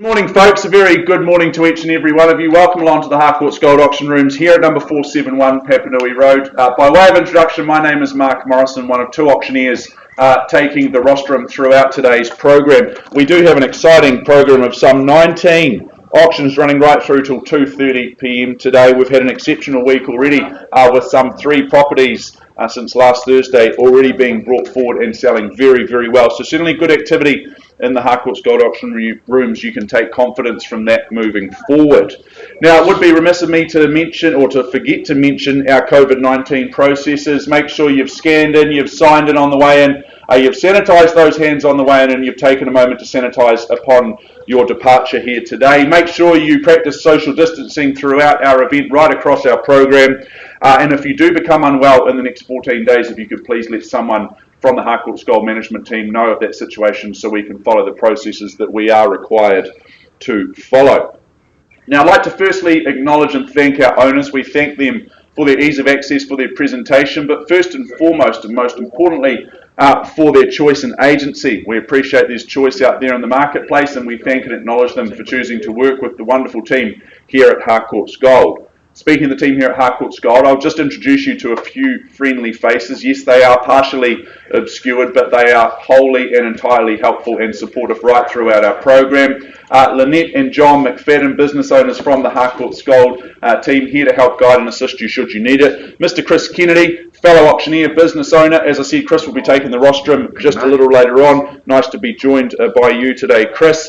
Morning folks, a very good morning to each and every one of you. Welcome along to the Harcourts Gold Auction Rooms here at number 471 Papanui Road. By way of introduction, my name is Mark Morrison, one of two auctioneers taking the rostrum throughout today's program. We do have an exciting program of some 19 auctions running right through till 2:30 p.m. today. We've had an exceptional week already with some 3 properties since last Thursday already being brought forward and selling very, very well. So certainly good activity in the Harcourts Gold Auction Rooms. You can take confidence from that moving forward. Now, it would be remiss of me to mention or to forget to mention our COVID-19 processes. Make sure you've scanned in, you've signed in on the way in, you've sanitised those hands on the way in, and you've taken a moment to sanitise upon your departure here today. Make sure you practice social distancing throughout our event, right across our program. And if you do become unwell in the next 14 days, if you could please let someone from the Harcourts Gold management team know of that situation so we can follow the processes that we are required to follow. Now, I'd like to firstly acknowledge and thank our owners. We thank them for their ease of access, for their presentation, but first and foremost, and most importantly, for their choice and agency. We appreciate there's choice out there in the marketplace, and we thank and acknowledge them for choosing to work with the wonderful team here at Harcourts Gold. Speaking of the team here at Harcourts Gold, I'll just introduce you to a few friendly faces. Yes, they are partially obscured, but they are wholly and entirely helpful and supportive right throughout our program. Lynette and John McFadden, business owners from the Harcourts Gold team, here to help guide and assist you should you need it. Mr. Chris Kennedy, fellow auctioneer, business owner. As I said, Chris will be taking the rostrum just a little later on. Nice to be joined by you today, Chris.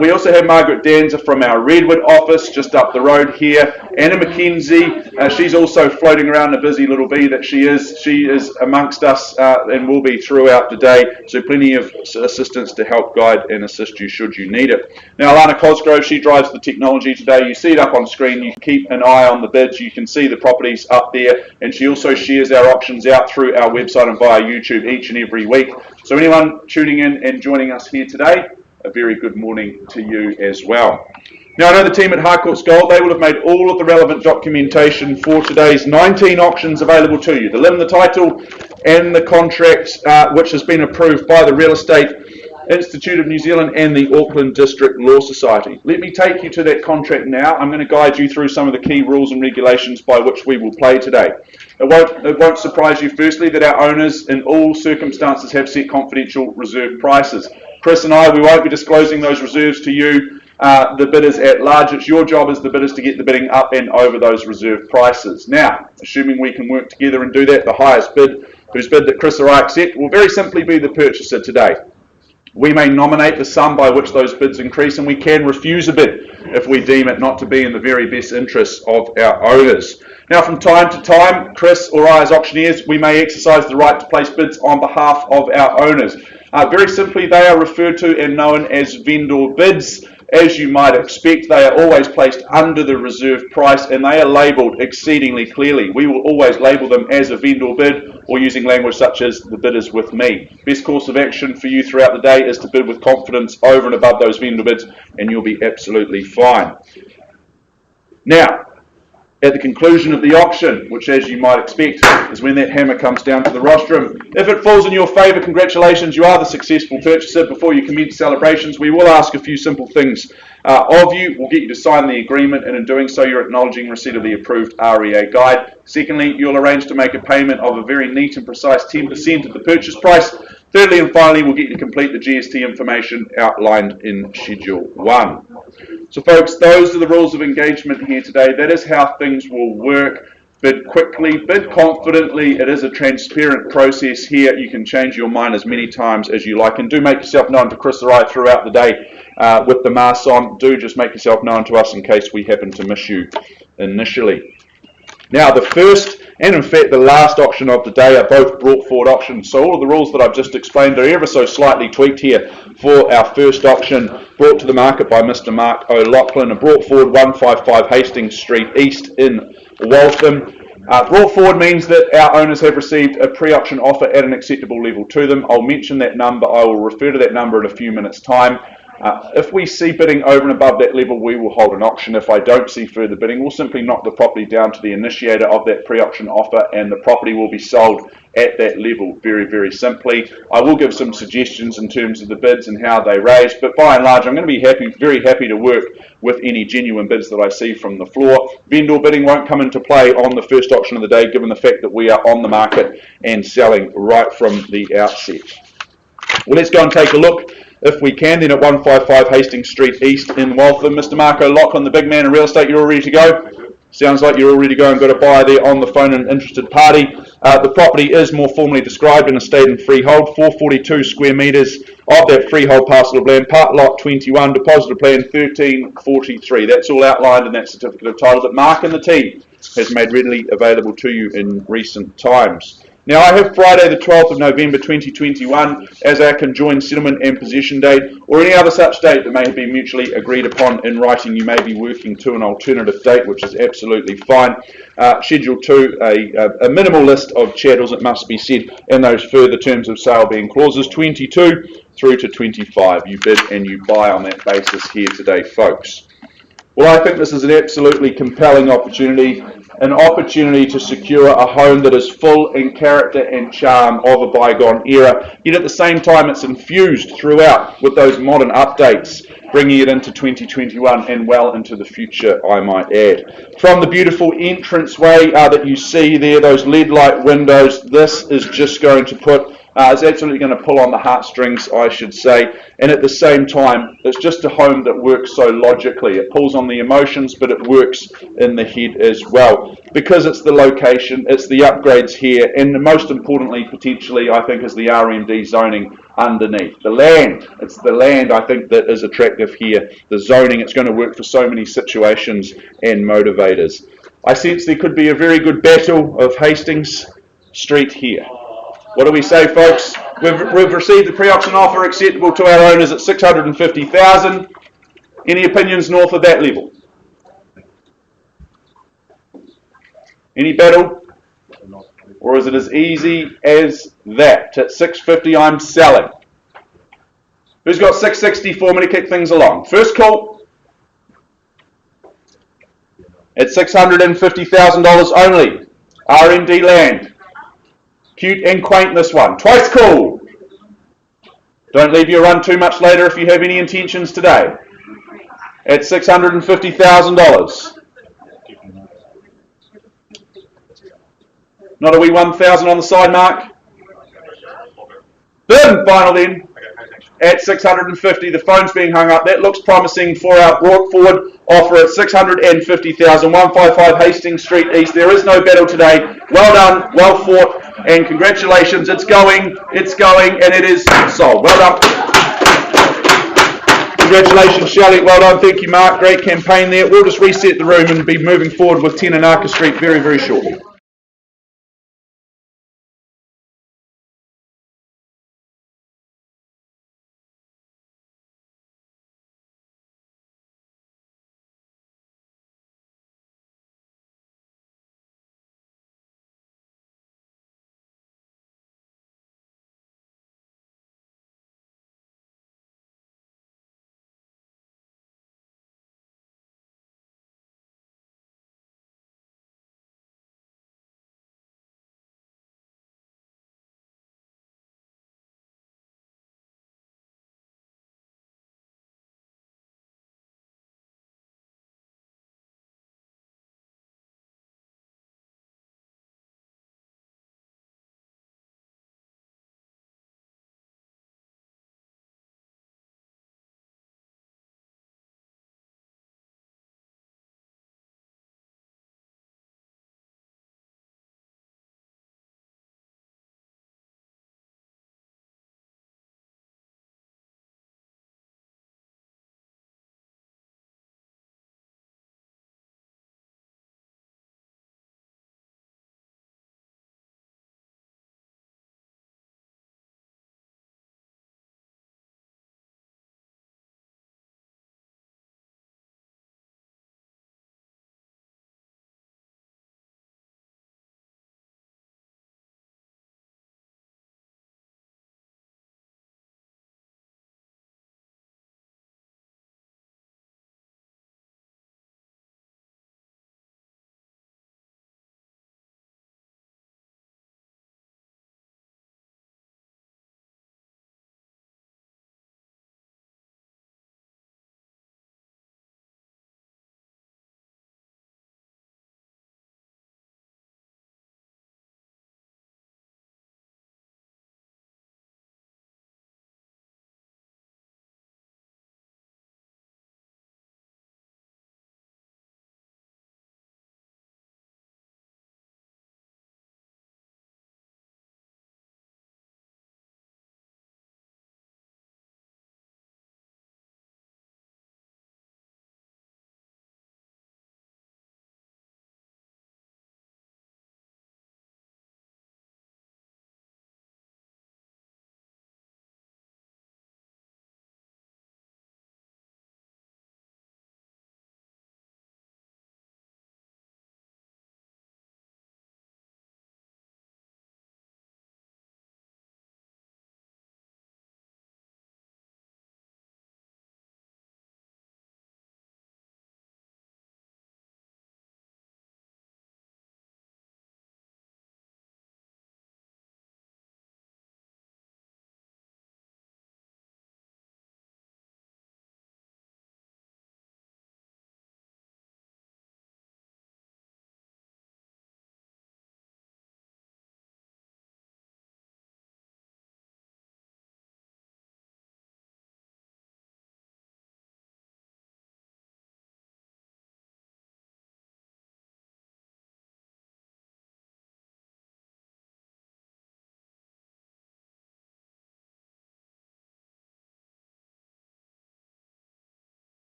We also have Margaret Danza from our Redwood office, just up the road here. Anna McKenzie, she's also floating around, a busy little bee that she is. She is amongst us and will be throughout the day, so plenty of assistance to help guide and assist you should you need it. Now, Alana Cosgrove, she drives the technology today. You see it up on screen. You keep an eye on the bids. You can see the properties up there, and she also shares our auctions out through our website and via YouTube each and every week. So anyone tuning in and joining us here today, a very good morning to you as well. Now, I know the team at Harcourts Gold, they will have made all of the relevant documentation for today's 19 auctions available to you. The limb, the title, and the contract, which has been approved by the Real Estate Institute of New Zealand and the Auckland District Law Society. Let me take you to that contract now. I'm going to guide you through some of the key rules and regulations by which we will play today. It won't surprise you, firstly, that our owners in all circumstances have set confidential reserve prices. Chris and I, we won't be disclosing those reserves to you, the bidders at large. It's your job as the bidders to get the bidding up and over those reserve prices. Now, assuming we can work together and do that, the highest bid, whose bid that Chris or I accept, will very simply be the purchaser today. We may nominate the sum by which those bids increase, and we can refuse a bid if we deem it not to be in the very best interests of our owners. Now, from time to time, Chris or I as auctioneers, we may exercise the right to place bids on behalf of our owners. Very simply, they are referred to and known as vendor bids. As you might expect, they are always placed under the reserve price, and they are labelled exceedingly clearly. We will always label them as a vendor bid, or using language such as the bid is with me. Best course of action for you throughout the day is to bid with confidence over and above those vendor bids, and you'll be absolutely fine. Now, at the conclusion of the auction, which as you might expect is when that hammer comes down to the rostrum, if it falls in your favour, congratulations, you are the successful purchaser. Before you commence celebrations, we will ask a few simple things of you. We'll get you to sign the agreement, and in doing so you're acknowledging receipt of the approved REA guide. Secondly, you'll arrange to make a payment of a very neat and precise 10% of the purchase price. Thirdly and finally, we'll get you to complete the GST information outlined in Schedule 1. So folks, those are the rules of engagement here today. That is how things will work. Bid quickly, bid confidently. It is a transparent process here. You can change your mind as many times as you like, and do make yourself known to Chris or I throughout the day with the masks on. Do just make yourself known to us in case we happen to miss you initially. Now, the first and in fact the last auction of the day are both brought forward auctions. So all of the rules that I've just explained are ever so slightly tweaked here for our first auction, brought to the market by Mr. Mark O'Loughlin and brought forward 155 Hastings Street East in Waltham. Brought forward means that our owners have received a pre-auction offer at an acceptable level to them. I'll mention that number. I will refer to that number in a few minutes' time. If we see bidding over and above that level, we will hold an auction. If I don't see further bidding, we'll simply knock the property down to the initiator of that pre-auction offer, and the property will be sold at that level, very, very simply. I will give some suggestions in terms of the bids and how they raise, but by and large, I'm going to be very happy to work with any genuine bids that I see from the floor. Vendor bidding won't come into play on the first auction of the day, given the fact that we are on the market and selling right from the outset. Well, let's go and take a look, if we can, then at 155 Hastings Street East in Waltham. Mr. Marco Lachlan, the big man in real estate, you're all ready to go? Sounds like you're all ready to go and got a buyer there on the phone, an interested party. The property is more formally described in a state and freehold, 442 square metres of that freehold parcel of land, part lot 21, deposit of plan 1343. That's all outlined in that certificate of title that Mark and the team has made readily available to you in recent times. Now, I have Friday the 12th of November 2021 as our conjoined settlement and possession date, or any other such date that may be mutually agreed upon in writing. You may be working to an alternative date, which is absolutely fine. Schedule 2, a minimal list of chattels, it must be said, and those further terms of sale being clauses 22 through to 25. You bid and you buy on that basis here today, folks. Well, I think this is an absolutely compelling opportunity, an opportunity to secure a home that is full in character and charm of a bygone era, yet at the same time it's infused throughout with those modern updates, bringing it into 2021 and well into the future, I might add. From the beautiful entranceway that you see there, those LED light windows, this is just going to put it's absolutely going to pull on the heartstrings, I should say, and at the same time, it's just a home that works so logically. It pulls on the emotions, but it works in the head as well, because it's the location, it's the upgrades here, and most importantly, potentially, I think, is the RMD zoning underneath. The land, it's the land, I think, that is attractive here. The zoning, it's going to work for so many situations and motivators. I sense there could be a very good battle of Hastings Street here. What do we say, folks? We've received the pre-auction offer acceptable to our owners at $650,000. Any opinions north of that level? Any battle? Or is it as easy as that? At $650, I'm selling. Who's got $660 for me to kick things along? First call. At $650,000 only. RMD land. Cute and quaint, this one. Twice call. Don't leave your run too much later if you have any intentions today. At $650,000. Not a wee 1,000 on the side, Mark. Third and final then. At $650, the phone's being hung up. That looks promising for our brought forward offer at $650,000, 155 Hastings Street East. There is no battle today. Well done, well fought, and congratulations. It's going, and it is sold. Well done. Congratulations, Shelley. Well done. Thank you, Mark. Great campaign there. We'll just reset the room and be moving forward with 10 Anaka Street very, very shortly.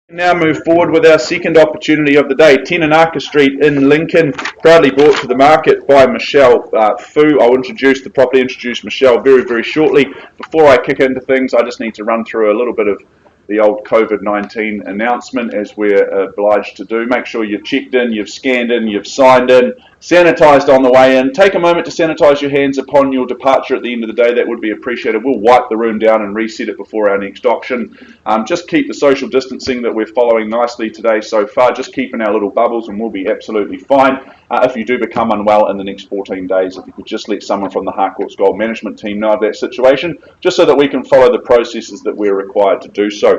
Now move forward with our second opportunity of the day, 10 Anarka Street in Lincoln, proudly brought to the market by Michelle Fu. I'll introduce Michelle very shortly. Before I kick into things, I just need to run through a little bit of the old COVID-19 announcement, as we're obliged to do. Make sure you've checked in, you've scanned in, you've signed in, sanitised on the way in. Take a moment to sanitise your hands upon your departure at the end of the day. That would be appreciated. We'll wipe the room down and reset it before our next auction. Just keep the social distancing that we're following nicely today so far. Just keep in our little bubbles and we'll be absolutely fine. If you do become unwell in the next 14 days, if you could just let someone from the Harcourts Gold Management team know of that situation, just so that we can follow the processes that we're required to do so.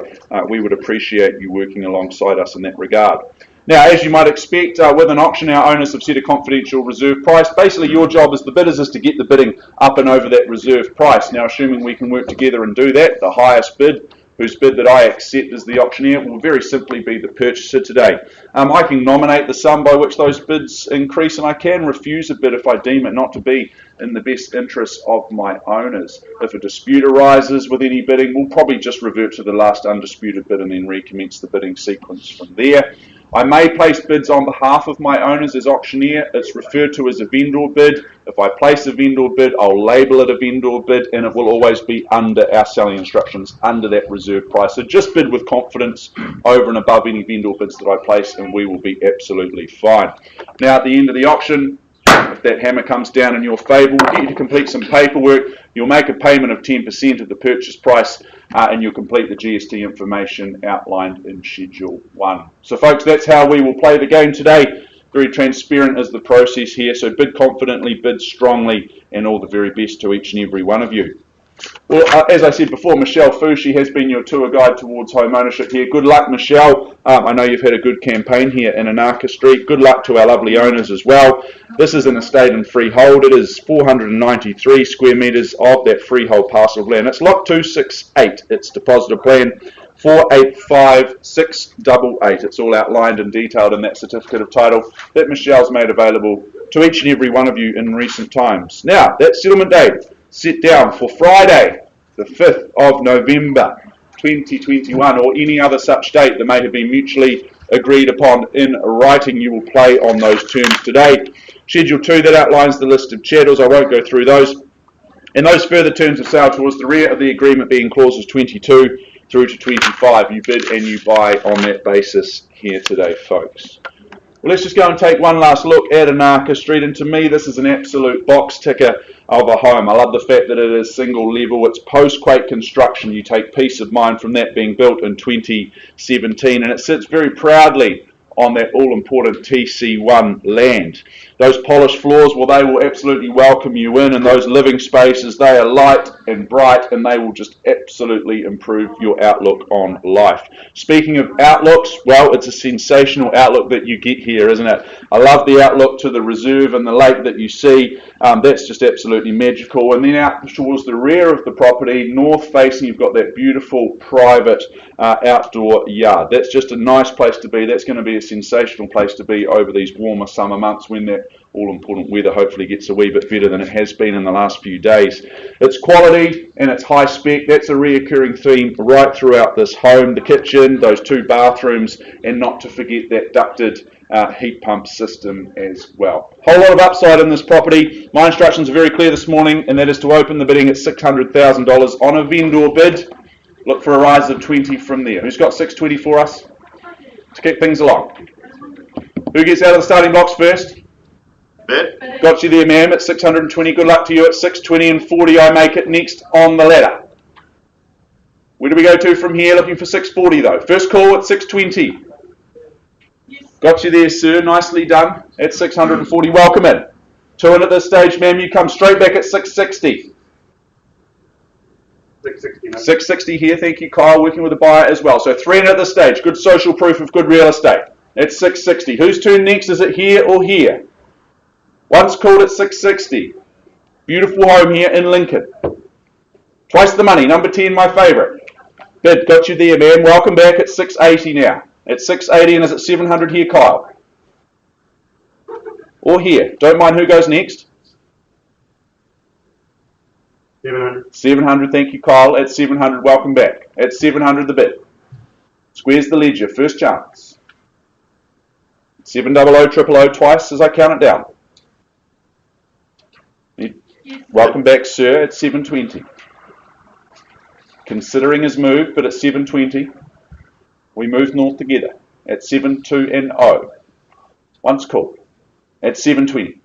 We would appreciate you working alongside us in that regard. Now, as you might expect, with an auction, our owners have set a confidential reserve price. Basically, your job as the bidders is to get the bidding up and over that reserve price. Now, assuming we can work together and do that, the highest bid, whose bid that I accept as the auctioneer, will very simply be the purchaser today. I can nominate the sum by which those bids increase, and I can refuse a bid if I deem it not to be in the best interests of my owners. If a dispute arises with any bidding, we'll probably just revert to the last undisputed bid and then recommence the bidding sequence from there. I may place bids on behalf of my owners as auctioneer. It's referred to as a vendor bid. If I place a vendor bid, I'll label it a vendor bid, and it will always be under our selling instructions, under that reserve price. So just bid with confidence over and above any vendor bids that I place, and we will be absolutely fine. Now, at the end of the auction, if that hammer comes down in your favour, we'll get you to complete some paperwork. You'll make a payment of 10% of the purchase price, and you'll complete the GST information outlined in Schedule 1. So folks, that's how we will play the game today. Very transparent is the process here, so bid confidently, bid strongly, and all the very best to each and every one of you. Well, as I said before, Michelle Fu, she has been your tour guide towards home ownership here. Good luck, Michelle. I know you've had a good campaign here in Anarka Street. Good luck to our lovely owners as well. This is an estate and freehold. It is 493 square metres of that freehold parcel of land. It's lot 268. It's depositor plan 485688. It's all outlined and detailed in that certificate of title that Michelle's made available to each and every one of you in recent times. Now, that settlement date set down for Friday, the 5th of November 2021, or any other such date that may have been mutually agreed upon in writing. You will play on those terms today. Schedule 2, that outlines the list of chattels. I won't go through those. And those further terms of sale towards the rear of the agreement being clauses 22 through to 25. You bid and you buy on that basis here today, folks. Well, let's just go and take one last look at Anarka Street, and to me this is an absolute box ticker of a home. I love the fact that it is single level. It's post-quake construction. You take peace of mind from that being built in 2017, and it sits very proudly on that all-important TC1 land. Those polished floors, well, they will absolutely welcome you in, and those living spaces, they are light and bright, and they will just absolutely improve your outlook on life. Speaking of outlooks, well, it's a sensational outlook that you get here, isn't it? I love the outlook to the reserve and the lake that you see. That's just absolutely magical. And then out towards the rear of the property, north facing, you've got that beautiful private outdoor yard. That's just a nice place to be. That's going to be a sensational place to be over these warmer summer months when that all-important weather hopefully gets a wee bit better than it has been in the last few days. It's quality and it's high spec. That's a reoccurring theme right throughout this home. The kitchen, those 2 bathrooms, and not to forget that ducted heat pump system as well. Whole lot of upside in this property. My instructions are very clear this morning, and that is to open the bidding at $600,000 on a vendor bid. Look for a rise of 20 from there. Who's got 620 for us to kick things along? Who gets out of the starting blocks first? Bid. Got you there, ma'am, at 620. Good luck to you at 620 and 40. I make it next on the ladder. Where do we go to from here? Looking for 640 though. First call at 620. Got you there, sir. Nicely done. At 640. Welcome in. 2 in at this stage, ma'am. You come straight back at 660. 660. 660 here. Thank you, Kyle. Working with the buyer as well. So 3 in at this stage. Good social proof of good real estate. At 660. Whose turn next? Is it here or here? Once called at 660. Beautiful home here in Lincoln. Twice the money. Number 10, my favourite. Bid. Got you there, ma'am. Welcome back at 680 now. At 680, and is it 700 here, Kyle? Or here? Don't mind who goes next. 700. 700, thank you, Kyle. At 700, welcome back. At 700, the bid. Squares the ledger. First chance. 700 000 twice as I count it down. Welcome back, sir, at 720. Considering his move, but at 720, we move north together at 7, 2 and 0. Once called at 720.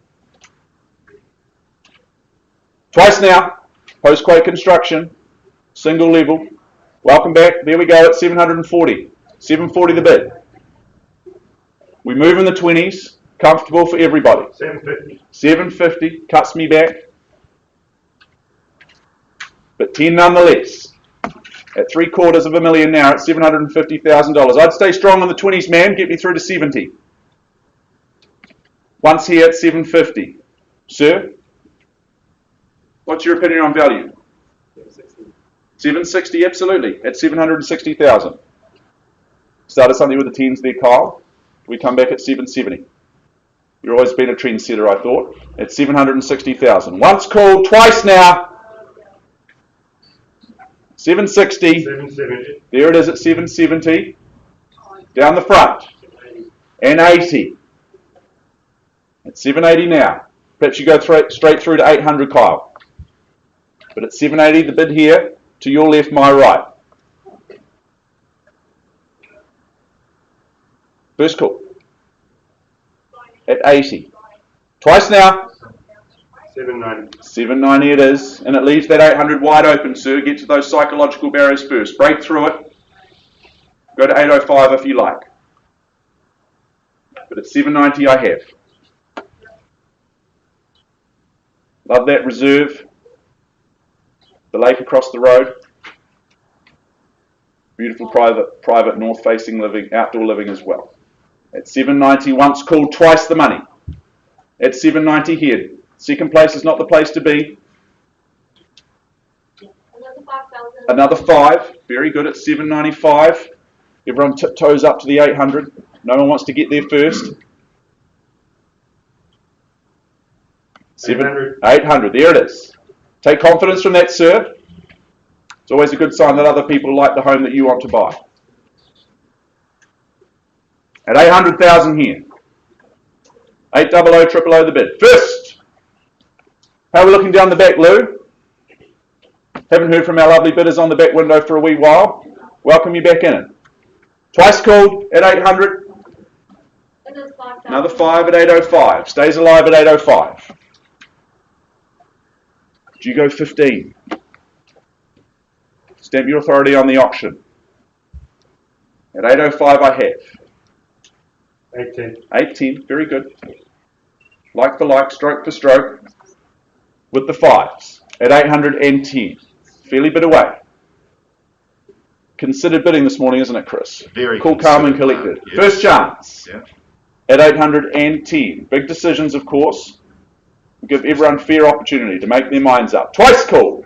Twice now, post-quake construction, single level. Welcome back, there we go at 740. 740 the bid. We move in the 20s, comfortable for everybody. 750. 750, cuts me back. But 10 nonetheless. At $750,000 now, at $750,000. I'd stay strong on the 20s, man. Get me through to 70. Once here at 750. Sir? What's your opinion on value? 760, absolutely. At 760,000. Started something with the 10s there, Kyle. We come back at 770. You've always been a trendsetter, I thought. At 760,000. Once called, twice now. 760. 770. There it is at 770. Down the front. And 80. At 780 now. Perhaps you go straight through to 800, Kyle. But at 780, the bid here, to your left, my right. First call. At 80. Twice now. 790. 790 it is, and it leaves that 800 wide open, sir. Get to those psychological barriers first. Break through it. Go to 805 if you like. But at 790 I have. Love that reserve. The lake across the road. Beautiful private north-facing living, outdoor living as well. At 790, once called, twice the money. At 790 here. Second place is not the place to be. Another 5. Very good at 795. Everyone tiptoes up to the 800. No one wants to get there first. 800. There it is. Take confidence from that, sir. It's always a good sign that other people like the home that you want to buy. At 800,000 here. 800 000 the bid. First. How are we looking down the back, Lou? Haven't heard from our lovely bidders on the back window for a wee while. Welcome you back in. Twice called at 800. Another 5 at 805. Stays alive at 805. Do you go 15? Stamp your authority on the auction. At 805 I have. 810. 810, very good. Like for like, stroke for stroke. With the 5s at 810. Fairly bit away. Considered bidding this morning, isn't it, Chris? Very cool, calm and collected. Yes. First chance. Yeah. At 810. Big decisions, of course. We give everyone fair opportunity to make their minds up. Twice called.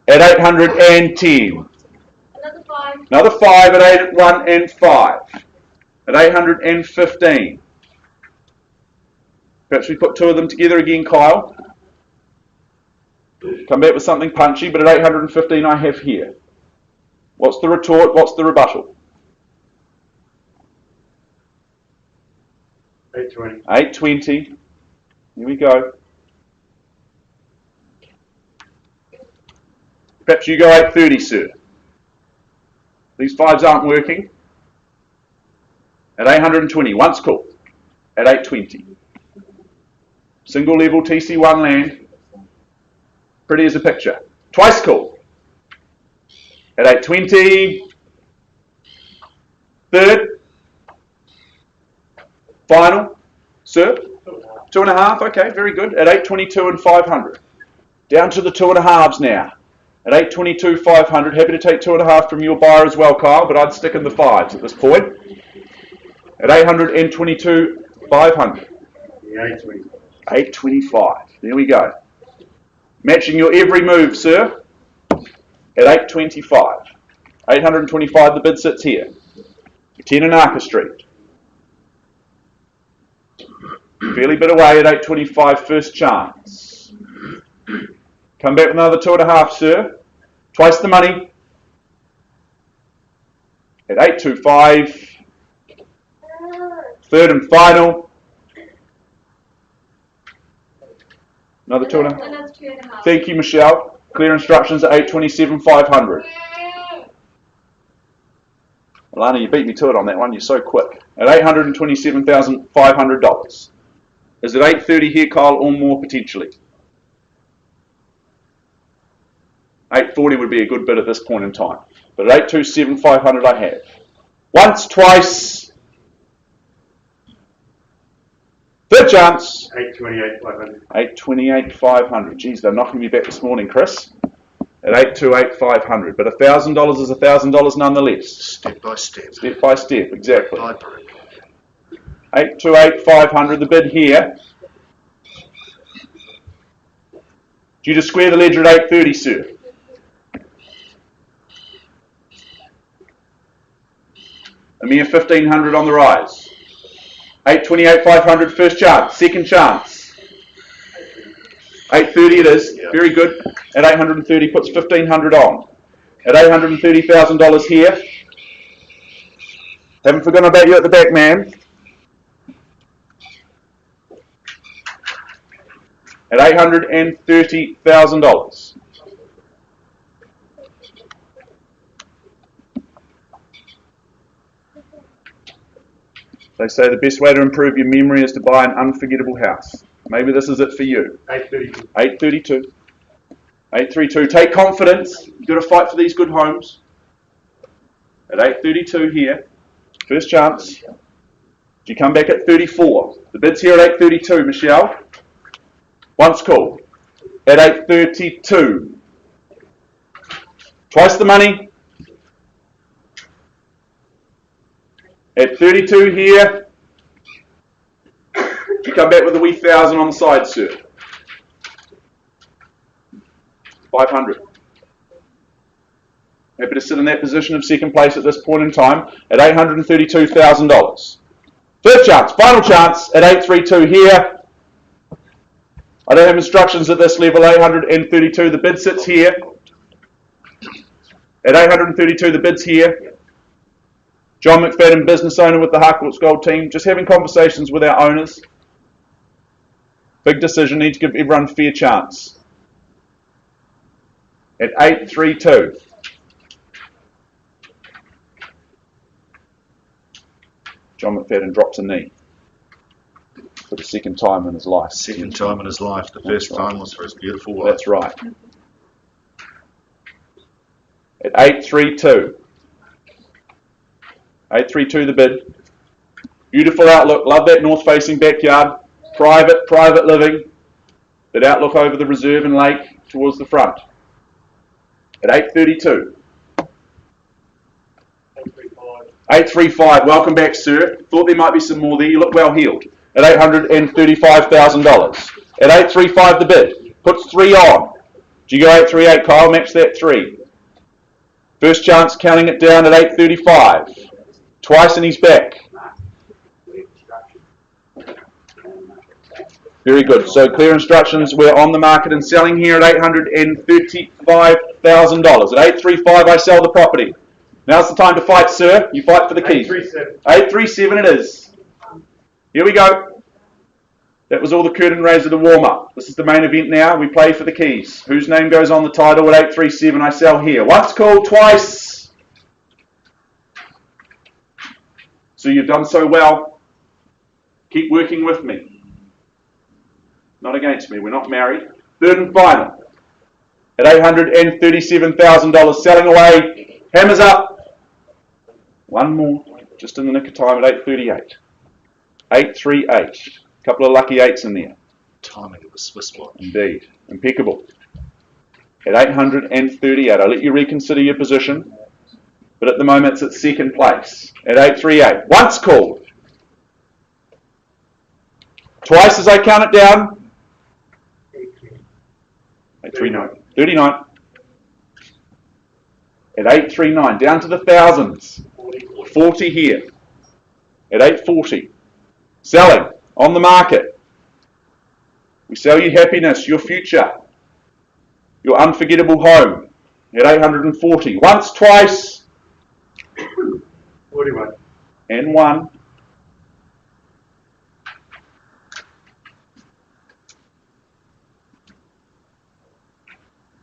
At 810. Another 5. Another 5 at 8 and 5. At 815. Perhaps we put 2 of them together again, Kyle. Come back with something punchy, but at 815 I have here. What's the retort? What's the rebuttal? 820. 820. Here we go. Perhaps you go 830, sir. These 5s aren't working. At 820, once called. At 820. Single level TC1 land. Pretty as a picture. Twice called. At 820. Third. Final. Sir? 2.5. Okay, very good. At 822 and 500. Down to the 2.5s now. At 822, 500. Happy to take 2.5 from your buyer as well, Kyle, but I'd stick in the 5s at this point. At 822, 500. Yeah, 820. 825. There we go. Matching your every move, sir. At 825. 825, the bid sits here. 10 Anarka Street. Fairly bit away at 825, first chance. Come back with another 2.5, sir. Twice the money. at 825. Third and final. Another 2.5. Thank you, Michelle. Clear instructions at 827,500. Alana, you beat me to it on that one. You're so quick. At $827,500. Is it 830 here, Kyle, or more potentially? 840 would be a good bid at this point in time. But at 827,500 I have. Once, twice. Third chance. 828,500. 828,500. Geez, they're knocking me back this morning, Chris. At 828,500. But $1,000 is $1,000 nonetheless. Step by step. Step by step, exactly. By brick. 828,500. The bid here. Due to square the ledger at 830, sir. A mere 1,500 on the rise. 828,500, first chance. Second chance. 830 it is. Yeah. Very good. At 830 puts 1,500 on. At $830,000 here. Haven't forgotten about you at the back, man. At $830,000. They say the best way to improve your memory is to buy an unforgettable house. Maybe this is it for you. 832. 832. 832. Take confidence. You've got to fight for these good homes. At 832 here. First chance. Do you come back at 34? The bid's here at 832, Michelle. Once called. At 832. Twice the money. At 32 here. You come back with a wee 1,000 on the side, sir. 500. Happy to sit in that position of second place at this point in time at $832,000. Third chance, final chance at 832 here. I don't have instructions at this level, 832. The bid sits here. At 832, the bid's here. John McFadden, business owner with the Harcourts Gold team, just having conversations with our owners. Big decision, need to give everyone a fair chance. At 832. John McFadden drops a knee for the second time in his life. Second time in his life. The first time was for his beautiful wife. That's right. At 832. 832 the bid. Beautiful outlook. Love that north-facing backyard. Private living. That outlook over the reserve and lake towards the front. At 832. 835. Welcome back, sir. Thought there might be some more there. You look well heeled. At $835,000. At 835 the bid. Puts 3 on. Do you go 838, Kyle? Match that 3. First chance counting it down at 835. Twice and he's back. Very good. So clear instructions. We're on the market and selling here at $835,000. At 835 I sell the property. Now's the time to fight, sir. You fight for the keys. 837. 837 it is. Here we go. That was all the curtain raiser to warm up. This is the main event now. We play for the keys. Whose name goes on the title at 837 I sell here. Once called, twice. So you've done so well. Keep working with me. Not against me. We're not married. Third and final. At $837,000. Selling away. Hammers up. One more. Just in the nick of time at 838. 838. A couple of lucky 8s in there. Timing of a Swiss watch. Indeed. Impeccable. At 838. I'll let you reconsider your position. But at the moment it's at second place. At 838. Once called. Twice as I count it down. 839. 39. At 839. Down to the thousands. 40 here. At 840. Selling. On the market. We sell you happiness, your future. Your unforgettable home. At 840. Once, twice. 41. and 1.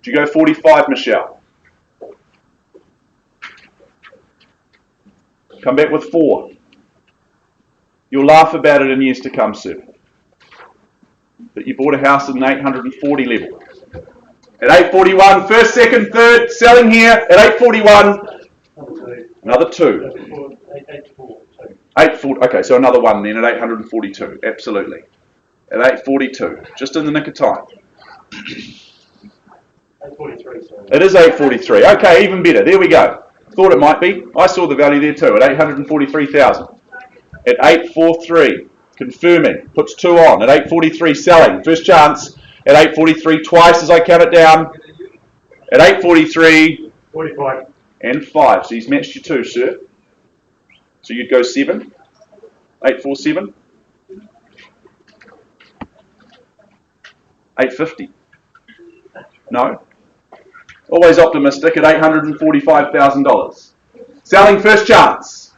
Did you go 45, Michelle? Come back with 4. You'll laugh about it in years to come, sir. But you bought a house at an 840 level. At 841, first, second, third, selling here at 841. Another 2. 840. Okay, so another 1 then at 842. Absolutely. At 842, just in the nick of time. 843, sorry. It is 843. Okay, even better. There we go. Thought it might be. I saw the value there too at 843,000. At 843, confirming. Puts 2 on. At 843, selling. First chance. At 843, twice as I count it down. At 843 45. and 5. So he's matched you 2, sir. So you'd go 7. 847. 850. No. Always optimistic at $845,000. Selling first chance.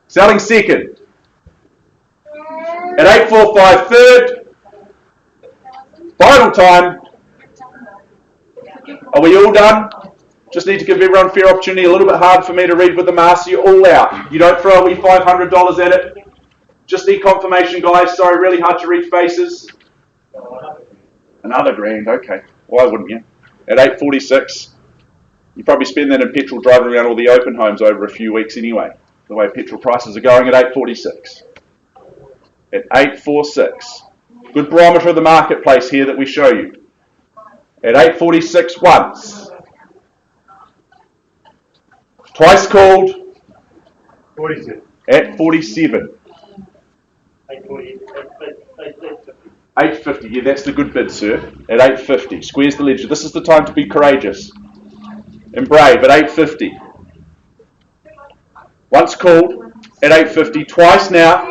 Selling second. At 845 third. Final time. Are we all done? Just need to give everyone fair opportunity. A little bit hard for me to read with the mask. You're all out. You don't throw a wee $500 at it. Just need confirmation, guys. Sorry, really hard to read faces. Another grand. Okay. Why wouldn't you? At 846, you probably spend that in petrol driving around all the open homes over a few weeks anyway, the way petrol prices are going. At 846. At 846. Good barometer of the marketplace here that we show you. At 846 once. Twice called. 47. At 47. 840. 850, yeah, that's the good bid, sir. At 850, squares the ledger. This is the time to be courageous and brave. At 850. Once called. At 850, twice now.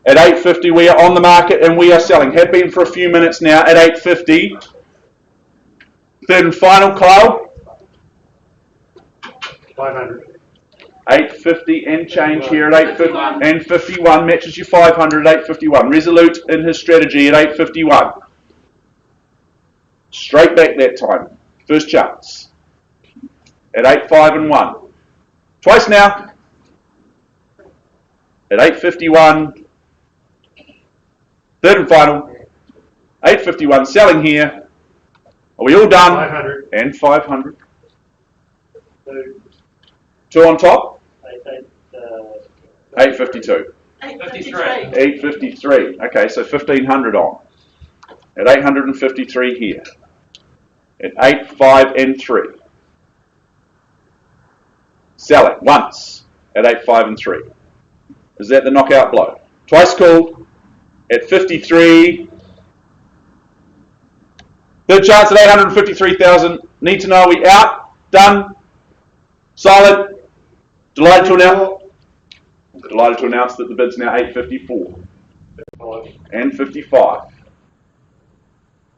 At 850, we are on the market and we are selling. Have been for a few minutes now. At 850. Third and final, Kyle. 500. 850 and change here at 850 and 51 matches you 500 at 851. Resolute in his strategy at 851. Straight back that time. First chance. At 85 and 1. Twice now. At 851. Third and final. 851 selling here. Are we all done? 500. And 500. 2. 2 on top. 852. 852. 853. Okay, so 1500 on. At 853 here. At 8, 5 and 3. Selling once at 8, 5 and 3. Is that the knockout blow? Twice called at 53. Third chance at 853,000. Need to know, are we out? Done? Solid? Delighted to announce that the bid's now 854 and 55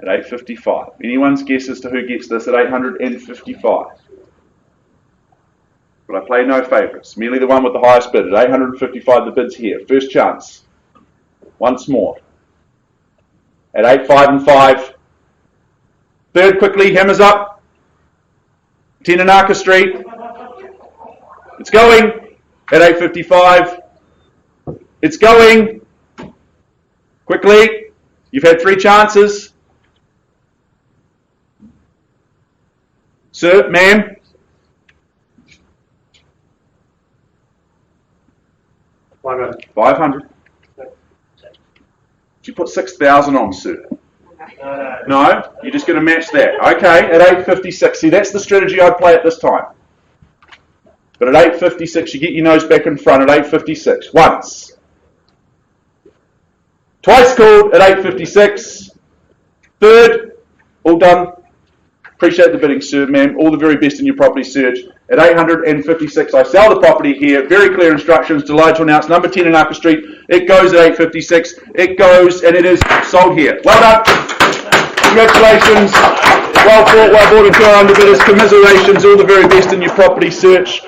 at 855. Anyone's guess as to who gets this at 855? But I play no favourites. Merely the one with the highest bid at 855. The bid's here. First chance. Once more at 8, 5 and 5. Third quickly. Hammers up. Tinanaka Street. It's going at 855. It's going. Quickly. You've had 3 chances. Sir, ma'am. $500. 500. You put 6,000 on, sir. No? You're just going to match that. Okay, at 856. See, that's the strategy I'd play at this time. But at 856, you get your nose back in front at 856. Once. Twice called at 856. Third. All done. Appreciate the bidding, sir, ma'am. All the very best in your property search. At 856, I sell the property here. Very clear instructions. Delighted to announce number 10 in Harcourts Street. It goes at 856. It goes and it is sold here. Well done. Congratulations. Well fought, well bought, and to our underbidders. Commiserations. All the very best in your property search.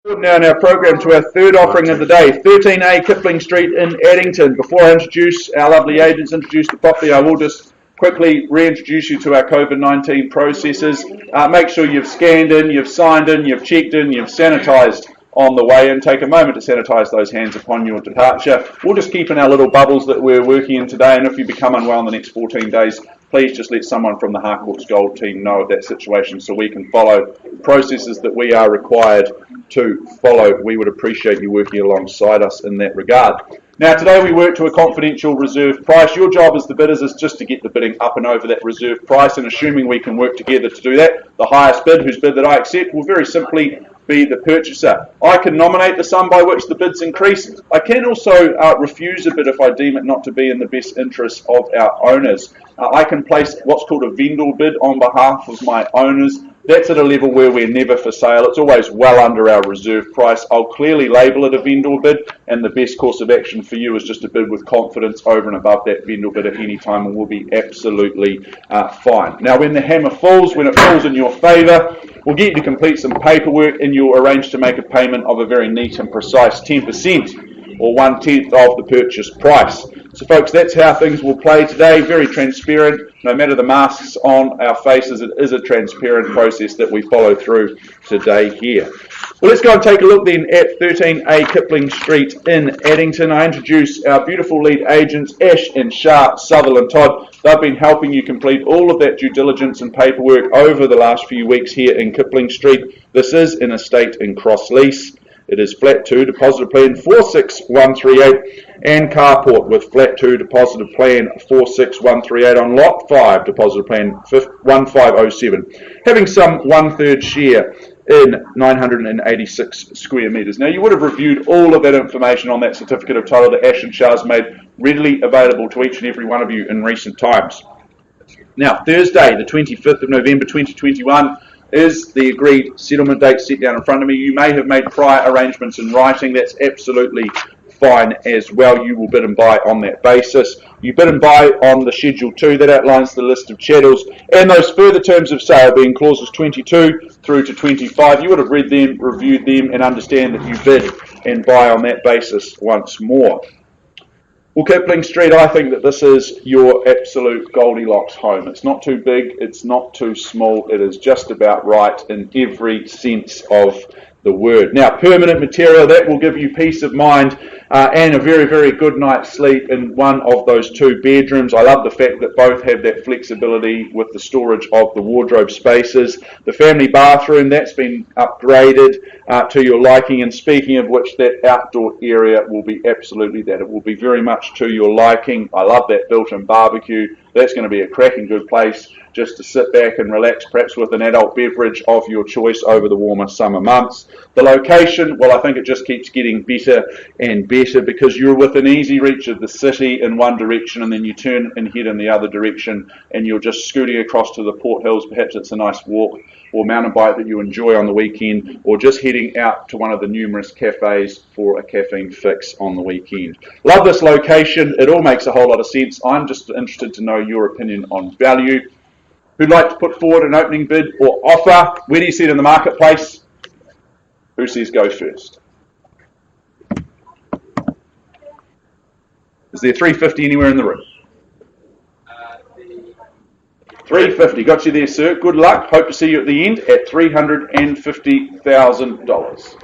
Now in our program to our third offering of the day, 13A Kipling Street in Addington. Before I introduce our lovely agents, introduce the property, I will just quickly reintroduce you to our COVID-19 processes. Make sure you've scanned in, you've signed in, you've checked in, you've sanitised on the way in. Take a moment to sanitise those hands upon your departure. We'll just keep in our little bubbles that we're working in today, and if you become unwell in the next 14 days, please just let someone from the Harcourts Gold team know of that situation so we can follow processes that we are required to follow. We would appreciate you working alongside us in that regard. Now today we work to a confidential reserve price. Your job as the bidders is just to get the bidding up and over that reserve price, and assuming we can work together to do that, the highest bid, whose bid that I accept, will very simply be the purchaser. I can nominate the sum by which the bids increase. I can also refuse a bid if I deem it not to be in the best interest of our owners. I can place what's called a vendor bid on behalf of my owners. That's at a level where we're never for sale. It's always well under our reserve price. I'll clearly label it a vendor bid, and the best course of action for you is just to bid with confidence over and above that vendor bid at any time, and we'll be absolutely fine. Now, when the hammer falls, when it falls in your favour, we'll get you to complete some paperwork, and you'll arrange to make a payment of a very neat and precise 10% or 1/10 of the purchase price. So folks, that's how things will play today. Very transparent. No matter the masks on our faces, it is a transparent process that we follow through today here. Well, let's go and take a look then at 13A Kipling Street in Addington. I introduce our beautiful lead agents, Ash and Shah, Sutherland Todd. They've been helping you complete all of that due diligence and paperwork over the last few weeks here in Kipling Street. This is an estate in cross lease. It is flat 2, deposit plan 46138, and carport with flat 2, deposit plan 46138 on lot 5, deposit plan 1507, having some 1/3 share in 986 square metres. Now, you would have reviewed all of that information on that certificate of title that Ash and Shah's made readily available to each and every one of you in recent times. Now, Thursday, the 25th of November 2021, is the agreed settlement date set down in front of me. You may have made prior arrangements in writing. That's absolutely fine as well. You will bid and buy on that basis. You bid and buy on the Schedule 2 that outlines the list of chattels and those further terms of sale being clauses 22 through to 25. You would have read them, reviewed them, and understand that you bid and buy on that basis once more. Well, Kipling Street, I think that this is your absolute Goldilocks home. It's not too big, it's not too small, it is just about right in every sense of the word. Now, permanent material, that will give you peace of mind and a very, very good night's sleep in one of those 2 bedrooms. I love the fact that both have that flexibility with the storage of the wardrobe spaces. The family bathroom, that's been upgraded to your liking, and speaking of which, that outdoor area will be absolutely that. It will be very much to your liking. I love that built-in barbecue. That's going to be a cracking good place just to sit back and relax, perhaps with an adult beverage of your choice over the warmer summer months. The location, well, I think it just keeps getting better and better because you're within easy reach of the city in one direction, and then you turn and head in the other direction, and you're just scooting across to the Port Hills. Perhaps it's a nice walk or mountain bike that you enjoy on the weekend, or just heading out to one of the numerous cafes for a caffeine fix on the weekend. Love this location. It all makes a whole lot of sense. I'm just interested to know your opinion on value. Who'd like to put forward an opening bid or offer? Where do you see it in the marketplace? Who says go first? Is there 350 anywhere in the room? 350. Got you there, sir. Good luck. Hope to see you at the end at $350,000.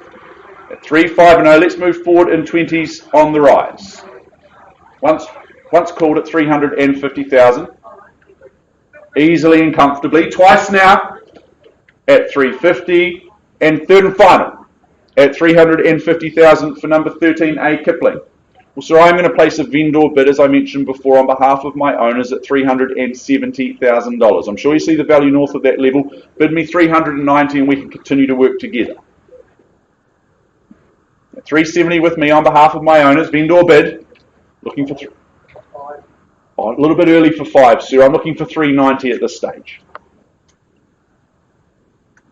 At 350, let's move forward in 20s on the rise. Once called at 350,000. Easily and comfortably. Twice now at 350, and third and final at 350,000 for number 13A Kipling. Well, sir, I'm going to place a vendor bid, as I mentioned before, on behalf of my owners at $370,000. I'm sure you see the value north of that level. Bid me 390 and we can continue to work together. At 370 with me on behalf of my owners, vendor bid. Looking for a little bit early for 5, sir. I'm looking for 390 at this stage.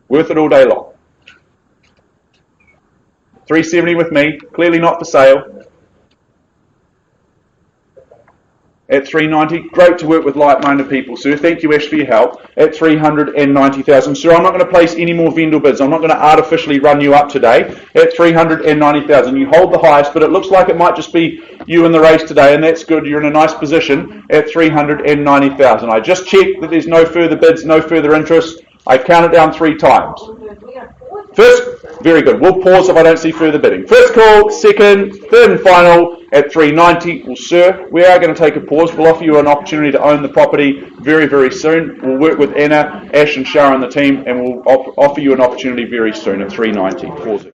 Worth it all day long. 370 with me. Clearly not for sale. at 390. Great to work with like-minded people, sir. Thank you, Ash, for your help. At 390,000. Sir, I'm not going to place any more vendor bids. I'm not going to artificially run you up today. At 390,000. You hold the highest, but it looks like it might just be you in the race today, and that's good. You're in a nice position at 390,000. I just checked that there's no further bids, no further interest. I counted down 3 times. First, very good. We'll pause if I don't see further bidding. First call, second, third and final at 390. Well, sir, we are going to take a pause. We'll offer you an opportunity to own the property very, very soon. We'll work with Anna, Ash and Shara and the team, and we'll offer you an opportunity very soon at 390. Pause it.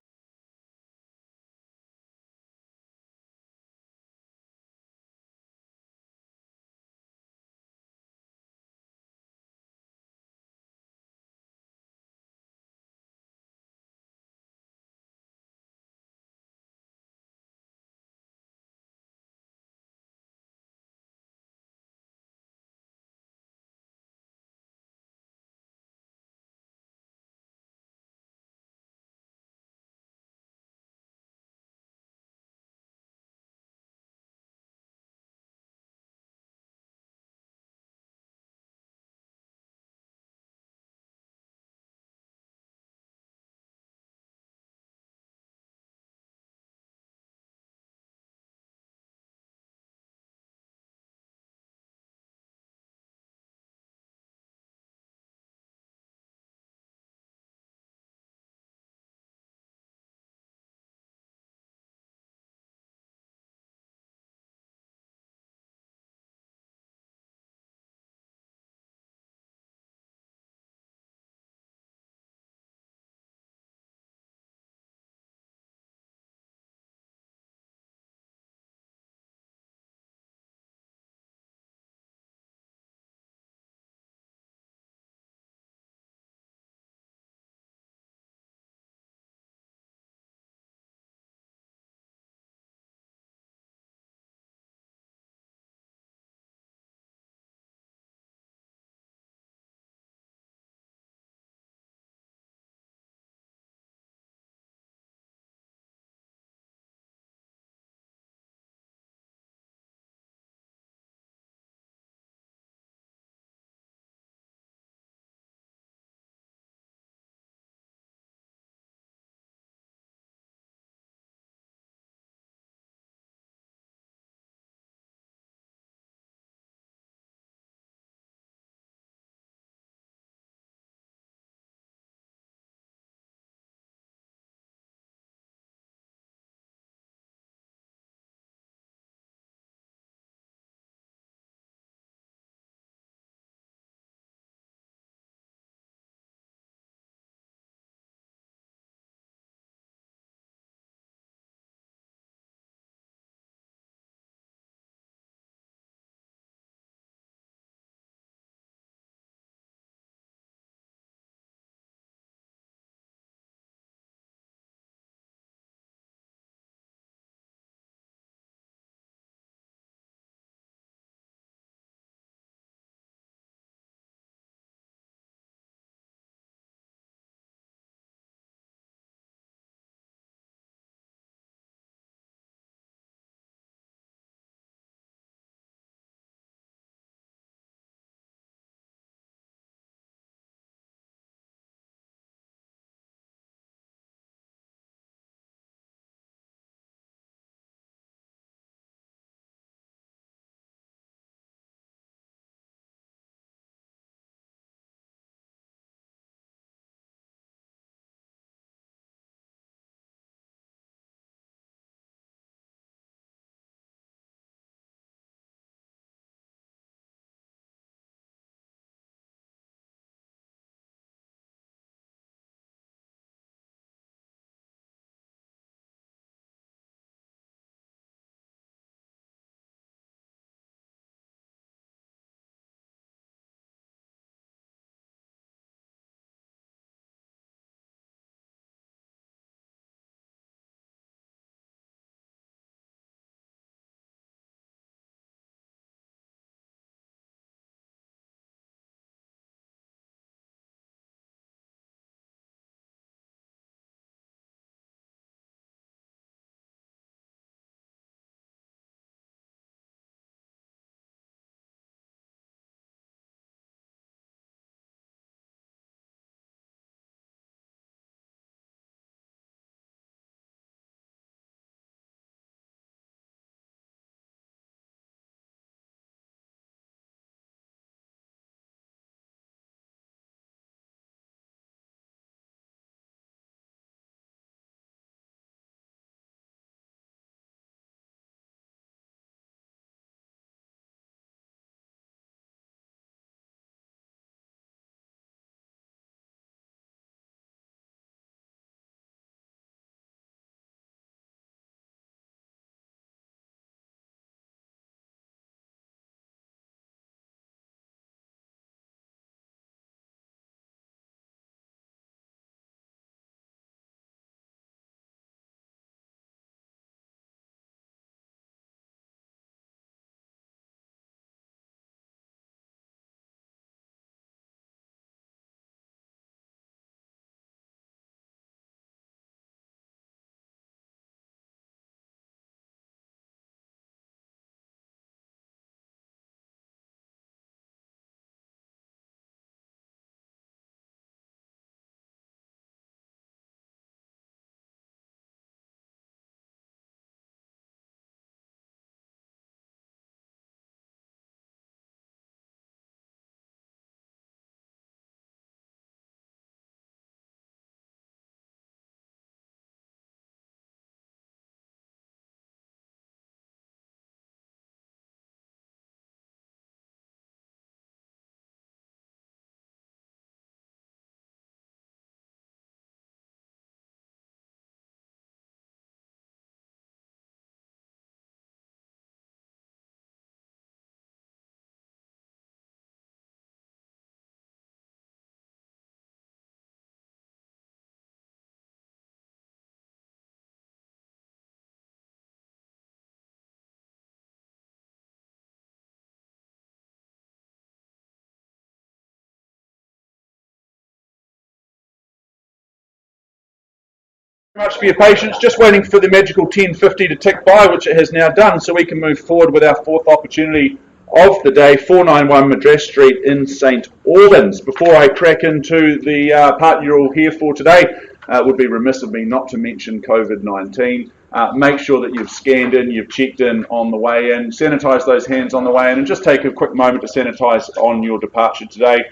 Much for your patience, just waiting for the magical 10:50 to tick by, which it has now done, so we can move forward with our fourth opportunity of the day, 491 Madras Street in St Albans. Before I crack into the part you're all here for today, it would be remiss of me not to mention COVID-19. Make sure that you've scanned in, you've checked in on the way in, sanitise those hands on the way in, and just take a quick moment to sanitise on your departure today.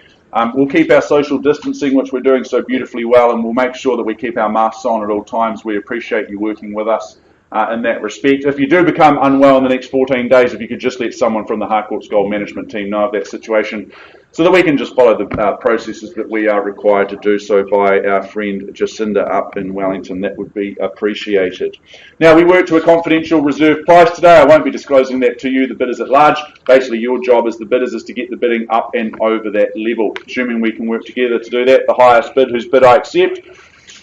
We'll keep our social distancing, which we're doing so beautifully well, and we'll make sure that we keep our masks on at all times. We appreciate you working with us in that respect. If you do become unwell in the next 14 days, if you could just let someone from the Harcourts Gold Management team know of that situation, so that we can just follow the processes that we are required to do so by our friend Jacinda up in Wellington. That would be appreciated. Now, we work to a confidential reserve price today. I won't be disclosing that to you, the bidders at large. Basically, your job as the bidders is to get the bidding up and over that level. Assuming we can work together to do that, the highest bid, whose bid I accept,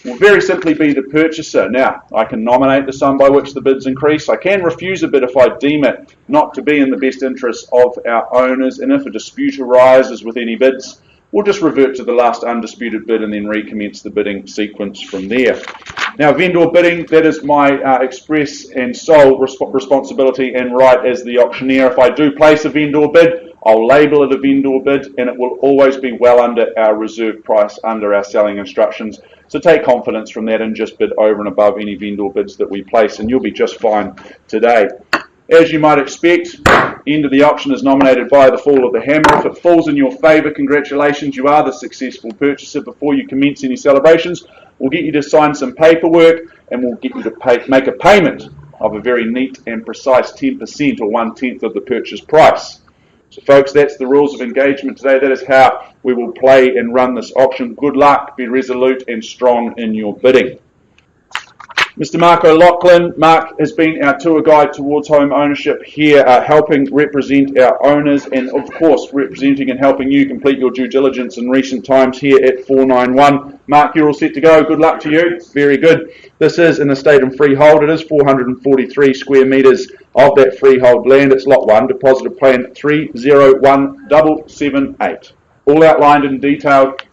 will very simply be the purchaser. Now, I can nominate the sum by which the bids increase. I can refuse a bid if I deem it not to be in the best interest of our owners, and if a dispute arises with any bids, we'll just revert to the last undisputed bid and then recommence the bidding sequence from there. Now, vendor bidding, that is my express and sole responsibility and right as the auctioneer. If I do place a vendor bid, I'll label it a vendor bid, and it will always be well under our reserve price, under our selling instructions. So take confidence from that and just bid over and above any vendor bids that we place, and you'll be just fine today. As you might expect, end of the auction is nominated by the fall of the hammer. If it falls in your favour, congratulations, you are the successful purchaser. Before you commence any celebrations, we'll get you to sign some paperwork, and we'll get you to make a payment of a very neat and precise 10% or 1/10 of the purchase price. So folks, that's the rules of engagement today. That is how we will play and run this auction. Good luck, be resolute and strong in your bidding. Mr. Mark O'Loughlin. Mark has been our tour guide towards home ownership here, helping represent our owners and, of course, representing and helping you complete your due diligence in recent times here at 491. Mark, you're all set to go. Good luck to you. Very good. This is an estate and freehold. It is 443 square metres of that freehold land. It's Lot 1, Deposit of Plan 301778. All outlined and detailed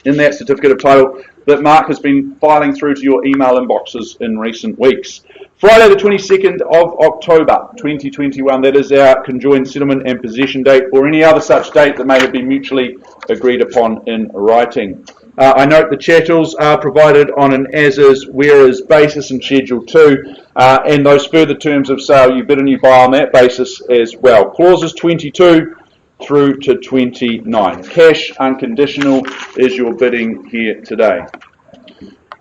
in that certificate of title that Mark has been filing through to your email inboxes in recent weeks. Friday the 22nd of October 2021, that is our conjoined settlement and possession date, or any other such date that may have been mutually agreed upon in writing. I note the chattels are provided on an as-is, where-is basis in Schedule 2, and those further terms of sale, you bid and you buy on that basis as well. Clauses 22 through to 29. Cash unconditional is your bidding here today.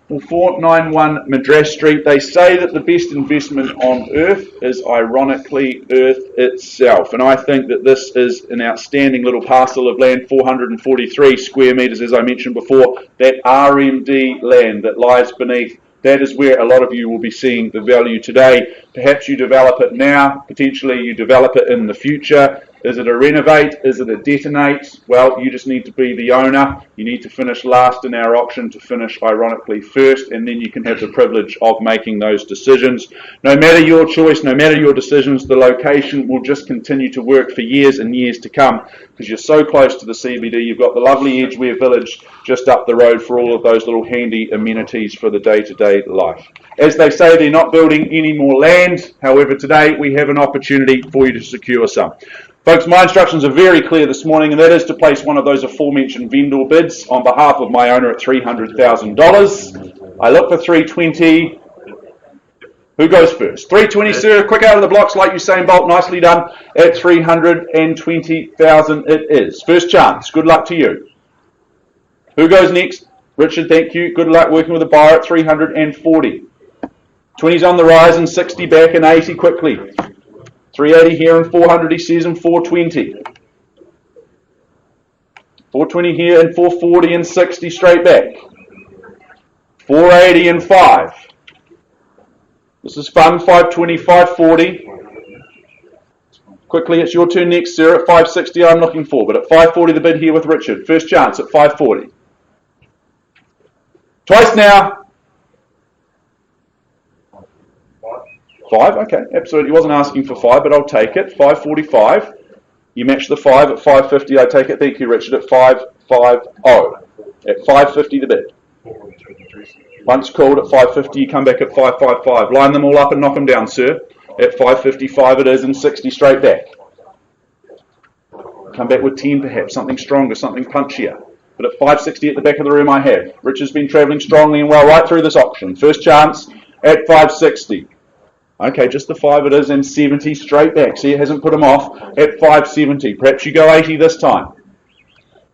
Well, 491 Madras Street, they say that the best investment on earth is ironically earth itself, and I think that this is an outstanding little parcel of land, 443 square metres, as I mentioned before, that RMD land that lies beneath. That is where a lot of you will be seeing the value today. Perhaps you develop it now, potentially you develop it in the future. Is it a renovate? Is it a detonate? Well, you just need to be the owner. You need to finish last in our auction to finish ironically first, and then you can have the privilege of making those decisions. No matter your choice, no matter your decisions, the location will just continue to work for years and years to come, because you're so close to the CBD. You've got the lovely Edgware Village just up the road for all of those little handy amenities for the day-to-day life. As they say, they're not building any more land. However, today we have an opportunity for you to secure some. Folks, my instructions are very clear this morning, and that is to place one of those aforementioned vendor bids on behalf of my owner at $300,000. I look for 320. Who goes first? 320, sir. Quick out of the blocks like Usain Bolt. Nicely done. At 320,000 it is. First chance. Good luck to you. Who goes next? Richard, thank you. Good luck working with a buyer at 340. 20's on the rise and 60 back and 80 quickly. 380 here and 400 he says and 420. 420 here and 440 and 60 straight back. 480 and 5. This is fun. 520, 540. Quickly, it's your turn next, sir. At 560 I'm looking for, but at 540 the bid here with Richard. First chance at 540. Twice now. 5, okay, absolutely. Wasn't asking for 5, but I'll take it. 545. You match the 5 at 550. I take it. Thank you, Richard. At 550. At 550 the bid. Once called at 550, you come back at 555. Line them all up and knock them down, sir. At 555 it is, and 60 straight back. Come back with 10 perhaps, something stronger, something punchier. But at 560 at the back of the room I have. Richard's been travelling strongly and well right through this auction. First chance at 560. Okay, just the 5 it is, and 70 straight back. See, it hasn't put him off at 570. Perhaps you go 80 this time.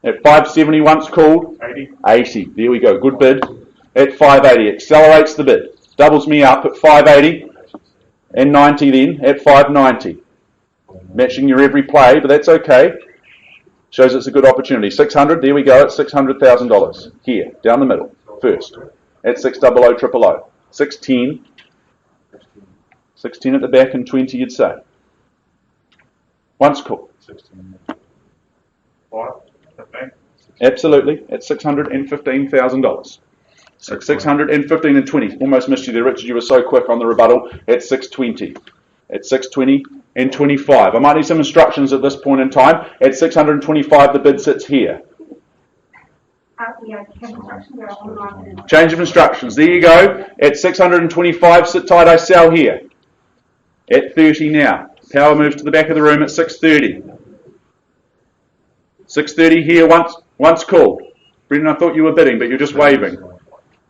At 570 once called. 80. 80. There we go. Good bid. At 580. Accelerates the bid. Doubles me up at 580. And 90 then at 590. Matching your every play, but that's okay. Shows it's a good opportunity. 600. There we go. At $600,000. Here. Down the middle. First. At 600 000. 610. 610 at the back and 20 you'd say. Once called. 5. Absolutely, at $615,000. At 615 and 20. Almost missed you there, Richard. You were so quick on the rebuttal. At 620. At 620 and 25. I might need some instructions at this point in time. At 625, the bid sits here. Change of instructions. There you go. At 625, sit tight, I sell here. At 30 now. Power moves to the back of the room at 630. 630 here, once called. Brendan, I thought you were bidding, but you're just waving.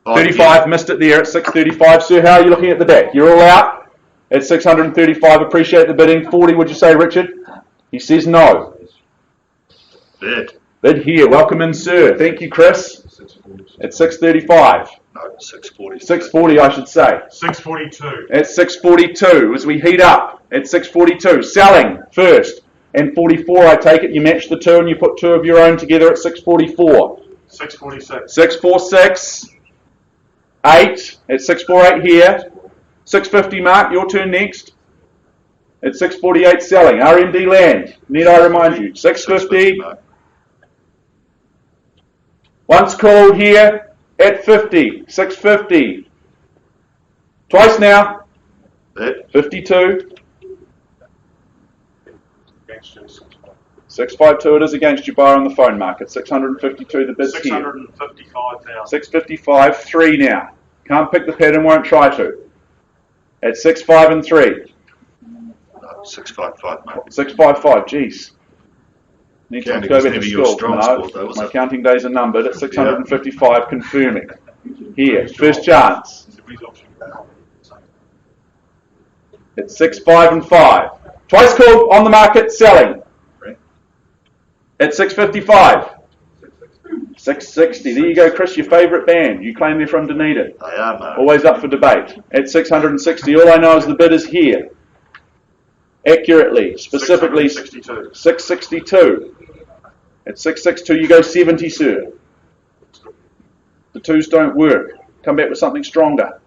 35, missed it there at 635. Sir, how are you looking at the back? You're all out at 635. Appreciate the bidding. 40, would you say, Richard? He says no. Bid here. Welcome in, sir. Thank you, Chris. At 635. No, 640. 640, I should say. 642. At 642, as we heat up. At 642. Selling first. And 44, I take it, you match the two and you put two of your own together at 644. 646. 646. 8 at 648 here. 650, Mark, your turn next. At 648 selling. RMD land. Need I remind you. 650. Once called here at 50. 650. Twice now. 52. 652 it is against you, buyer on the phone market. 652 the bid's here. 655,000. 655, 3 now. Can't pick the pattern, won't try to. At 6.5 and 3. 655, mate. 655, geez. Need to Counting go was back to never your school. strong No, sport, though, was my it? counting days are numbered at 655, confirming. Here, first chance. At 6.5 and 5. Twice called, on the market, selling. At 655. 660. There you go, Chris, your favourite band. You claim they're from Dunedin. They are, mate. Always up for debate. At 660. All I know is the bid is here. Accurately, specifically 662. 662. At 662 you go 70, sir. The twos don't work. Come back with something stronger.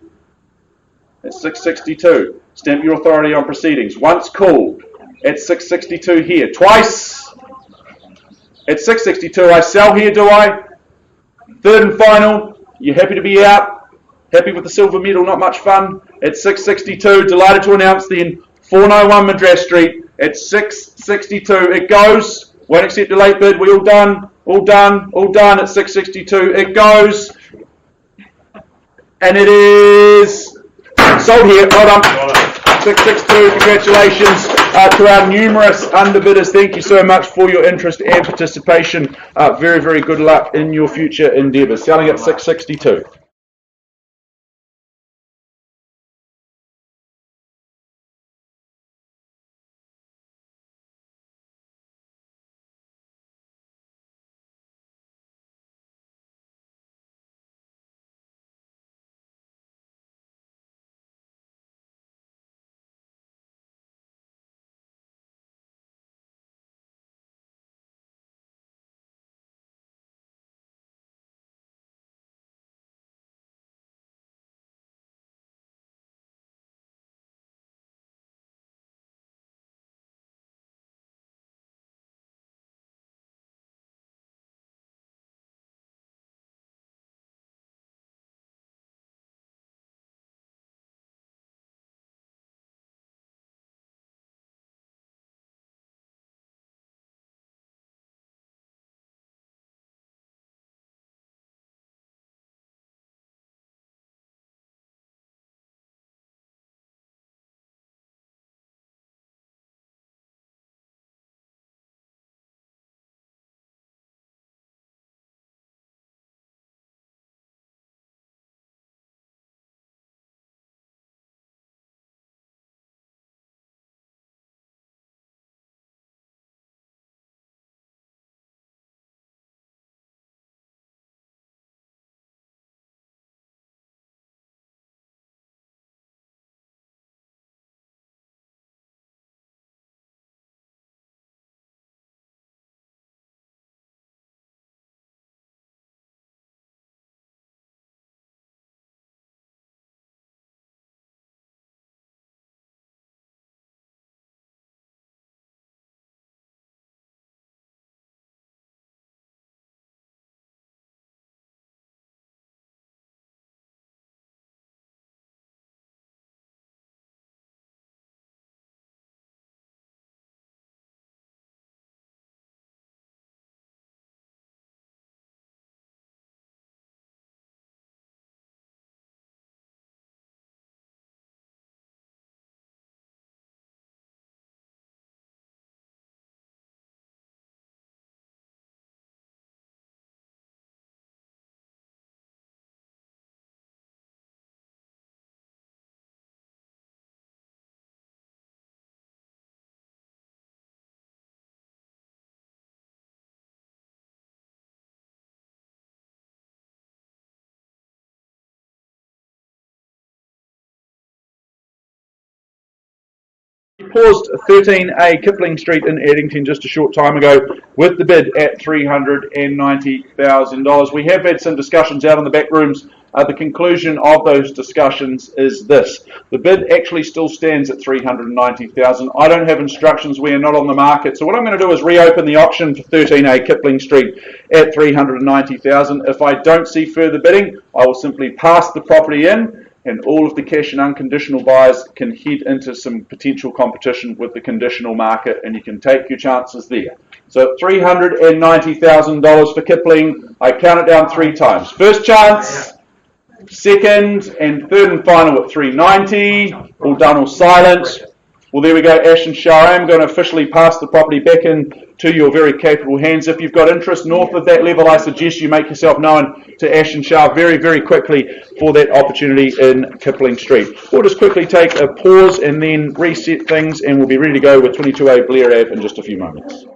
At 662. Stamp your authority on proceedings. Once called. At 662 here. Twice. At 662 I sell here, do I? Third and final. You happy to be out? Happy with the silver medal, not much fun? At 662, delighted to announce then 491 Madras Street at 662. It goes. Won't accept a late bid. We all done. All done. All done at 662. It goes. And it is sold here. Well done. 662. Congratulations to our numerous underbidders. Thank you so much for your interest and participation. Very, very good luck in your future endeavours. Selling at 662. paused 13A Kipling Street in Eddington just a short time ago with the bid at $390,000. We have had some discussions out in the back rooms. The conclusion of those discussions is this. The bid actually still stands at $390,000. I don't have instructions. We are not on the market. So what I'm going to do is reopen the auction for 13A Kipling Street at $390,000. If I don't see further bidding, I will simply pass the property in, and all of the cash and unconditional buyers can head into some potential competition with the conditional market, and you can take your chances there. So $390,000 for Kipling. I count it down 3 times. First chance, second, and third and final at 390. All done or silent. Well, there we go, Ash and Shah. I am going to officially pass the property back in to your very capable hands. If you've got interest north of that level, I suggest you make yourself known to Ash and Shah very, very quickly for that opportunity in Kipling Street. We'll just quickly take a pause and then reset things, and we'll be ready to go with 22A Blair Ave in just a few moments.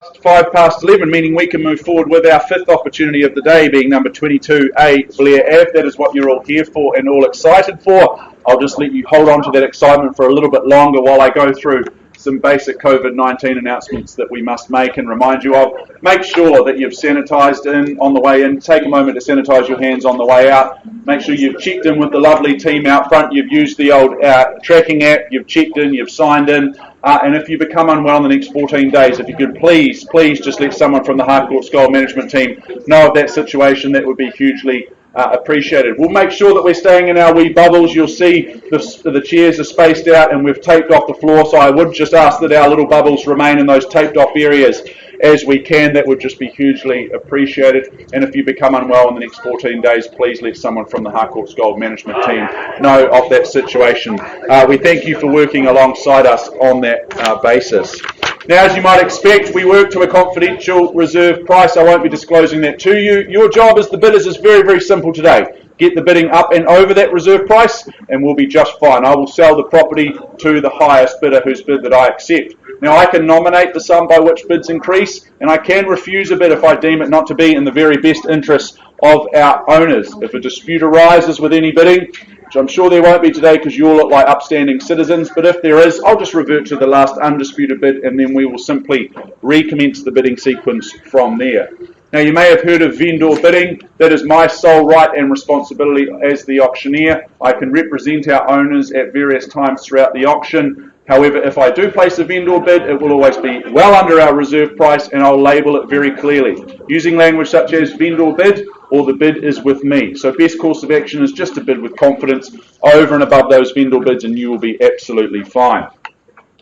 11, meaning we can move forward with our fifth opportunity of the day, being number 22A Blair Ave. That is what you're all here for and all excited for. I'll just let you hold on to that excitement for a little bit longer while I go through some basic COVID-19 announcements that we must make and remind you of. Make sure that you've sanitised in on the way in. Take a moment to sanitise your hands on the way out. Make sure you've checked in with the lovely team out front. You've used the old tracking app. You've checked in. You've signed in. And if you become unwell in the next 14 days, if you could please just let someone from the Harcourts Gold Management team know of that situation, that would be hugely appreciated. We'll make sure that we're staying in our wee bubbles. You'll see the chairs are spaced out and we've taped off the floor, so I would just ask that our little bubbles remain in those taped off areas as we can. That would just be hugely appreciated. And if you become unwell in the next 14 days, please let someone from the Harcourts Gold Management team know of that situation. We thank you for working alongside us on that basis. Now, as you might expect, we work to a confidential reserve price. I won't be disclosing that to you. Your job as the bidders is very, very simple today. Get the bidding up and over that reserve price and we'll be just fine. I will sell the property to the highest bidder whose bid that I accept. Now, I can nominate the sum by which bids increase, and I can refuse a bid if I deem it not to be in the very best interests of our owners. If a dispute arises with any bidding, which I'm sure there won't be today because you all look like upstanding citizens, but if there is, I'll just revert to the last undisputed bid and then we will simply recommence the bidding sequence from there. Now, you may have heard of vendor bidding. That is my sole right and responsibility as the auctioneer. I can represent our owners at various times throughout the auction. However, if I do place a vendor bid, it will always be well under our reserve price and I'll label it very clearly, using language such as vendor bid or the bid is with me. So best course of action is just to bid with confidence over and above those vendor bids and you will be absolutely fine.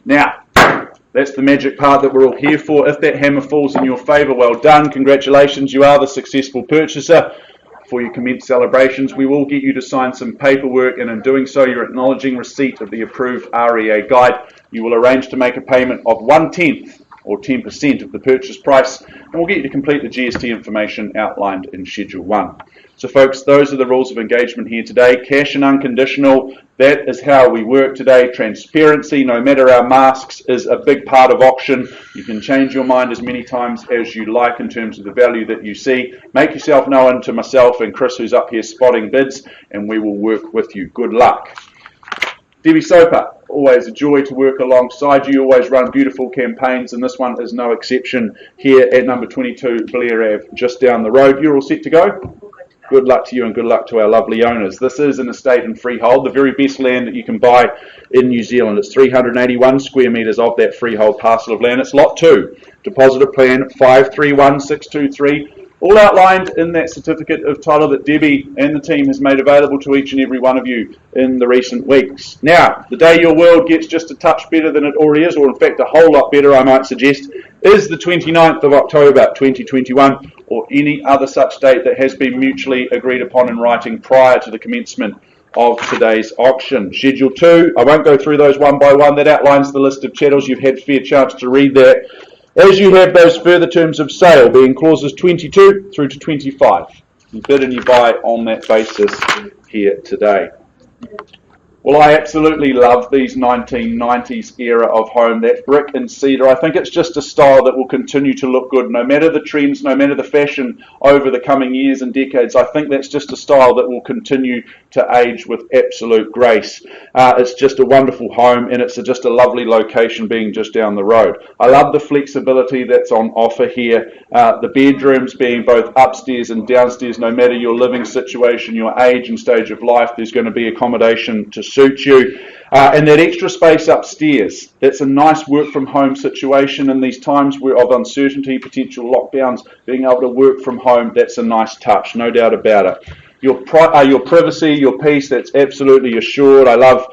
Now, that's the magic part that we're all here for. If that hammer falls in your favour, well done. Congratulations, you are the successful purchaser. Before you commence celebrations, we will get you to sign some paperwork, and in doing so, you're acknowledging receipt of the approved REA guide. You will arrange to make a payment of 1/10 or 10% of the purchase price, and we'll get you to complete the GST information outlined in Schedule 1. So folks, those are the rules of engagement here today. Cash and unconditional, that is how we work today. Transparency, no matter our masks, is a big part of auction. You can change your mind as many times as you like in terms of the value that you see. Make yourself known to myself and Chris, who's up here spotting bids, and we will work with you. Good luck. Debbie Soper, always a joy to work alongside you. You always run beautiful campaigns, and this one is no exception here at number 22 Blair Ave, just down the road. You're all set to go? Good luck to you and good luck to our lovely owners. This is an estate and freehold, the very best land that you can buy in New Zealand. It's 381 square metres of that freehold parcel of land. It's Lot 2, Depositor Plan 531623. All outlined in that certificate of title that Debbie and the team has made available to each and every one of you in the recent weeks. Now, the day your world gets just a touch better than it already is, or in fact a whole lot better, I might suggest, is the 29th of October 2021, or any other such date that has been mutually agreed upon in writing prior to the commencement of today's auction. Schedule 2, I won't go through those one by one. That outlines the list of chattels. You've had a fair chance to read that. As you have those further terms of sale, being clauses 22 through to 25. You bid and you buy on that basis here today. Well, I absolutely love these 1990s era of home, that brick and cedar. I think it's just a style that will continue to look good, no matter the trends, no matter the fashion over the coming years and decades. I think that's just a style that will continue to age with absolute grace. It's just a wonderful home, and it's just a lovely location being just down the road. I love the flexibility that's on offer here. The bedrooms being both upstairs and downstairs, no matter your living situation, your age and stage of life, there's going to be accommodation to suit you. And that extra space upstairs, that's a nice work from home situation in these times of uncertainty, potential lockdowns. Being able to work from home, that's a nice touch, no doubt about it. Your privacy, your peace, that's absolutely assured. I love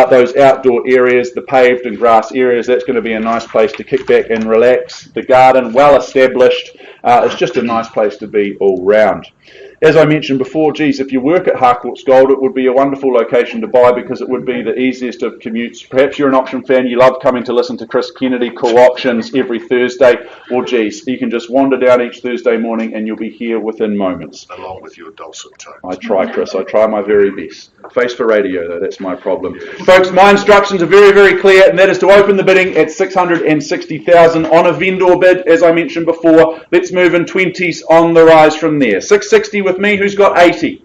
those outdoor areas, the paved and grass areas. That's going to be a nice place to kick back and relax. The garden, well established. It's just a nice place to be all round. as I mentioned before, geez, if you work at Harcourts Gold, it would be a wonderful location to buy because it would be the easiest of commutes. Perhaps you're an auction fan, you love coming to listen to Chris Kennedy call auctions every Thursday, or geez, you can just wander down each Thursday morning and you'll be here within moments. Along with your dulcet tones. I try, Chris. I try my very best. Face for radio, though. That's my problem. Folks, my instructions are very, very clear, and that is to open the bidding at 660,000 on a vendor bid, as I mentioned before. Let's move in 20s on the rise from there. 660 with me. Who's got 80?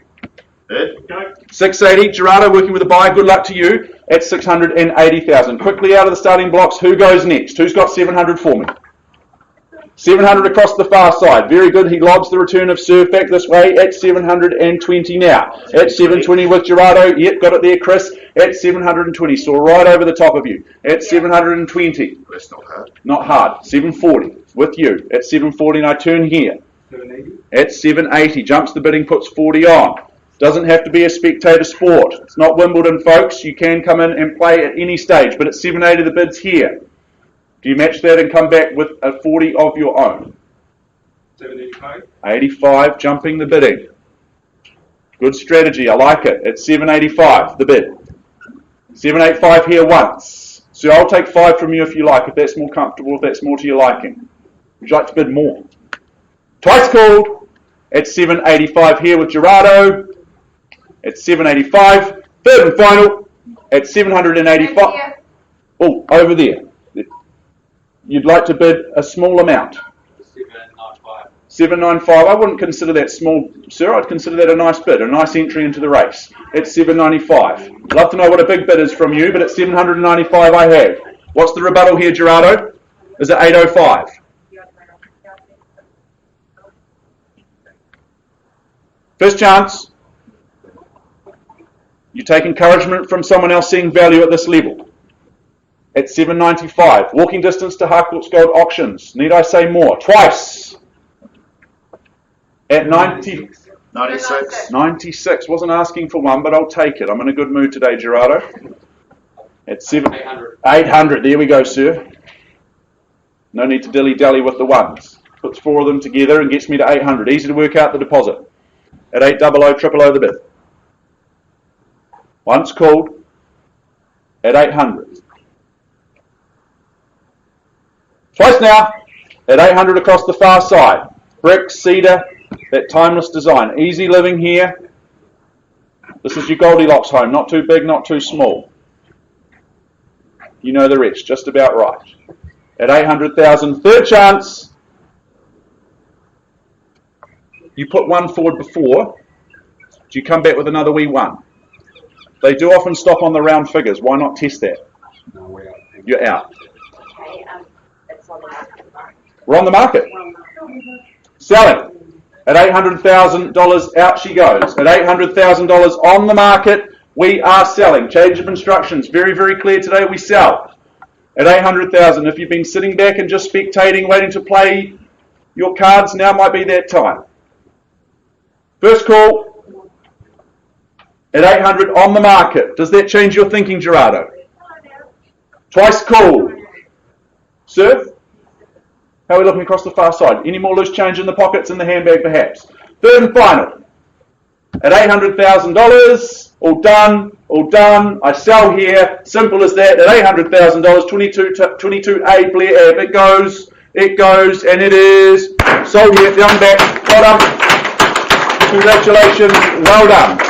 Ed? Go. 680. Gerardo working with a buy. Good luck to you at 680,000. Quickly out of the starting blocks. Who goes next? Who's got 700 for me? 700 across the far side. Very good. He lobs the return of serve back this way at 720 now. At 720 with Gerardo. Yep, got it there, Chris. At 720. Saw right over the top of you. At 720. That's not hard. Not hard. 740 with you. At 740 and I turn here. 780. At 780. Jumps the bidding, puts 40 on. Doesn't have to be a spectator sport. It's not Wimbledon, folks. You can come in and play at any stage. But at 780 the bid's here. Do you match that and come back with a 40 of your own? 785. 85, jumping the bidding. Good strategy, I like it. At 785, the bid. 785 here once. So I'll take 5 from you if you like, if that's more comfortable, if that's more to your liking. Would you like to bid more? Twice called. At 785 here with Gerardo. At 785. Third and final. At 785. Oh, over there. You'd like to bid a small amount. 795. 795. I wouldn't consider that small, sir. I'd consider that a nice bid, a nice entry into the race. It's 795. Love to know what a big bid is from you, but at 795 I have. What's the rebuttal here, Gerardo? Is it 805? First chance. You take encouragement from someone else seeing value at this level. At 795. Walking distance to Harcourts Gold Auctions. Need I say more? Twice. At 90. 96. 96. Wasn't asking for one, but I'll take it. I'm in a good mood today, Gerardo. At 800. 800. There we go, sir. No need to dilly-dally with the ones. Puts 4 of them together and gets me to 800. Easy to work out the deposit. At 800, 000 the bid. Once called. At 800. Twice now. At 800 across the far side. Brick, cedar, that timeless design. Easy living here. This is your Goldilocks home. Not too big, not too small. You know the rest. Just about right. At 800,000. Third chance. You put 1 forward before. Do you come back with another wee 1? They do often stop on the round figures. Why not test that? No, we're out. You're out. Okay, it's on the market. We're on the market. Selling. At $800,000, out she goes. At $800,000 on the market, we are selling. Change of instructions. Very, very clear today. We sell. At $800,000. If you've been sitting back and just spectating, waiting to play your cards, now might be that time. First call. At 800 on the market. Does that change your thinking, Gerardo? Twice call. Sir? How are we looking across the far side? Any more loose change in the pockets in the handbag, perhaps? Third and final. At $800,000. All done. All done. I sell here. Simple as that. At $800,000. 22A Blair Ebb. It goes. It goes. And it is sold here. Down back. Well done. Congratulations. Well done.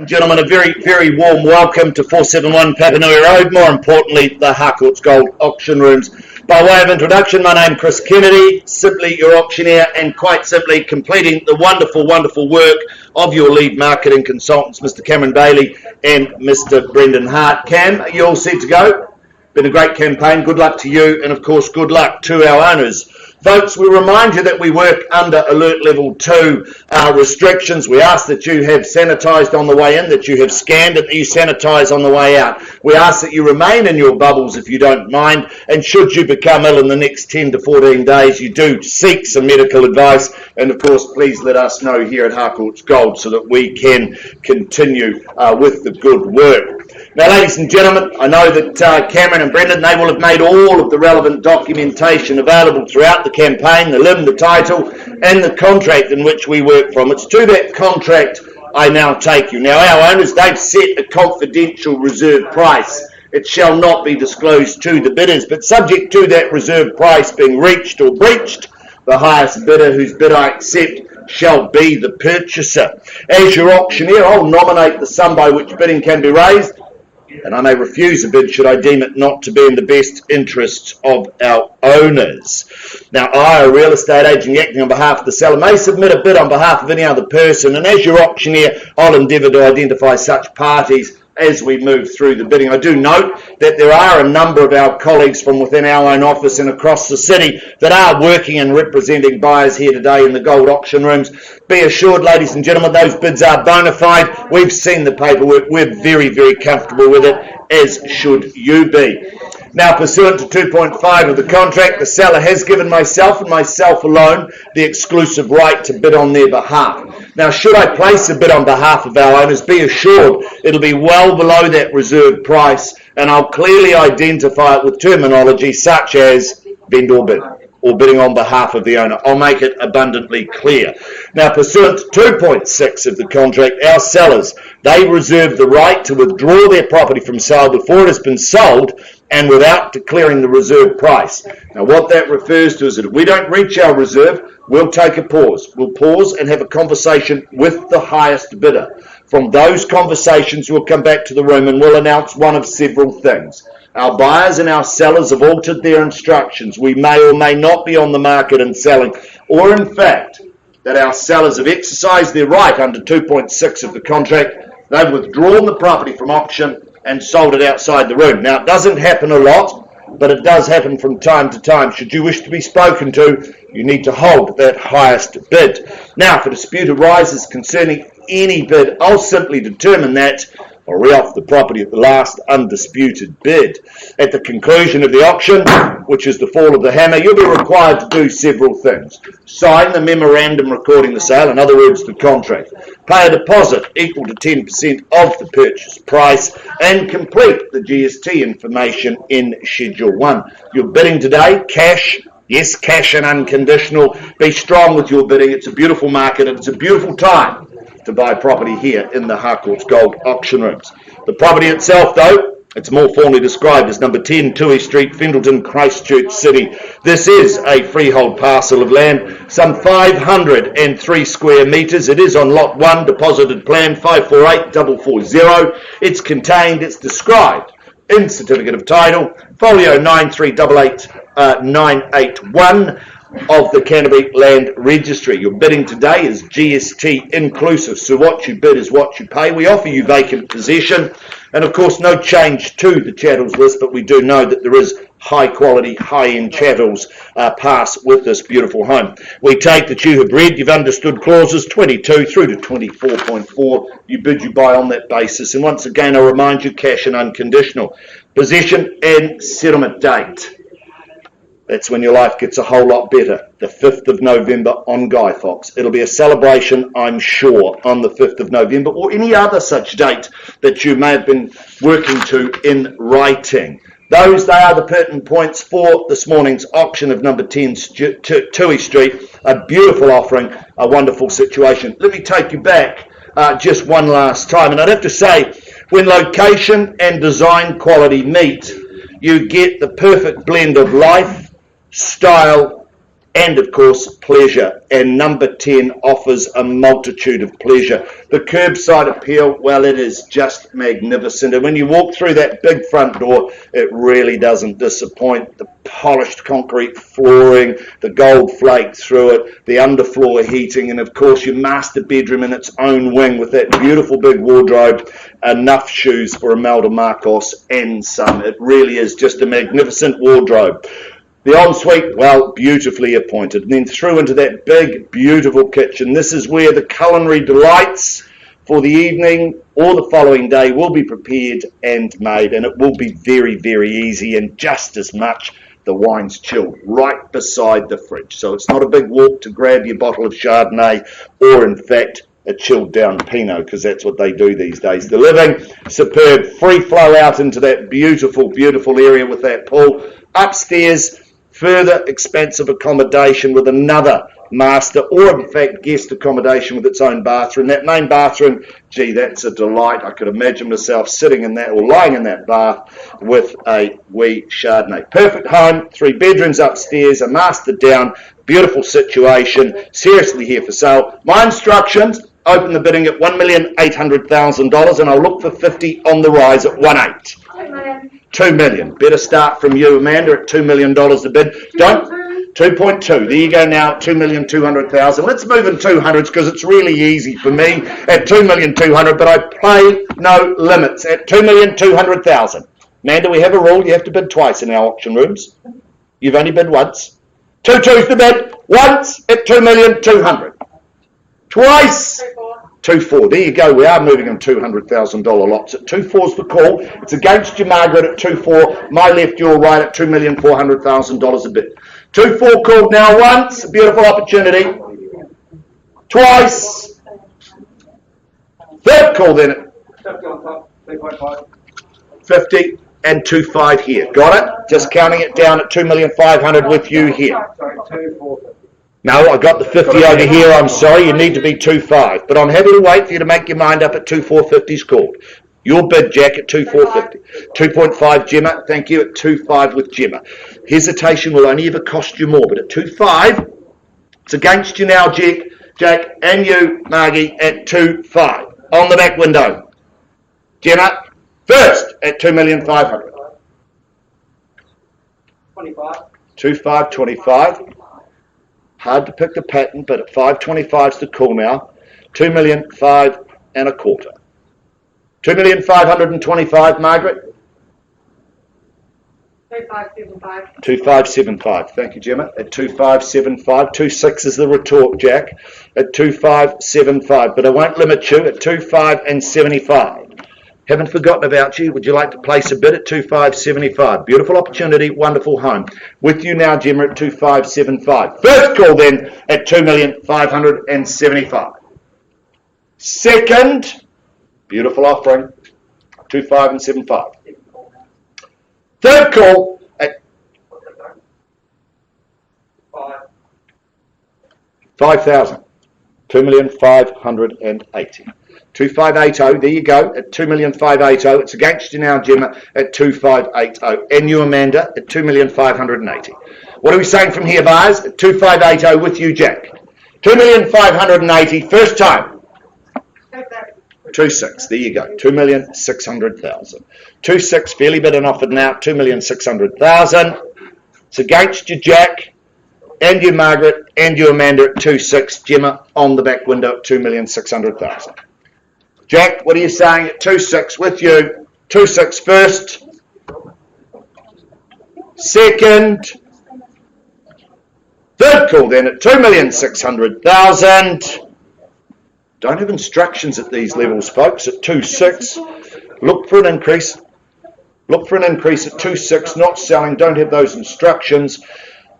Gentlemen, a very, very warm welcome to 471 Papanui Road, more importantly, the Harcourts Gold Auction Rooms. By way of introduction, my name is Chris Kennedy, simply your auctioneer, and quite simply completing the wonderful, wonderful work of your lead marketing consultants, Mr. Cameron Bailey and Mr. Brendan Hart. Cam, are you all set to go? Been a great campaign. Good luck to you, and of course, good luck to our owners. Folks, we remind you that we work under Alert Level 2 restrictions. We ask that you have sanitised on the way in, that you have scanned it, that you sanitise on the way out. We ask that you remain in your bubbles if you don't mind, and should you become ill in the next 10 to 14 days, you do seek some medical advice, and of course, please let us know here at Harcourts Gold so that we can continue with the good work. Now, ladies and gentlemen, I know that Cameron and Brendan, they will have made all of the relevant documentation available throughout the campaign, the limb, the title, and the contract in which we work from. It's to that contract I now take you. Now, our owners, they've set a confidential reserve price. It shall not be disclosed to the bidders, but subject to that reserve price being reached or breached, the highest bidder whose bid I accept shall be the purchaser. As your auctioneer, I'll nominate the sum by which bidding can be raised, and I may refuse a bid should I deem it not to be in the best interests of our owners. Now, I, a real estate agent acting on behalf of the seller, may submit a bid on behalf of any other person, and as your auctioneer, I'll endeavour to identify such parties as we move through the bidding. I do note that there are a number of our colleagues from within our own office and across the city that are working and representing buyers here today in the gold auction rooms. Be assured, ladies and gentlemen, those bids are bona fide. We've seen the paperwork. We're very, very comfortable with it, as should you be. Now, pursuant to 2.5 of the contract, the seller has given myself and myself alone the exclusive right to bid on their behalf. Now, should I place a bid on behalf of our owners, be assured it'll be well below that reserve price, and I'll clearly identify it with terminology such as vendor bid or bidding on behalf of the owner. I'll make it abundantly clear. Now, pursuant to 2.6 of the contract, our sellers, they reserve the right to withdraw their property from sale before it has been sold and without declaring the reserve price. Now, what that refers to is that if we don't reach our reserve, we'll take a pause. We'll pause and have a conversation with the highest bidder. From those conversations, we'll come back to the room and we'll announce one of several things. Our buyers and our sellers have altered their instructions. We may or may not be on the market and selling, or in fact, that our sellers have exercised their right under 2.6 of the contract. They've withdrawn the property from auction and sold it outside the room. Now, it doesn't happen a lot, but it does happen from time to time. Should you wish to be spoken to, you need to hold that highest bid. Now, if a dispute arises concerning any bid, I'll simply determine that or re-off the property at the last undisputed bid. At the conclusion of the auction, which is the fall of the hammer, you'll be required to do several things. Sign the memorandum recording the sale, in other words, the contract. Pay a deposit equal to 10% of the purchase price, and complete the GST information in Schedule 1. You're bidding today, cash. Yes, cash and unconditional. Be strong with your bidding. It's a beautiful market and it's a beautiful time to buy property here in the Harcourts Gold Auction Rooms. The property itself, though, it's more formally described as number 10 Tui Street, Fendalton, Christchurch City. This is a freehold parcel of land, some 503 square metres. It is on Lot 1, deposited plan 548440. It's contained, it's described in Certificate of Title, folio 9388981 of the Canterbury Land Registry. Your bidding today is GST inclusive, so what you bid is what you pay. We offer you vacant possession, and of course no change to the chattels list, but we do know that there is high quality, high-end chattels pass with this beautiful home. We take that you have read, you've understood clauses 22 through to 24.4. You bid, you buy on that basis, and once again I remind you, cash and unconditional. Possession and settlement date. That's when your life gets a whole lot better. The 5th of November on Guy Fawkes. It'll be a celebration, I'm sure, on the 5th of November or any other such date that you may have been working to in writing. They are the pertinent points for this morning's auction of number 10 Tui Street. A beautiful offering, a wonderful situation. Let me take you back just one last time. And I'd have to say, when location and design quality meet, you get the perfect blend of life, style and of course pleasure, and number 10 offers a multitude of pleasure. The curbside appeal, well, it is just magnificent, and when you walk through that big front door, it really doesn't disappoint. The polished concrete flooring, the gold flake through it, the underfloor heating, and of course your master bedroom in its own wing with that beautiful big wardrobe, enough shoes for Imelda Marcos and some. It really is just a magnificent wardrobe. The ensuite, well, beautifully appointed. And then through into that big, beautiful kitchen. This is where the culinary delights for the evening or the following day will be prepared and made. And it will be very, very easy, and just as much the wine's chilled right beside the fridge. So it's not a big walk to grab your bottle of Chardonnay or, in fact, a chilled down Pinot, because that's what they do these days. The living, superb, free flow out into that beautiful, beautiful area with that pool. Upstairs, further expansive accommodation with another master or in fact guest accommodation with its own bathroom. That main bathroom, gee, that's a delight. I could imagine myself sitting in that or lying in that bath with a wee Chardonnay. Perfect home, 3 bedrooms upstairs, a master down, beautiful situation, seriously here for sale. My instructions, open the bidding at $1,800,000 and I'll look for 50 on the rise at 1.8. 2 million. Better start from you, Amanda, at $2 million to bid. Don't 2.2. There you go now, 2,200,000. Let's move in 200s because it's really easy for me at 2,200,000, but I play no limits at 2,200,000. Amanda, we have a rule. You have to bid twice in our auction rooms. You've only bid once. 2 twos to bid. Once at 2,200,000. Twice. 2-4. There you go. We are moving in $200,000 lots. At 2-4's the call. It's against you, Margaret, at 2-4. My left, your right at $2,400,000 a bid. 2-4 called now once. A beautiful opportunity. Twice. Third call then at 50 and 2-5 here. Got it? Just counting it down at 2,500,000 with you here. No, I got the 50 over here. I'm sorry, you need to be 2.5. But I'm happy to wait for you to make your mind up at 2.450's called. Your bid, Jack, at 2.450. 2.5, Gemma. Thank you, at 2.5 with Gemma. Hesitation will only ever cost you more, but at 2.5, it's against you now, Jack, and you, Margie, at 2.5. On the back window. Gemma, first at 2,500,000. 25. 2.5, 25. Hard to pick the pattern, but at 5.25's the call now. 2,500,000 and a quarter. 2,525,000, Margaret. 2575. 2575. Thank you, Gemma. At 2575. 26 is the retort, Jack. At 2575. But I won't limit you at 2575. Haven't forgotten about you. Would you like to place a bid at 2575? Beautiful opportunity, wonderful home. With you now, Gemma, at 2575. First call then at 2,575,000. Second, beautiful offering, 2575. Third call at 5,000. 2,580,000. 2580, there you go, at 2,580,000. It's against you now, Gemma, at 2580. And you, Amanda, at 2,580,000. What are we saying from here, buyers? At 2580 with you, Jack. 2,580,000, first time. 2.6, there you go, 2,600,000. 2.6, fairly bid and offered now, 2,600,000. It's against you, Jack, and you, Margaret, and you, Amanda, at 2.6. Gemma on the back window at 2,600,000. Jack, what are you saying at 2.6 with you? 2.6 first. Second. Third call then at 2,600,000. Don't have instructions at these levels, folks. At 2.6. Look for an increase. Look for an increase at 2.6. Not selling. Don't have those instructions.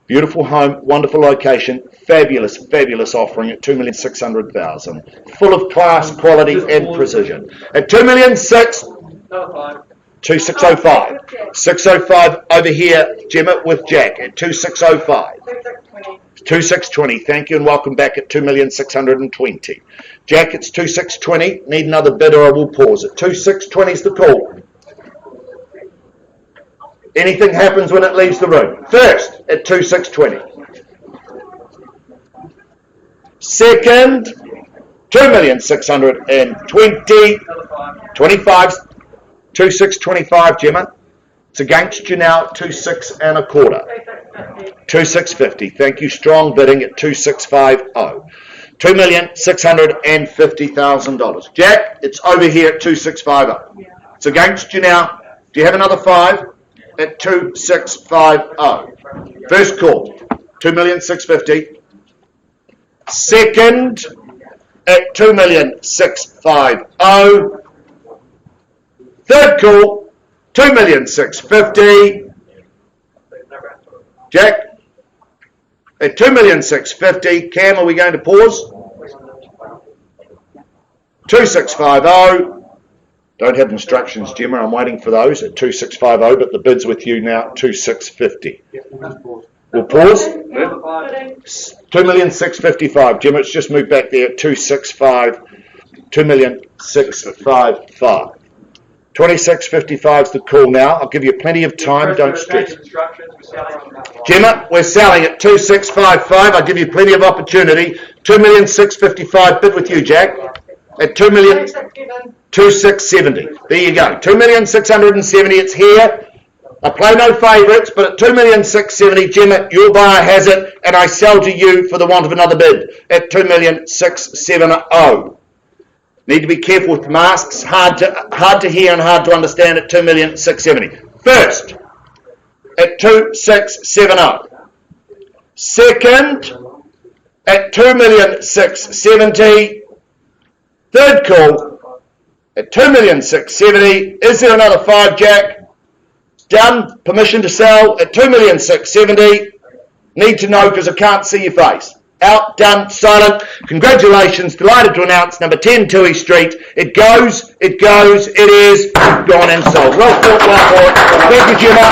Beautiful home, wonderful location, fabulous, fabulous offering at 2,600,000. Full of class, quality and precision. At 2,600,000, 2605. 605 over here, Gemma with Jack at 2605. 2620, thank you and welcome back at 2,620. Jack, it's 2620. Need another bid or I will pause. At 2620 is the call. Anything happens when it leaves the room. First, at 2620. Second, 2,620,000. 25, 2625, Gemma. It's against you now at 26 and a quarter. 2650. Thank you. Strong bidding at 2650. $2,650,000. Jack, it's over here at 2650. It's against you now. Do you have another 5 at 2650? First call, 2,650,000. Second at 2,650,000. Third call, 2,650,000. Jack, at 2,650,000. Cam, are we going to pause? 2650. Don't have instructions, Gemma. I'm waiting for those at 2650, but the bid's with you now at 2650. We'll pause. 2,655,000. Gemma, it's just moved back there at 265. 2,655,000. 2655 is the call now. I'll give you plenty of time. Don't stress. Gemma, we're selling at 2655. I'll give you plenty of opportunity. 2,655,000. Bid with you, Jack. At 2,2670. There you go. 2,670,000. It's here. I play no favourites, but at 2,670,000, Gemma, your buyer has it, and I sell to you for the want of another bid at 2,670,000. Need to be careful with masks. Hard to hear and hard to understand at 2,670,000. First, at 2,670,000. Second, at 2,670,000. Third call, at 2,670,000. Is there another 5, Jack? Done. Permission to sell at 2,670,000. Need to know because I can't see your face. Out, done, silent. Congratulations. Delighted to announce number 10 Tui Street. It goes, it is gone and sold. Well thought, well thought. Thank you, Gemma.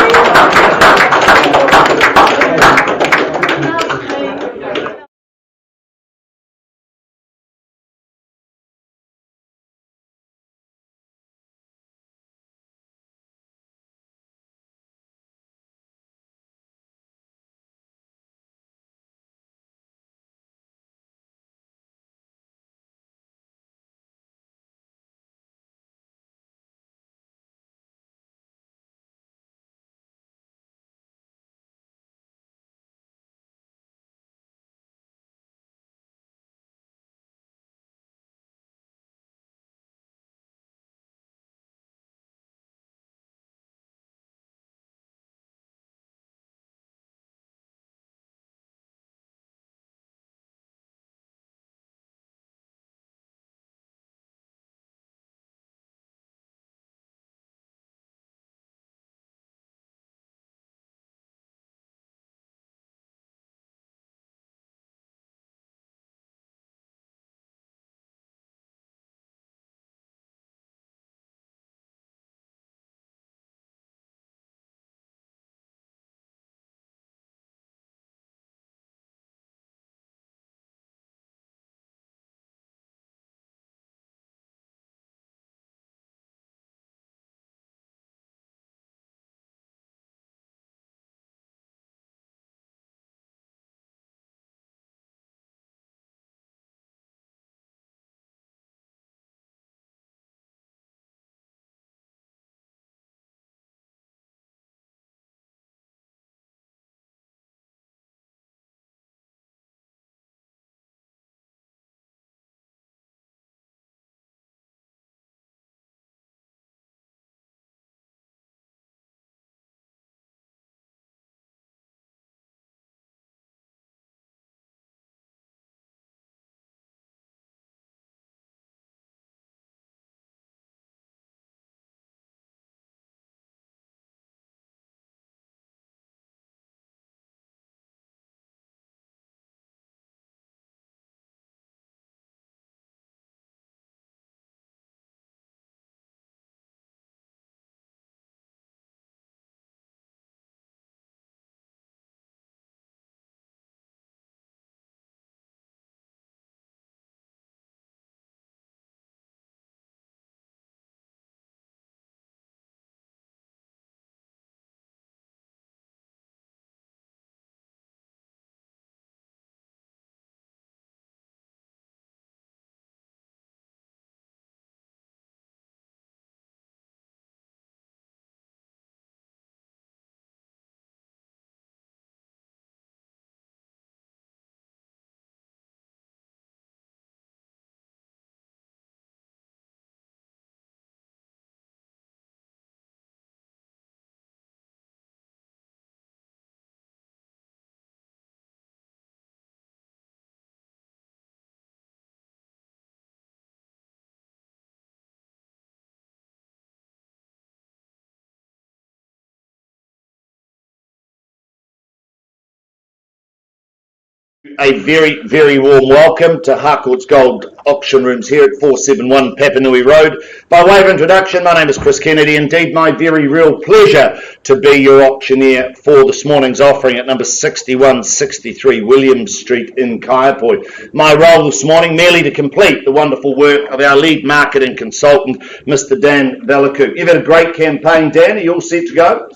A very, very warm welcome to Harcourts Gold Auction Rooms here at 471 Papanui Road. By way of introduction, my name is Chris Kennedy. Indeed, my very real pleasure to be your auctioneer for this morning's offering at number 6163 Williams Street in Kaiapoi. My role this morning merely to complete the wonderful work of our lead marketing consultant, Mr. Dan Valaku. You've had a great campaign, Dan. Are you all set to go?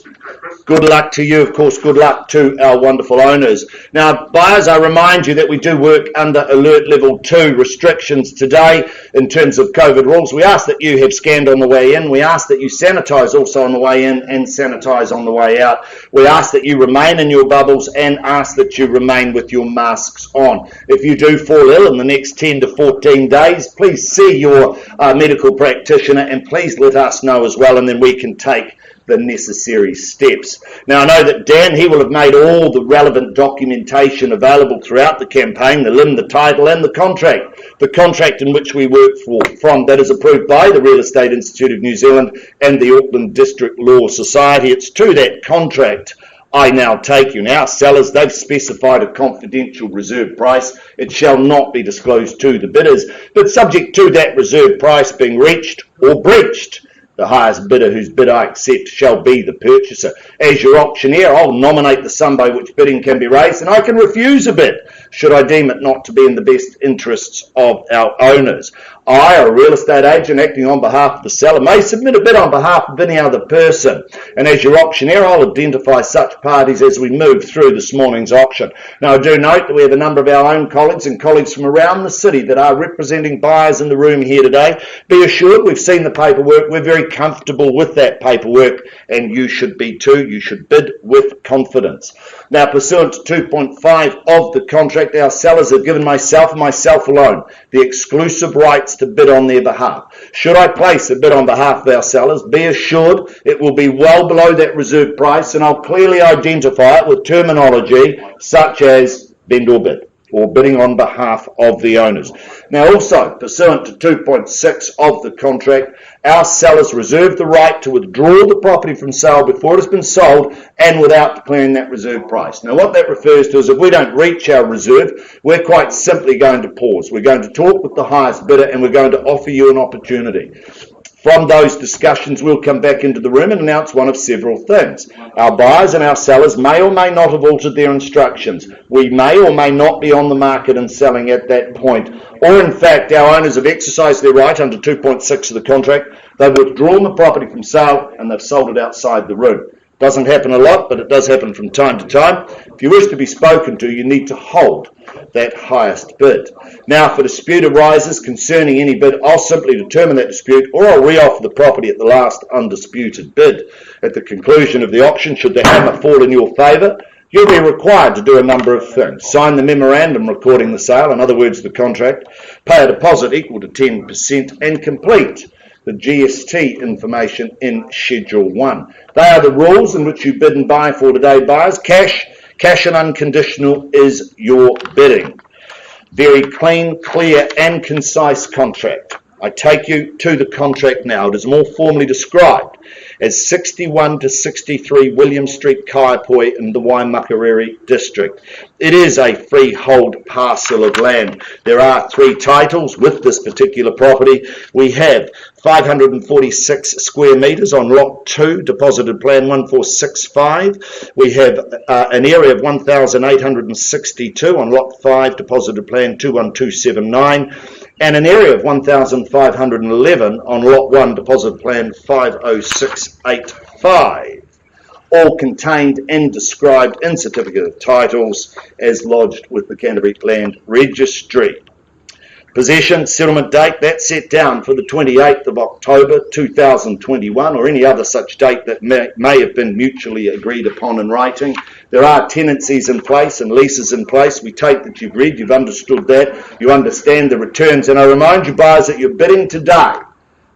Good luck to you, of course. Good luck to our wonderful owners. Now, buyers, I remind you that we do work under Alert Level 2 restrictions today in terms of COVID rules. We ask that you have scanned on the way in. We ask that you sanitise also on the way in and sanitise on the way out. We ask that you remain in your bubbles and ask that you remain with your masks on. If you do fall ill in the next 10 to 14 days, please see your medical practitioner and please let us know as well, and then we can take the necessary steps. Now, I know that Dan, he will have made all the relevant documentation available throughout the campaign, the LIM, the title and the contract in which we work from that is approved by the Real Estate Institute of New Zealand and the Auckland District Law Society. It's to that contract I now take you. Now, sellers, they've specified a confidential reserve price. It shall not be disclosed to the bidders, but subject to that reserve price being reached or breached, the highest bidder whose bid I accept shall be the purchaser. As your auctioneer, I'll nominate the sum by which bidding can be raised, and I can refuse a bid should I deem it not to be in the best interests of our owners. I, a real estate agent acting on behalf of the seller, may submit a bid on behalf of any other person, and as your auctioneer, I'll identify such parties as we move through this morning's auction. Now, I do note that we have a number of our own colleagues and colleagues from around the city that are representing buyers in the room here today. Be assured we've seen the paperwork. We're very comfortable with that paperwork, and you should be too. You should bid with confidence. Now, pursuant to 2.5 of the contract, our sellers have given myself and myself alone the exclusive rights to bid on their behalf. Should I place a bid on behalf of our sellers, be assured it will be well below that reserve price, and I'll clearly identify it with terminology such as vendor bid or bidding on behalf of the owners. Now, also, pursuant to 2.6 of the contract, our sellers reserve the right to withdraw the property from sale before it has been sold and without declaring that reserve price. Now, what that refers to is if we don't reach our reserve, we're quite simply going to pause. We're going to talk with the highest bidder and we're going to offer you an opportunity. From those discussions, we'll come back into the room and announce one of several things. Our buyers and our sellers may or may not have altered their instructions. We may or may not be on the market and selling at that point. Or in fact, our owners have exercised their right under 2.6 of the contract. They've withdrawn the property from sale and they've sold it outside the room. Doesn't happen a lot, but it does happen from time to time. If you wish to be spoken to, you need to hold that highest bid. Now, if a dispute arises concerning any bid, I'll simply determine that dispute, or I'll re-offer the property at the last undisputed bid. At the conclusion of the auction, should the hammer fall in your favour, you'll be required to do a number of things. Sign the memorandum recording the sale, in other words, the contract, pay a deposit equal to 10%, and complete the GST information in Schedule 1. They are the rules in which you bid and buy for today, buyers. Cash and unconditional is your bidding. Very clean, clear and concise contract. I take you to the contract now. It is more formally described as 61 to 63 William Street, Kaiapoi in the Waimakariri district. It is a freehold parcel of land. There are 3 titles with this particular property. We have 546 square metres on Lot 2, deposited plan 1465. We have an area of 1,862 on Lot 5, deposited plan 21279. And an area of 1,511 on Lot 1, deposit plan 50685, all contained and described in Certificate of Titles as lodged with the Canterbury Land Registry. Possession, settlement date, that's set down for the 28th of October 2021 or any other such date that may have been mutually agreed upon in writing. There are tenancies in place and leases in place. We take that you've read, you've understood that, you understand the returns. And I remind you, buyers, that you're bidding today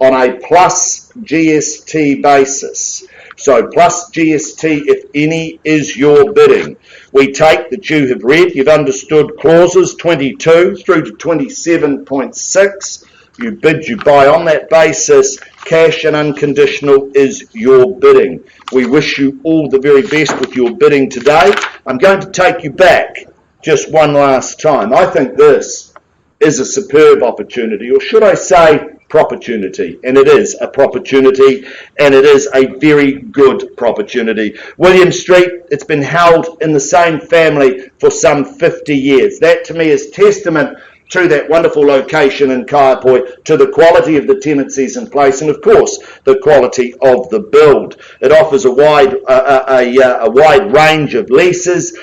on a plus GST basis. So plus GST, if any, is your bidding. We take that you have read, you've understood clauses 22 through to 27.6. You bid, you buy on that basis. Cash and unconditional is your bidding. We wish you all the very best with your bidding today. I'm going to take you back just one last time. I think this is a superb opportunity, or should I say opportunity, and it is a opportunity, and it is a very good opportunity. William Street, it's been held in the same family for some 50 years. That to me is testament to that wonderful location in Kaiapoi, to the quality of the tenancies in place, and of course the quality of the build. It offers a wide range of leases,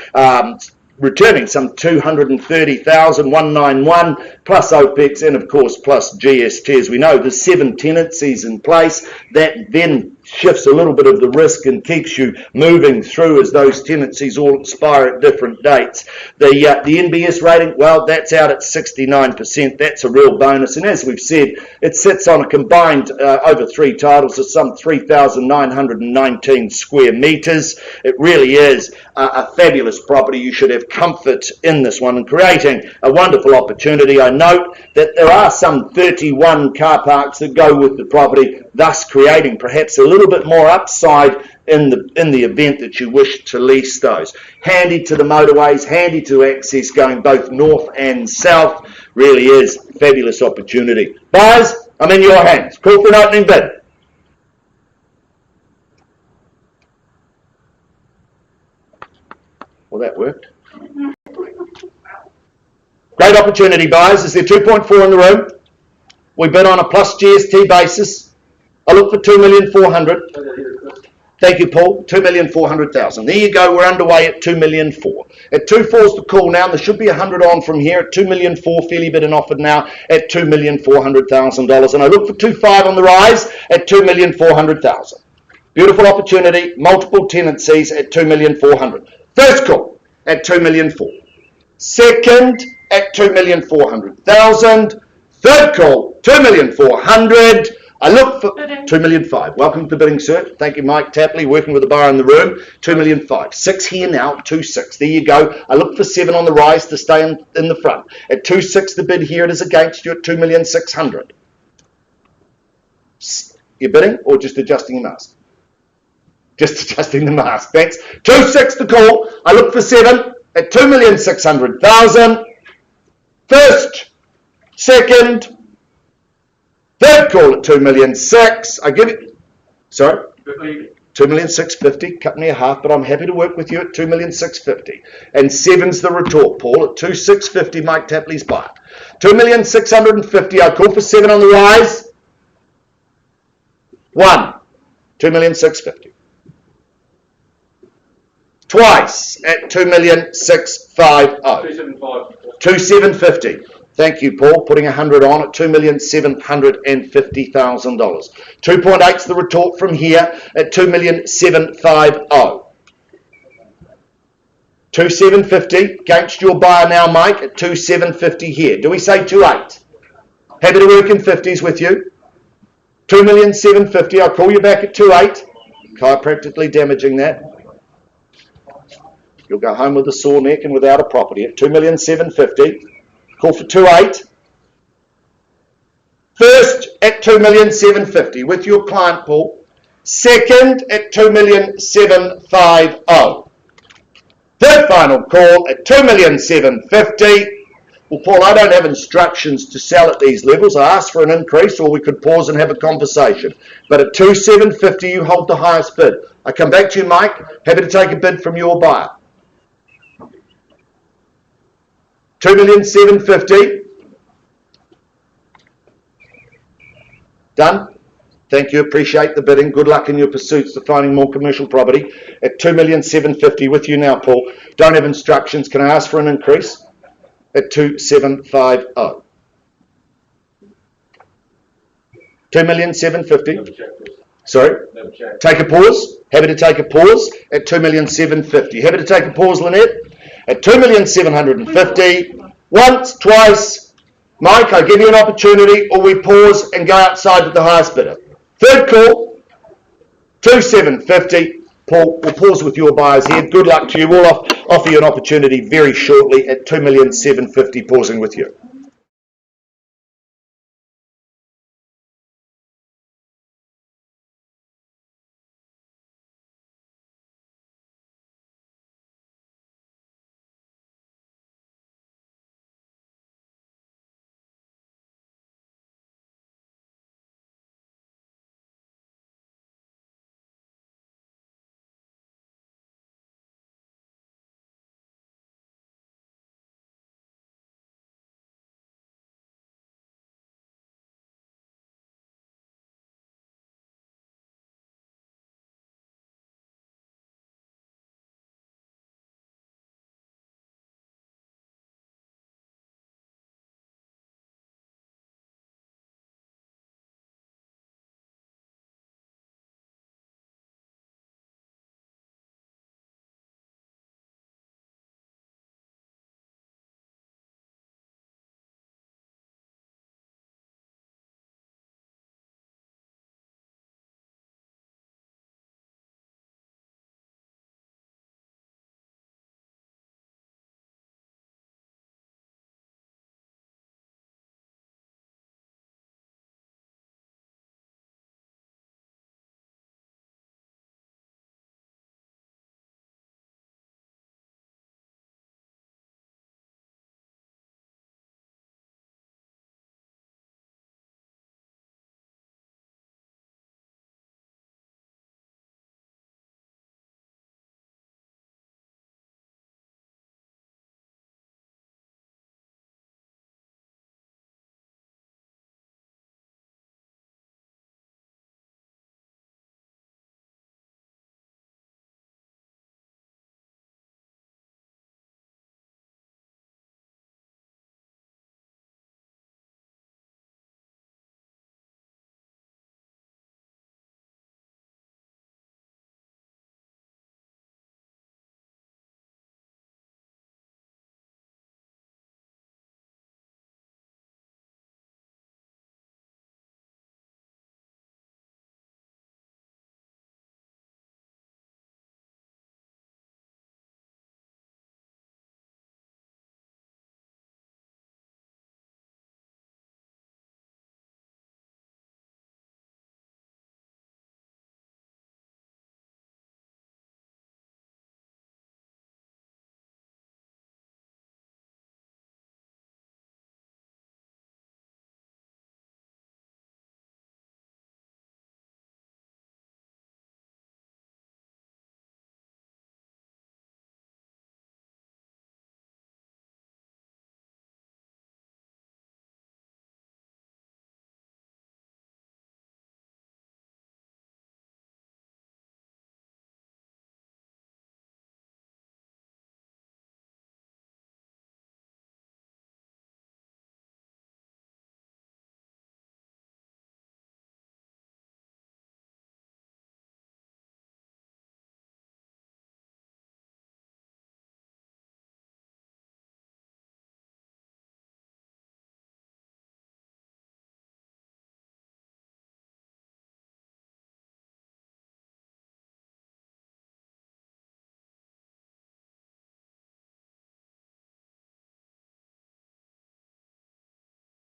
returning some 230,000, 191, plus OPEX, and of course plus GST. As we know, there's 7 tenancies in place. That then shifts a little bit of the risk and keeps you moving through as those tenancies all expire at different dates. The NBS rating, well, that's out at 69%. That's a real bonus. And as we've said, it sits on a combined over 3 titles of some 3,919 square metres. It really is a fabulous property. You should have comfort in this one and creating a wonderful opportunity. I note that there are some 31 car parks that go with the property, thus creating perhaps a little bit more upside in the event that you wish to lease those. Handy to the motorways, handy to access going both north and south. Really is a fabulous opportunity. Buyers, I'm in your hands. Call for an opening bid. Well, that worked. Great opportunity, buyers. Is there 2.4 in the room? We bid on a plus GST basis. I look for 2,400,000. Thank you, Paul. 2,400,000. There you go. We're underway at 2,400,000. At 2.4's the call now. There should be 100 on from here at 2,400,000. Fairly bid and offered now at $2,400,000. And I look for 2.5 on the rise at 2,400,000. Beautiful opportunity. Multiple tenancies at 2,400,000. First call at 2,400,000. Second at 2,400,000. Third call 2,400,000. I look for 2,500,000. Welcome to the bidding, sir. Thank you, Mike Tapley, working with the buyer in the room. 2,500,000. 6 here now, 2.6. There you go. I look for 7 on the rise to stay in the front. At 2.6, the bid here, it is against you at 2,600,000. You're bidding or just adjusting your mask? Just adjusting the mask. Thanks. 2.6 the call. I look for 7 at 2,600,000. First, second, third call at 2,600,000. I give it. Sorry, 2,650,000. Cut me a half, but I'm happy to work with you at 2,650,000. And 7's the retort, Paul, at 2,650,000. Mike Tapley's buy. 2,650,000. I call for 7 on the rise. 1, 2,650,000. Twice at 2,650,000. 2,750,000. Thank you, Paul. Putting 100 on at $2,750,000. 2.8's the retort from here at 2,750,000. 2,750 against your buyer now, Mike, at 2,750 here. Do we say 2.8? Happy to work in 50s with you. 2,750,000. I'll call you back at 2.8. Chiropractically damaging that. You'll go home with a sore neck and without a property at 2,750,000. Call for 2.8. First at 2,750,000 with your client, Paul. Second at 2,750,000. Third final call at 2,750,000. Well, Paul, I don't have instructions to sell at these levels. I asked for an increase, or we could pause and have a conversation. But at 2,750,000, you hold the highest bid. I come back to you, Mike. Happy to take a bid from your buyer. 2,750,000. Done. Thank you. Appreciate the bidding. Good luck in your pursuits to finding more commercial property. At 2,750,000 with you now, Paul. Don't have instructions. Can I ask for an increase? At 2,750,000. 2,750,000. Sorry. Take a pause. Happy to take a pause at 2,750,000. Happy to take a pause, Lynette. At 2,750,000. Once, twice. Mike, I give you an opportunity, or we pause and go outside with the highest bidder. Third call, 2,750,000. Paul, we'll pause with your buyers here. Good luck to you. We'll offer you an opportunity very shortly at 2,750,000, pausing with you.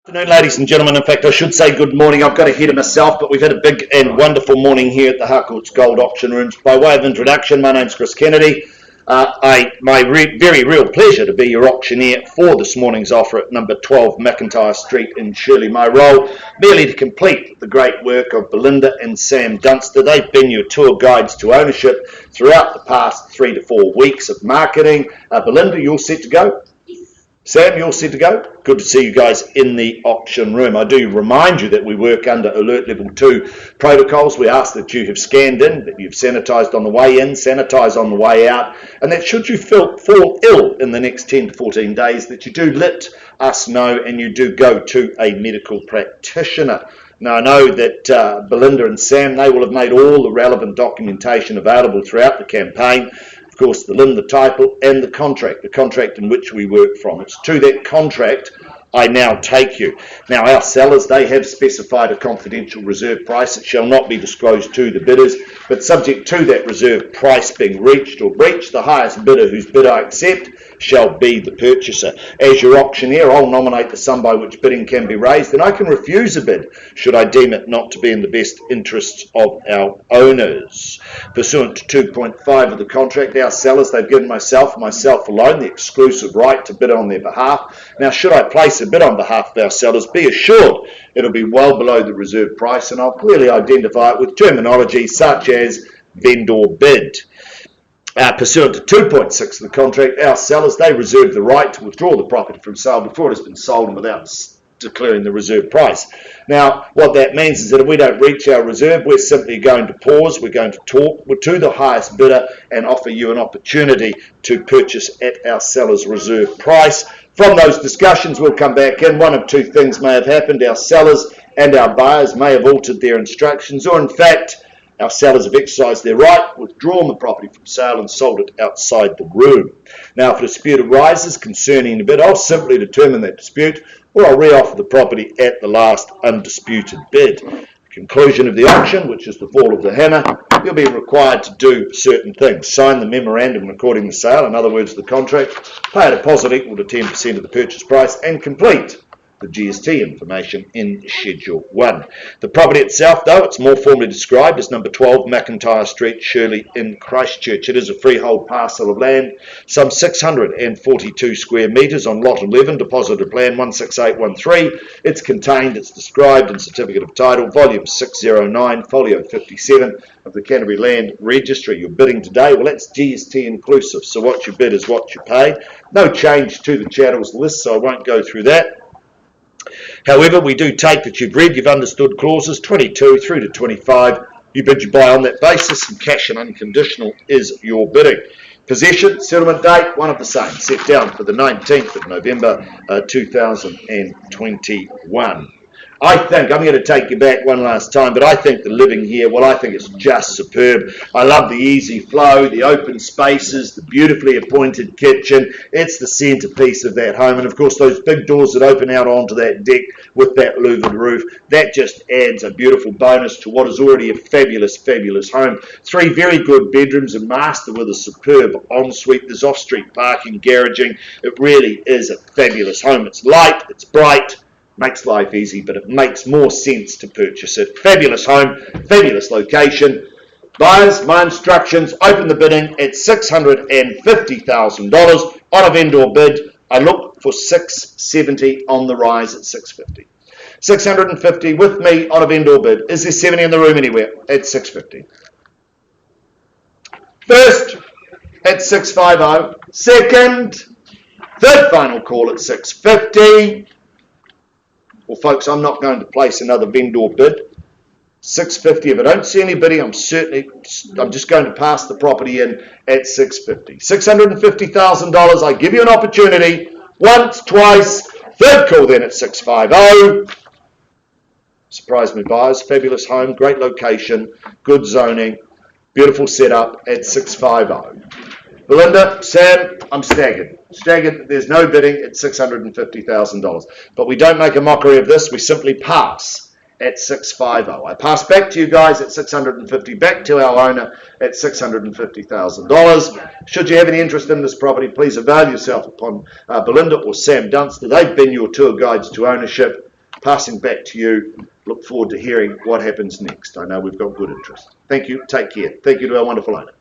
Good afternoon, ladies and gentlemen. In fact, I should say good morning. I've got ahead of myself, but we've had a big and wonderful morning here at the Harcourts Gold Auction Rooms. By way of introduction, my name's Chris Kennedy. Very real pleasure to be your auctioneer for this morning's offer at number 12 McIntyre Street in Shirley. My role merely to complete the great work of Belinda and Sam Dunster. They've been your tour guides to ownership throughout the past 3 to 4 weeks of marketing. Belinda, you're set to go? Sam, you're set to go? Good to see you guys in the auction room. I do remind you that we work under Alert Level 2 protocols. We ask that you have scanned in, that you've sanitised on the way in, sanitise on the way out, and that should you fall ill in the next 10 to 14 days, that you do let us know and you do go to a medical practitioner. Now, I know that Belinda and Sam, they will have made all the relevant documentation available throughout the campaign. Of course, the LIN, the title, and the contract in which we work from. It's to that contract I now take you. Now, our sellers, they have specified a confidential reserve price. It shall not be disclosed to the bidders, but subject to that reserve price being reached or breached, the highest bidder whose bid I accept shall be the purchaser. As your auctioneer, I'll nominate the sum by which bidding can be raised, and I can refuse a bid should I deem it not to be in the best interests of our owners. Pursuant to 2.5 of the contract, our sellers, they've given myself alone, the exclusive right to bid on their behalf. Now, should I place a bid on behalf of our sellers, be assured it'll be well below the reserve price, and I'll clearly identify it with terminology such as vendor bid. Pursuant to 2.6 of the contract, our sellers, they reserve the right to withdraw the property from sale before it has been sold and without declaring the reserve price. Now, what that means is that if we don't reach our reserve, we're simply going to pause, we're going to talk to the highest bidder and offer you an opportunity to purchase at our seller's reserve price. From those discussions, we'll come back in. One of two things may have happened. Our sellers and our buyers may have altered their instructions, or in fact, our sellers have exercised their right, withdrawn the property from sale and sold it outside the room. Now, if a dispute arises concerning the bid, I'll simply determine that dispute, or I'll re-offer the property at the last undisputed bid. At the conclusion of the auction, which is the fall of the hammer, you'll be required to do certain things. Sign the memorandum recording the sale, in other words, the contract, pay a deposit equal to 10% of the purchase price, and complete the GST information in Schedule 1. The property itself, though, it's more formally described as number 12 McIntyre Street, Shirley in Christchurch. It is a freehold parcel of land, some 642 square metres on Lot 11, Deposited Plan 16813. It's described in Certificate of Title, Volume 609, Folio 57 of the Canterbury Land Registry. You're bidding today, well, that's GST inclusive, so what you bid is what you pay. No change to the chattels list, so I won't go through that. However, we do take that you've read, you've understood clauses 22 through to 25. You bid, you buy on that basis, and cash and unconditional is your bidding. Possession, settlement date, one of the same, set down for the 19th of November 2021. I think, I'm going to take you back one last time, but I think the living here, well, I think it's just superb. I love the easy flow, the open spaces, the beautifully appointed kitchen. It's the centrepiece of that home. And of course, those big doors that open out onto that deck with that louvered roof, that just adds a beautiful bonus to what is already a fabulous, fabulous home. 3 very good bedrooms, a master with a superb ensuite. There's off-street parking, garaging. It really is a fabulous home. It's light, it's bright, makes life easy, but it makes more sense to purchase it. Fabulous home, fabulous location. Buyers, my instructions, open the bidding at $650,000 on a vendor bid. I look for $670 on the rise at $650. $650 with me on a vendor bid. Is there 70 in the room anywhere? At $650. First at $650. Second, third final call at $650. Well, folks, I'm not going to place another vendor bid. $650. If I don't see any bidding, I'm just going to pass the property in at $650. $650,000. I give you an opportunity. Once, twice. Third call then at $650. Surprise me, buyers. Fabulous home, great location, good zoning, beautiful setup at $650. Belinda, Sam, I'm staggered. There's no bidding at $650,000. But we don't make a mockery of this. We simply pass at $650. I pass back to you guys at $650, back to our owner at $650,000. Should you have any interest in this property, please avail yourself upon Belinda or Sam Dunster. They've been your tour guides to ownership. passing back to you. Look forward to hearing what happens next. I know we've got good interest. Thank you. Take care. Thank you to our wonderful owner.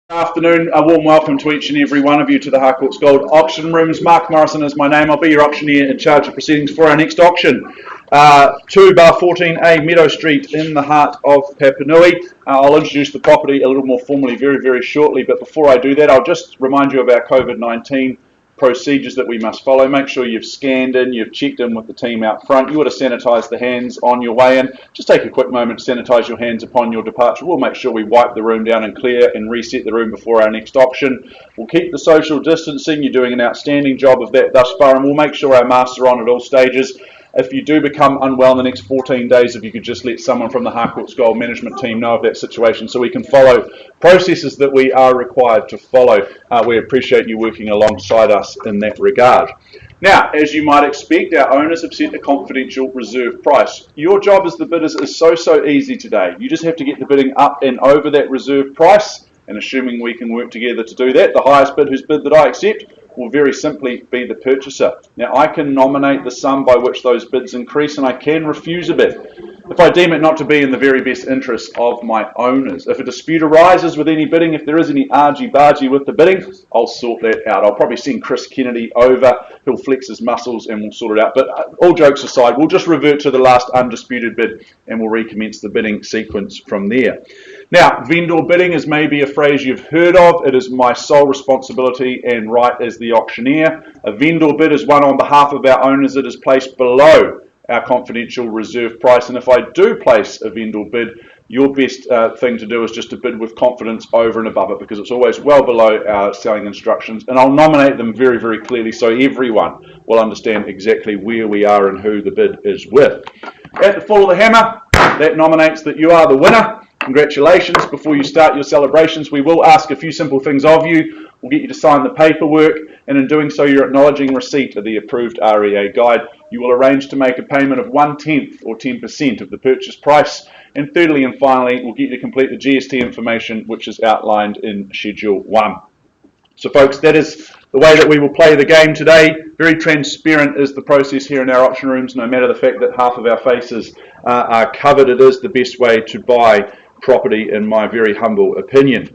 Afternoon, a warm welcome to each and every one of you to the Harcourts Gold Auction Rooms. Mark Morrison is my name. I'll be your auctioneer in charge of proceedings for our next auction. 2/14A Meadow Street in the heart of Papanui. I'll introduce the property a little more formally very shortly, but before I do that, I'll just remind you of our COVID-19 procedures that we must follow. Make sure you've scanned in, you've checked in with the team out front. You ought to sanitise the hands on your way in. Just take a quick moment to sanitise your hands upon your departure. We'll make sure we wipe the room down and clear and reset the room before our next auction. We'll keep the social distancing. You're doing an outstanding job of that thus far, and we'll make sure our masks are on at all stages. If you do become unwell in the next 14 days, if you could just let someone from the Harcourts Gold management team know of that situation so we can follow processes that we are required to follow. We appreciate you working alongside us in that regard. Now, as you might expect, our owners have set a confidential reserve price. Your job as the bidders is so easy today. You just have to get the bidding up and over that reserve price, and assuming we can work together to do that, the highest bid whose bid that I accept will very simply be the purchaser. Now, I can nominate the sum by which those bids increase, and I can refuse a bid if I deem it not to be in the very best interest of my owners. If a dispute arises with any bidding, if there is any argy-bargy with the bidding, I'll sort that out. I'll probably send Chris Kennedy over, he'll flex his muscles and we'll sort it out. But all jokes aside, we'll just revert to the last undisputed bid and we'll recommence the bidding sequence from there. Now, vendor bidding is maybe a phrase you've heard of. It is my sole responsibility and right as the auctioneer. A vendor bid is one on behalf of our owners that is placed below our confidential reserve price. And if I do place a vendor bid, your best thing to do is just to bid with confidence over and above it, because it's always well below our selling instructions. And I'll nominate them very clearly so everyone will understand exactly where we are and who the bid is with. At the fall of the hammer, that nominates that you are the winner. Congratulations. Before you start your celebrations, we will ask a few simple things of you. We'll get you to sign the paperwork, and in doing so, you're acknowledging receipt of the approved REA guide. You will arrange to make a payment of 1/10 or 10% of the purchase price. And thirdly and finally, we'll get you to complete the GST information, which is outlined in Schedule 1. So folks, that is the way that we will play the game today. Very transparent is the process here in our auction rooms. No matter the fact that half of our faces are covered, it is the best way to buy property, in my very humble opinion.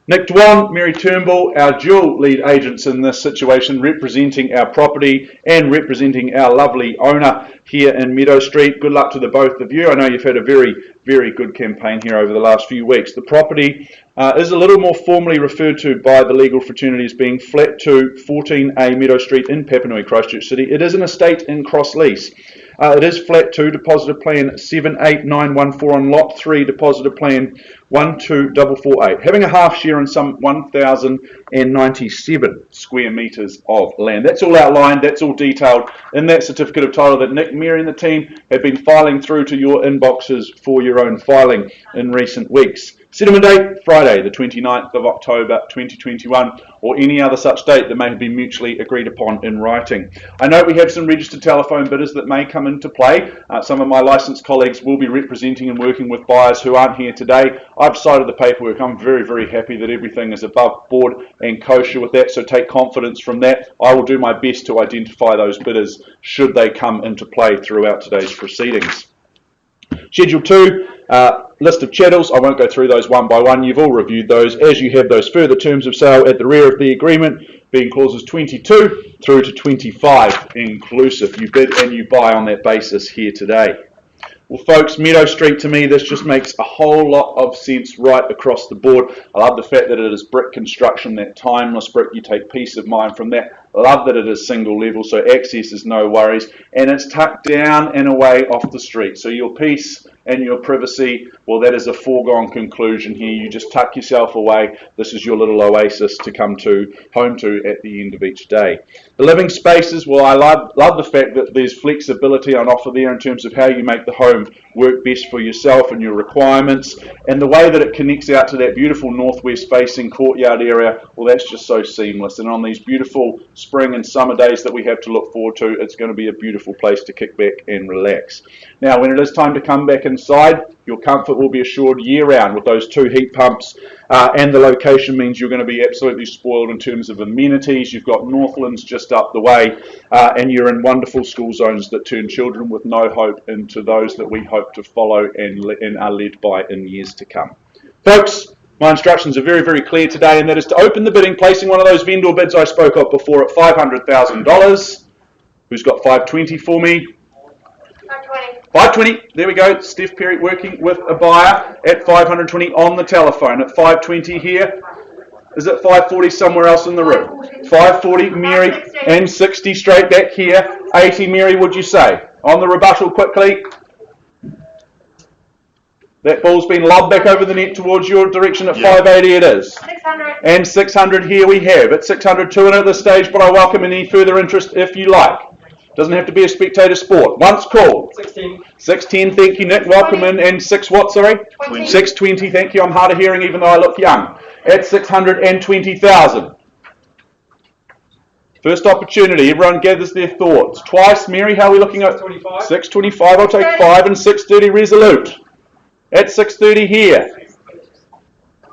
Nick Dwan, Mary Turnbull, our dual lead agents in this situation, representing our property and representing our lovely owner here in Meadow Street. Good luck to the both of you. I know you've had a very good campaign here over the last few weeks. The property is a little more formally referred to by the legal fraternity as being Flat 2, 14A Meadow Street in Papanui, Christchurch City. It is an estate in cross lease. It is Flat 2, Deposited Plan 78914 on Lot 3, Deposited Plan 12448, having a half share in some 1,097 square metres of land. That's all outlined, that's all detailed in that certificate of title that Nick, Mary and the team have been filing through to your inboxes for your own filing in recent weeks. Settlement date, Friday the 29th of October 2021, or any other such date that may have been mutually agreed upon in writing. I know we have some registered telephone bidders that may come into play. Some of my licensed colleagues will be representing and working with buyers who aren't here today. I've cited the paperwork. I'm very happy that everything is above board and kosher with that, so take confidence from that. I will do my best to identify those bidders should they come into play throughout today's proceedings. Schedule 2, list of chattels. I won't go through those one by one. You've all reviewed those, as you have those further terms of sale at the rear of the agreement, being clauses 22 through to 25 inclusive. You bid and you buy on that basis here today. Well, folks, Meadow Street, to me, this just makes a whole lot of sense right across the board. I love the fact that it is brick construction, that timeless brick. You take peace of mind from that. I love that it is single level, so access is no worries. And it's tucked down and away off the street. So your peace and your privacy, well, that is a foregone conclusion here. You just tuck yourself away. This is your little oasis to come home to at the end of each day. The living spaces, well, I love the fact that there's flexibility on offer there in terms of how you make the home work best for yourself and your requirements, and the way that it connects out to that beautiful northwest facing courtyard area, well, that's just so seamless. And on these beautiful spring and summer days that we have to look forward to, it's going to be a beautiful place to kick back and relax. Now, when it is time to come back inside, your comfort will be assured year-round with those 2 heat pumps, and the location means you're going to be absolutely spoiled in terms of amenities. You've got Northlands just up the way, and you're in wonderful school zones that turn children with no hope into those that we hope to follow and are led by in years to come. Folks, My instructions are very, very clear today, and that is to open the bidding, placing one of those vendor bids I spoke of before at $500,000. Who's got 520 for me? 520. 520. There we go. Steph Perry working with a buyer at 520 on the telephone. At 520 here. Is it 540 somewhere else in the room? 540, Mary, 560. and 60 straight back here. 80, Mary, would you say? On the rebuttal quickly. That ball's been lobbed back over the net towards your direction at 580 it is. 600. And 600 here we have. At 600, 2 in at this stage, but I welcome any further interest if you like. Doesn't have to be a spectator sport. Once called. 16. 610, thank you, Nick. Welcome in. And 6 what, sorry? 20. 620, thank you. I'm hard of hearing even though I look young. At 620,000. First opportunity. Everyone gathers their thoughts. Twice, Mary, how are we looking at? 625. 625, I'll take 5 and 630 resolute. At 630 here.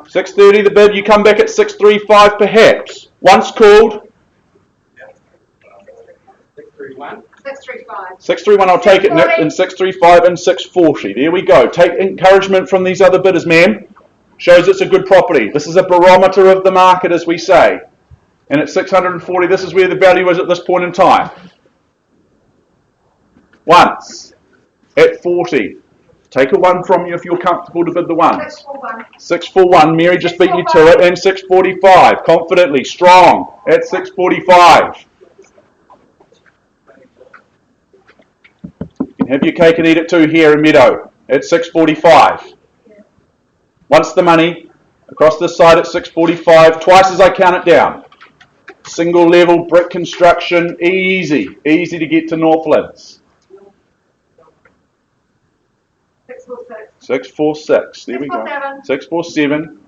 630 the bid, you come back at 635 perhaps. Once called. 631. 635. 631, I'll take it, Nick, and 635 and 640. There we go. Take encouragement from these other bidders, ma'am. Shows it's a good property. This is a barometer of the market, as we say. And at 640, this is where the value is at this point in time. Once. At 40. Take a 1 from you if you're comfortable to bid the ones. 641. 641, Mary just beat you to it. And 645, confidently, strong. At 645. You can have your cake and eat it too here in Meadow. At 645. Once the money, across this side at 645, twice as I count it down. Single level brick construction, easy to get to Northlands. 646. 646, there we go. 647. 647,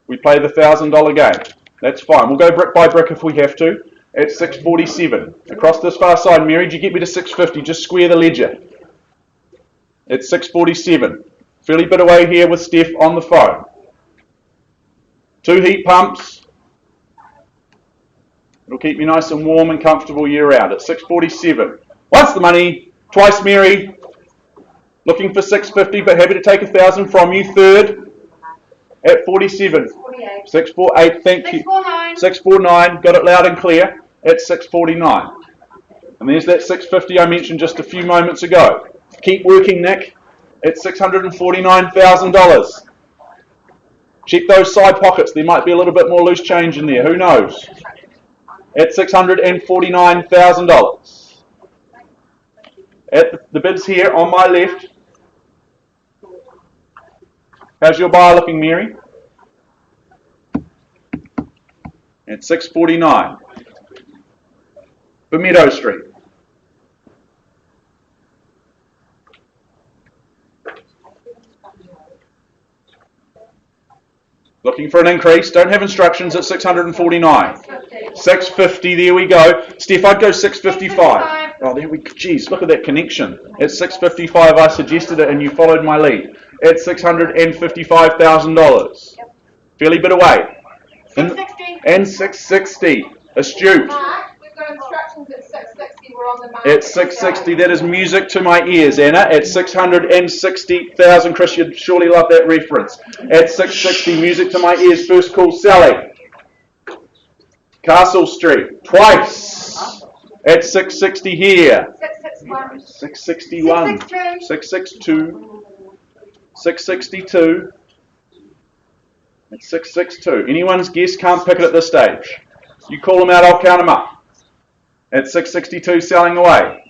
we play the $1,000 game. That's fine, we'll go brick by brick if we have to. At 647, across this far side, Mary, did you get me to 650? Just square the ledger. At 647. Fairly bit away here with Steph on the phone. 2 heat pumps. It'll keep you nice and warm and comfortable year round. At 647. Once the money, twice Mary. Looking for 650, but happy to take 1,000 from you. Third. At 47. 648. 648, thank you. 649. 649, got it loud and clear. At 649. And there's that 650 I mentioned just a few moments ago. Keep working, Nick. At $649,000. Check those side pockets. There might be a little bit more loose change in there. Who knows? At $649,000. At the bids here on my left. How's your buyer looking, Mary? At 649. Bermedo Street. Looking for an increase. Don't have instructions at 649. 650, there we go. Steph, I'd go 655. Oh, there we go. Geez, look at that connection. At 655, I suggested it and you followed my lead. At $655,000. Fairly bit away. 660. And 660. Astute. Mark, we've got instructions at 660. We're on the market. At 660, that is music to my ears, Anna. At 660,000, Chris, you'd surely love that reference. At 660, music to my ears. First call, Sally. Castle Street, twice. At 660 here. 661. 661. 662. 662. 662. At 662. Anyone's guess, can't pick it at this stage. You call them out, I'll count them up. At 662, selling away.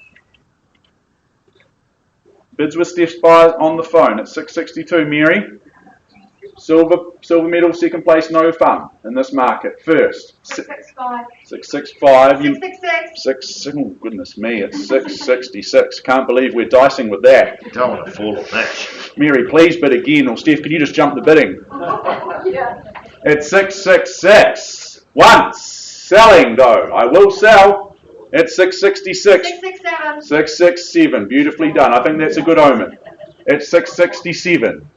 Bids with Steph's buyers on the phone at 662. Mary, silver medal, second place, no fun in this market. First, 665. 665. 666. Oh goodness me, it's 666. Can't believe we're dicing with that. You don't want to fall on that. Mary, please bid again, or Steph, can you just jump the bidding? Yeah. At 666. Once. Selling though. I will sell at 666. 667. 667. Beautifully done. I think that's a good omen. At 667.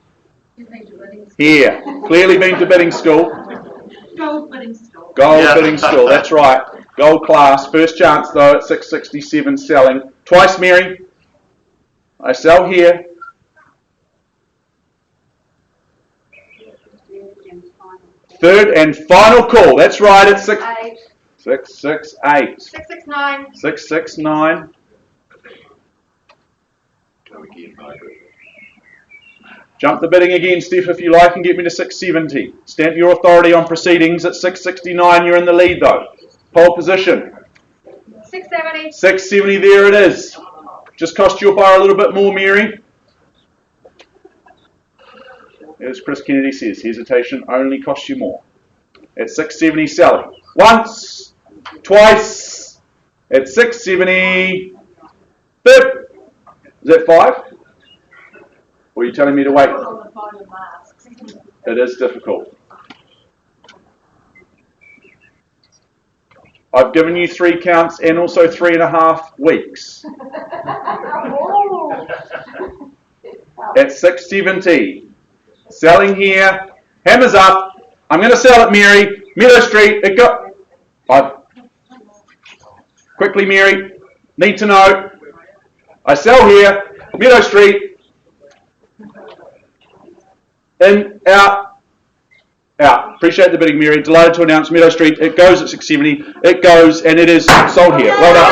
Here. Clearly been to bidding school. Gold bidding store. Gold Yeah. bidding school. That's right. Gold class. First chance though at 667 selling. Twice, Mary. I sell here. Third and final call. That's right. It's 8. 668. 669. 669. Go again, Margaret. Jump the bidding again, Steph, if you like, and get me to 670. Stamp your authority on proceedings at 669. You're in the lead, though. Pole position. 670. 670, there it is. Just cost you by a little bit more, Mary. As Chris Kennedy says, hesitation only costs you more. At 670, selling. Once, twice, at 670. Third. Is that 5? Or are you telling me to wait? It is difficult. I've given you 3 counts and also 3.5 weeks. At 670. Selling here. Hammers up. I'm going to sell it, Mary. Meadow Street. It got. Quickly, Mary. Need to know. I sell here. Meadow Street. In, out, out. Appreciate the bidding, Mary. Delighted to announce Meadow Street. It goes at 670. It goes and it is sold here. Well done.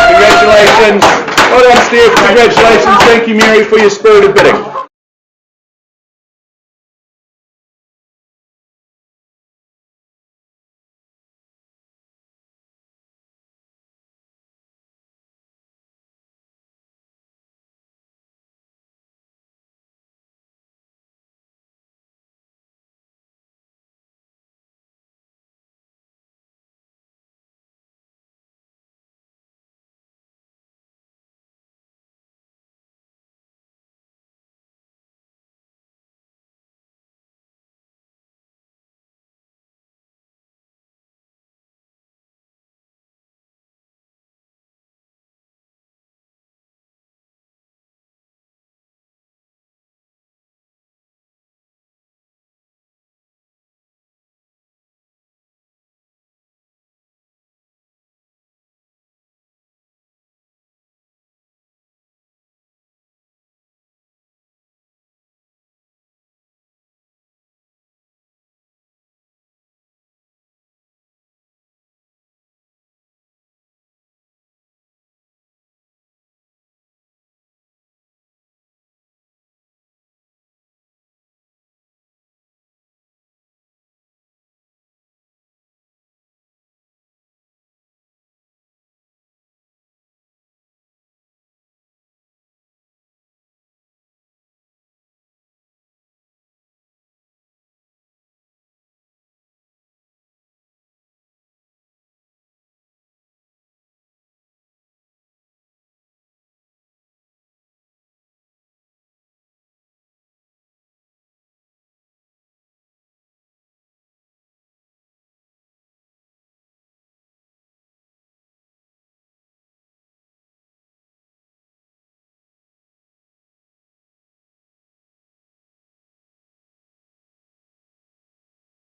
Congratulations. Well done, Steve. Congratulations. Thank you, Mary, for your spirited bidding.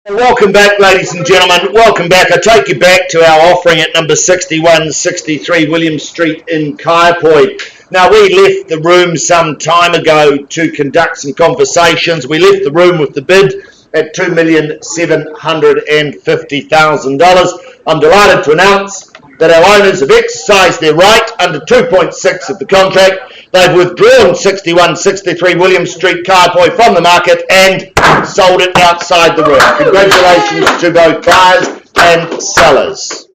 Welcome back, ladies and gentlemen. Welcome back. I take you back to our offering at number 6163 William Street in Kaiapoi. Now, we left the room some time ago to conduct some conversations. We left the room with the bid at $2,750,000. I'm delighted to announce that our owners have exercised their right under 2.6 of the contract. They've withdrawn 6163 William Street, Kaiapoi from the market and sold it outside the room. Congratulations to both buyers and sellers.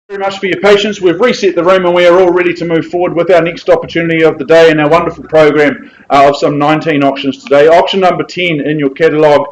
Very much for your patience. We've reset the room and we are all ready to move forward with our next opportunity of the day and our wonderful program of some 19 auctions today. Auction number 10 in your catalogue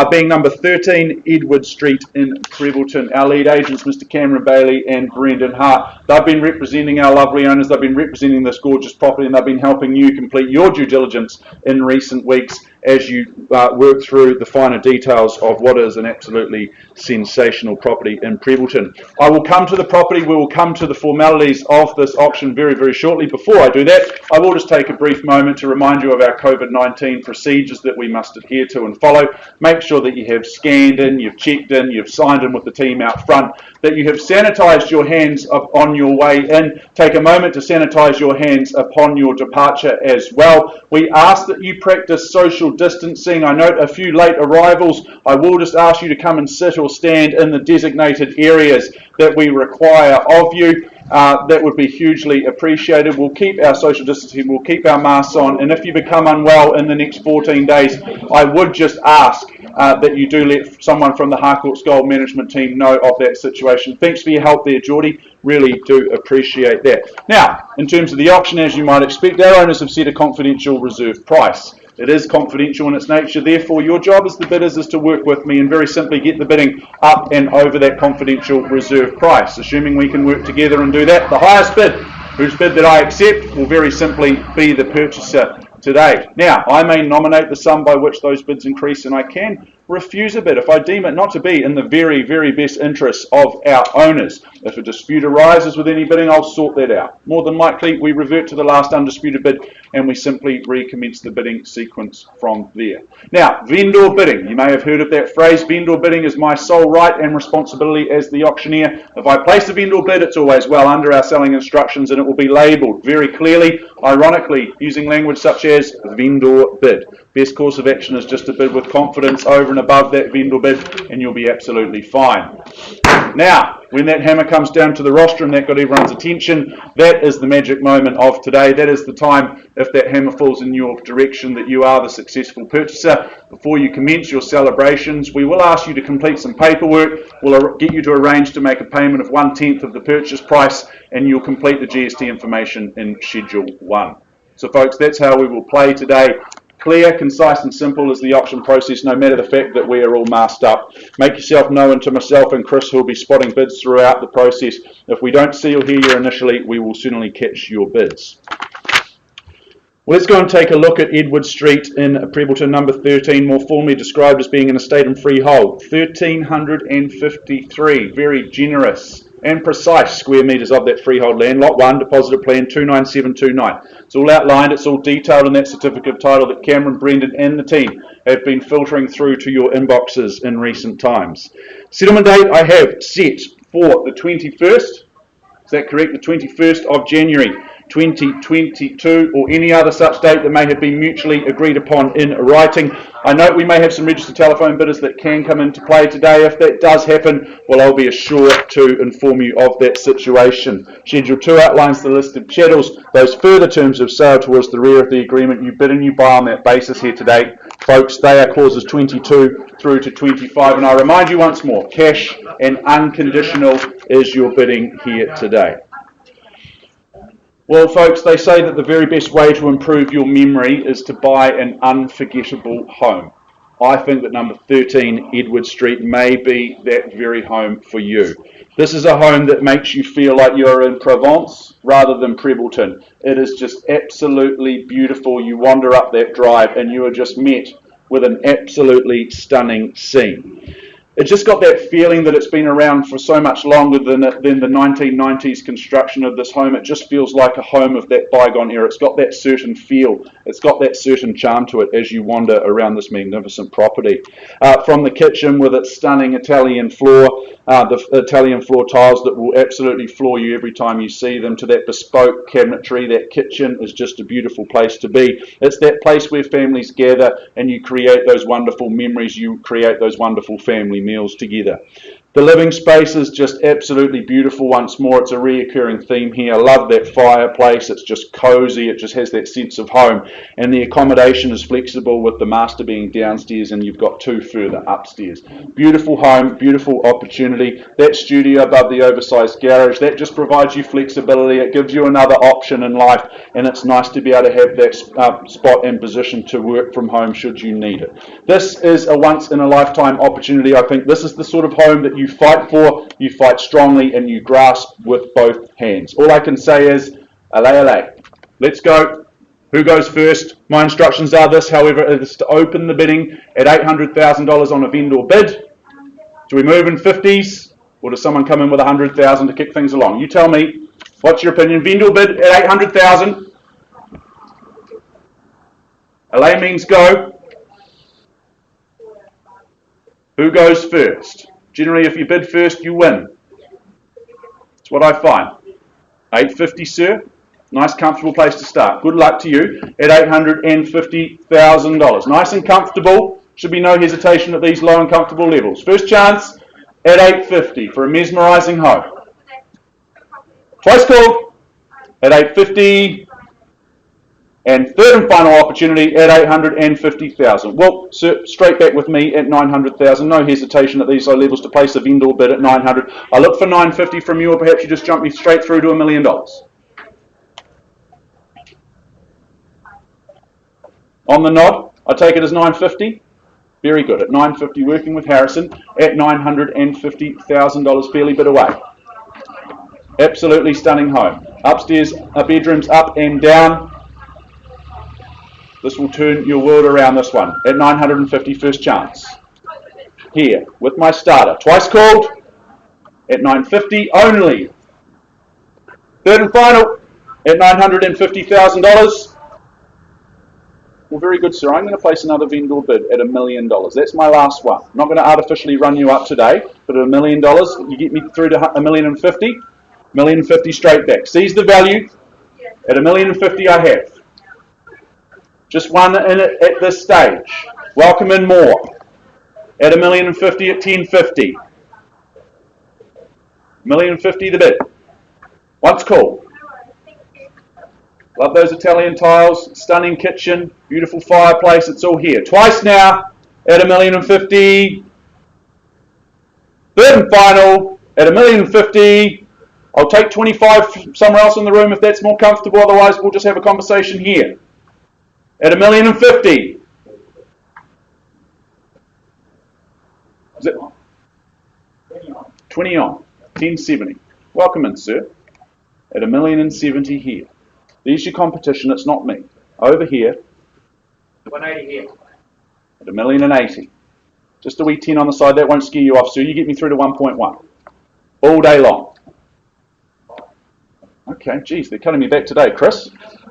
being number 13 Edward Street in Prebbleton. Our lead agents, Mr. Cameron Bailey and Brendan Hart. They've been representing our lovely owners, they've been representing this gorgeous property, and they've been helping you complete your due diligence in recent weeks as you work through the finer details of what is an absolutely sensational property in Prebbleton. I will come to the property, we will come to the formalities of this auction very, very shortly. Before I do that, I will just take a brief moment to remind you of our COVID-19 procedures that we must adhere to and follow. Make sure that you have scanned in, you've checked in, you've signed in with the team out front, that you have sanitised your hands on your way in. Take a moment to sanitise your hands upon your departure as well. We ask that you practice social distancing. I note a few late arrivals. I will just ask you to come and sit or stand in the designated areas that we require of you. That would be hugely appreciated. We'll keep our social distancing, we'll keep our masks on, and if you become unwell in the next 14 days, I would just ask that you do let someone from the Harcourts Gold management team know of that situation. Thanks for your help there, Geordie. Really do appreciate that. Now, in terms of the auction, as you might expect, our owners have set a confidential reserve price. It is confidential in its nature, therefore your job as the bidders is to work with me and very simply get the bidding up and over that confidential reserve price. Assuming we can work together and do that, the highest bid, whose bid that I accept, will very simply be the purchaser today. Now, I may nominate the sum by which those bids increase, and I can refuse a bid if I deem it not to be in the very, very best interests of our owners. If a dispute arises with any bidding, I'll sort that out. More than likely, we revert to the last undisputed bid and we simply recommence the bidding sequence from there. Now, vendor bidding. You may have heard of that phrase. Vendor bidding is my sole right and responsibility as the auctioneer. If I place a vendor bid, it's always well under our selling instructions and it will be labelled very clearly, ironically, using language such as vendor bid. Best course of action is just to bid with confidence over and above that vendor bid and you'll be absolutely fine. Now, when that hammer comes down to the rostrum, that got everyone's attention. That is the magic moment of today. That is the time, if that hammer falls in your direction, that you are the successful purchaser. Before you commence your celebrations, we will ask you to complete some paperwork. We'll get you to arrange to make a payment of 1/10 of the purchase price and you'll complete the GST information in Schedule 1. So folks, that's how we will play today. Clear, concise and simple is the auction process, no matter the fact that we are all masked up. Make yourself known to myself and Chris, who will be spotting bids throughout the process. If we don't see or hear you initially, we will certainly catch your bids. Well, let's go and take a look at Edward Street in Prebbleton, number 13, more formally described as being an estate and freehold. 1,353, very generous and precise square metres of that freehold land. Lot 1, deposited plan 29729. It's all outlined, it's all detailed in that certificate of title that Cameron, Brendan and the team have been filtering through to your inboxes in recent times. Settlement date I have set for the 21st, is that correct? The 21st of January 2022 or any other such date that may have been mutually agreed upon in writing. I note we may have some registered telephone bidders that can come into play today. If that does happen, well, I'll be sure to inform you of that situation. Schedule 2 outlines the list of chattels. Those further terms of sale towards the rear of the agreement, you bid and you buy on that basis here today. Folks, they are clauses 22 through to 25. And I remind you once more, cash and unconditional is your bidding here today. Well, folks, they say that the very best way to improve your memory is to buy an unforgettable home. I think that number 13 Edward Street may be that very home for you. This is a home that makes you feel like you're in Provence rather than Prebbleton. It is just absolutely beautiful. You wander up that drive and you are just met with an absolutely stunning scene. It's just got that feeling that it's been around for so much longer than the 1990s construction of this home. It just feels like a home of that bygone era. It's got that certain feel. It's got that certain charm to it as you wander around this magnificent property. From the kitchen with its stunning Italian floor, the Italian floor tiles that will absolutely floor you every time you see them, to that bespoke cabinetry, that kitchen is just a beautiful place to be. It's that place where families gather and you create those wonderful memories, you create those wonderful family meals together. The living space is just absolutely beautiful once more. It's a reoccurring theme here. I love that fireplace. It's just cozy. It just has that sense of home. And the accommodation is flexible with the master being downstairs and you've got 2 further upstairs. Beautiful home, beautiful opportunity. That studio above the oversized garage, that just provides you flexibility. It gives you another option in life, and it's nice to be able to have that spot and position to work from home should you need it. This is a once in a lifetime opportunity. I think this is the sort of home that you fight for, you fight strongly, and you grasp with both hands. All I can say is, allay. Let's go. Who goes first? My instructions are this, however, is to open the bidding at $800,000 on a vendor bid. Do we move in 50s, or does someone come in with 100,000 to kick things along? You tell me. What's your opinion? Vendor bid at 800,000. Allay means go. Who goes first? Generally, if you bid first, you win. That's what I find. 850, sir. Nice, comfortable place to start. Good luck to you at $850,000. Nice and comfortable. Should be no hesitation at these low and comfortable levels. First chance at 850 for a mesmerising home. Twice called at 850. And third and final opportunity at 850,000. Well, sir, straight back with me at 900,000. No hesitation at these low levels to place a vendor bid at 900. I look for 950 from you, or perhaps you just jump me straight through to $1 million. On the nod, I take it as 950. Very good. At 950, working with Harrison at $950,000, fairly bit away. Absolutely stunning home. Upstairs, bedrooms up and down. This will turn your world around, this one. At 950, first chance. Here, with my starter. Twice called. At 950 only. Third and final. At $950,000. Well, very good, sir. I'm going to place another vendor bid at $1 million. That's my last one. I'm not going to artificially run you up today, but at $1 million, you get me through to $1,050,000. $1,050,000 straight back. Seize the value. At $1,050,000 I have. Just one in it at this stage. Welcome in more. At $1,050,000 at $10.50. $1,050,000 the bid. Once called. Love those Italian tiles, stunning kitchen, beautiful fireplace, it's all here. Twice now at $1,050,000. Third and final at $1,050,000. I'll take 25 somewhere else in the room if that's more comfortable, otherwise we'll just have a conversation here. At $1,050,000. Is it 20 on, 1070. Welcome in, sir. At $1,070,000 here. There's your competition, it's not me. Over here. 180 here. At $1,080,000. Just a wee 10 on the side, that won't scare you off, sir. You get me through to 1.1. All day long. Okay, geez, they're cutting me back today, Chris.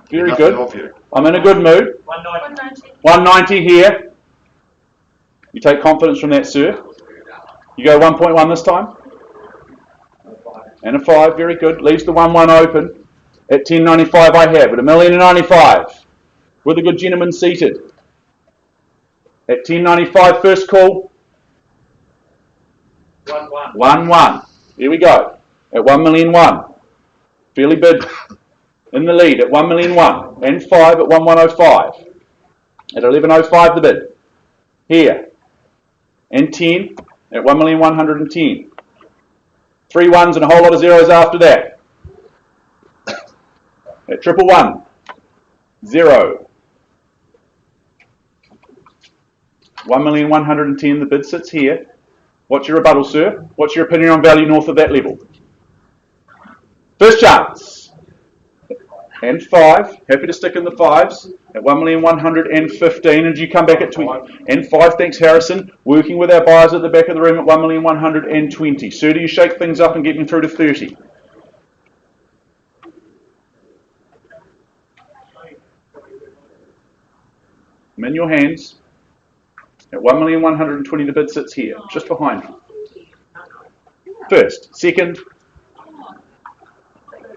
Very Nothing good. of you. I'm in a good mood. 190. 190 here. You take confidence from that, sir. You go 1.1 this time. And a 5, very good. Leaves the 1-1 open. At $10.95 I have. At $1,095,000. With a good gentleman seated. At $10.95 first call. 1-1. 1-1. Here we go. At $1,001,000. Fairly bid in the lead at $1,001,000 and 5 at 1,105. At 11.05 the bid. Here. And 10 at 1,110,000. 3 ones and a whole lot of zeros after that. At 111. 0. 1,110,000 the bid sits here. What's your rebuttal, sir? What's your opinion on value north of that level? First chance. And 5. Happy to stick in the 5s at 1,115,000. And you come back at 20. And 5, thanks Harrison. Working with our buyers at the back of the room at 1,120,000. Sir, do you shake things up and get me through to 30? I'm in your hands. At 1,120,000 the bid sits here, just behind you. First, second,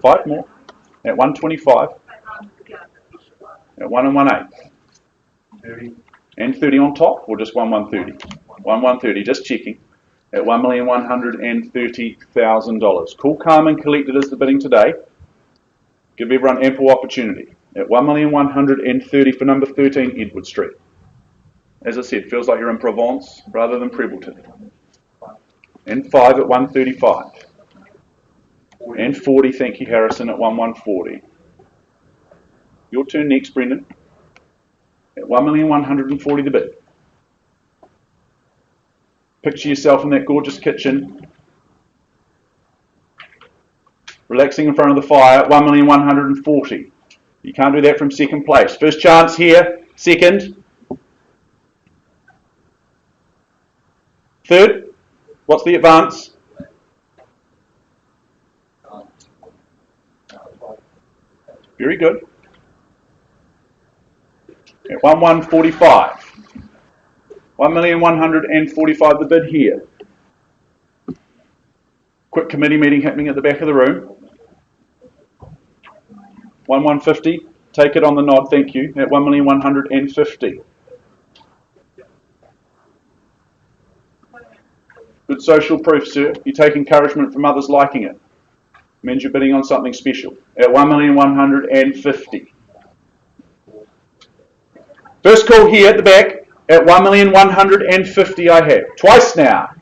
5 more. At 125. At 1 and 1/8. 30. And 30 on top, or just 1,130? 1,130, just checking. at $1,130,000. Cool, calm and collected is the bidding today. Give everyone ample opportunity. At $1,130,000 for number 13 Edward Street. As I said, feels like you're in Provence rather than Prebbleton. And 5 at 135. And 40, thank you, Harrison, at 1,140. Your turn next, Brendan. At $1,140,000 the bid. Picture yourself in that gorgeous kitchen, relaxing in front of the fire at $1,140,000. You can't do that from second place. First chance here, second. Third, what's the advance? Very good. At 1,145. 1,145 the bid here. Quick committee meeting happening at the back of the room. 1,150. Take it on the nod, thank you. At 1,150. Good social proof, sir. You take encouragement from others liking it. Means you're bidding on something special. At 1,150,000. First call here at the back. At 1,150,000 I have. Twice now.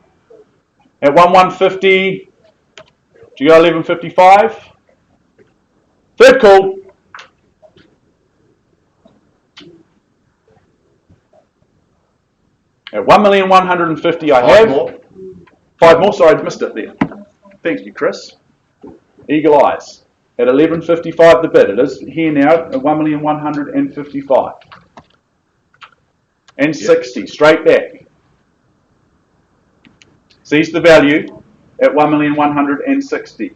At 1,150,000. Do you go 11,55? Third call. At 1,150,000 I have. Five more, sorry, I missed it there. Thank you, Chris. Eagle eyes. At 11,55 the bid. It is here now at 1,155,000. And 60, straight back. Seize the value at 1,160,000.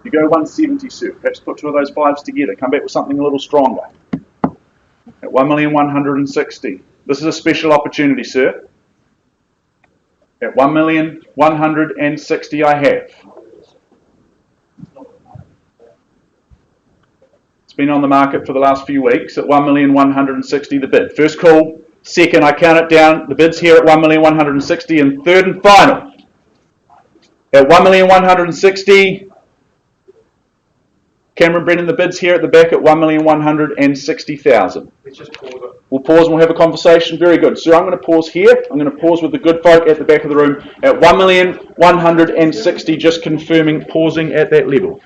You go 170, sir. Perhaps put two of those fives together. Come back with something a little stronger. At 1,160,000. This is a special opportunity, sir. At 1,160,000 I have. It's been on the market for the last few weeks at 1,160,000 the bid. First call, second, I count it down. The bid's here at 1,160,000 and third and final. At 1,160,000. Cameron Brennan, the bid's here at the back at 1,160,000. Let's just pause it. We'll pause and we'll have a conversation. Very good. So I'm going to pause here. I'm going to pause with the good folk at the back of the room at 1,160,000, just confirming, pausing at that level.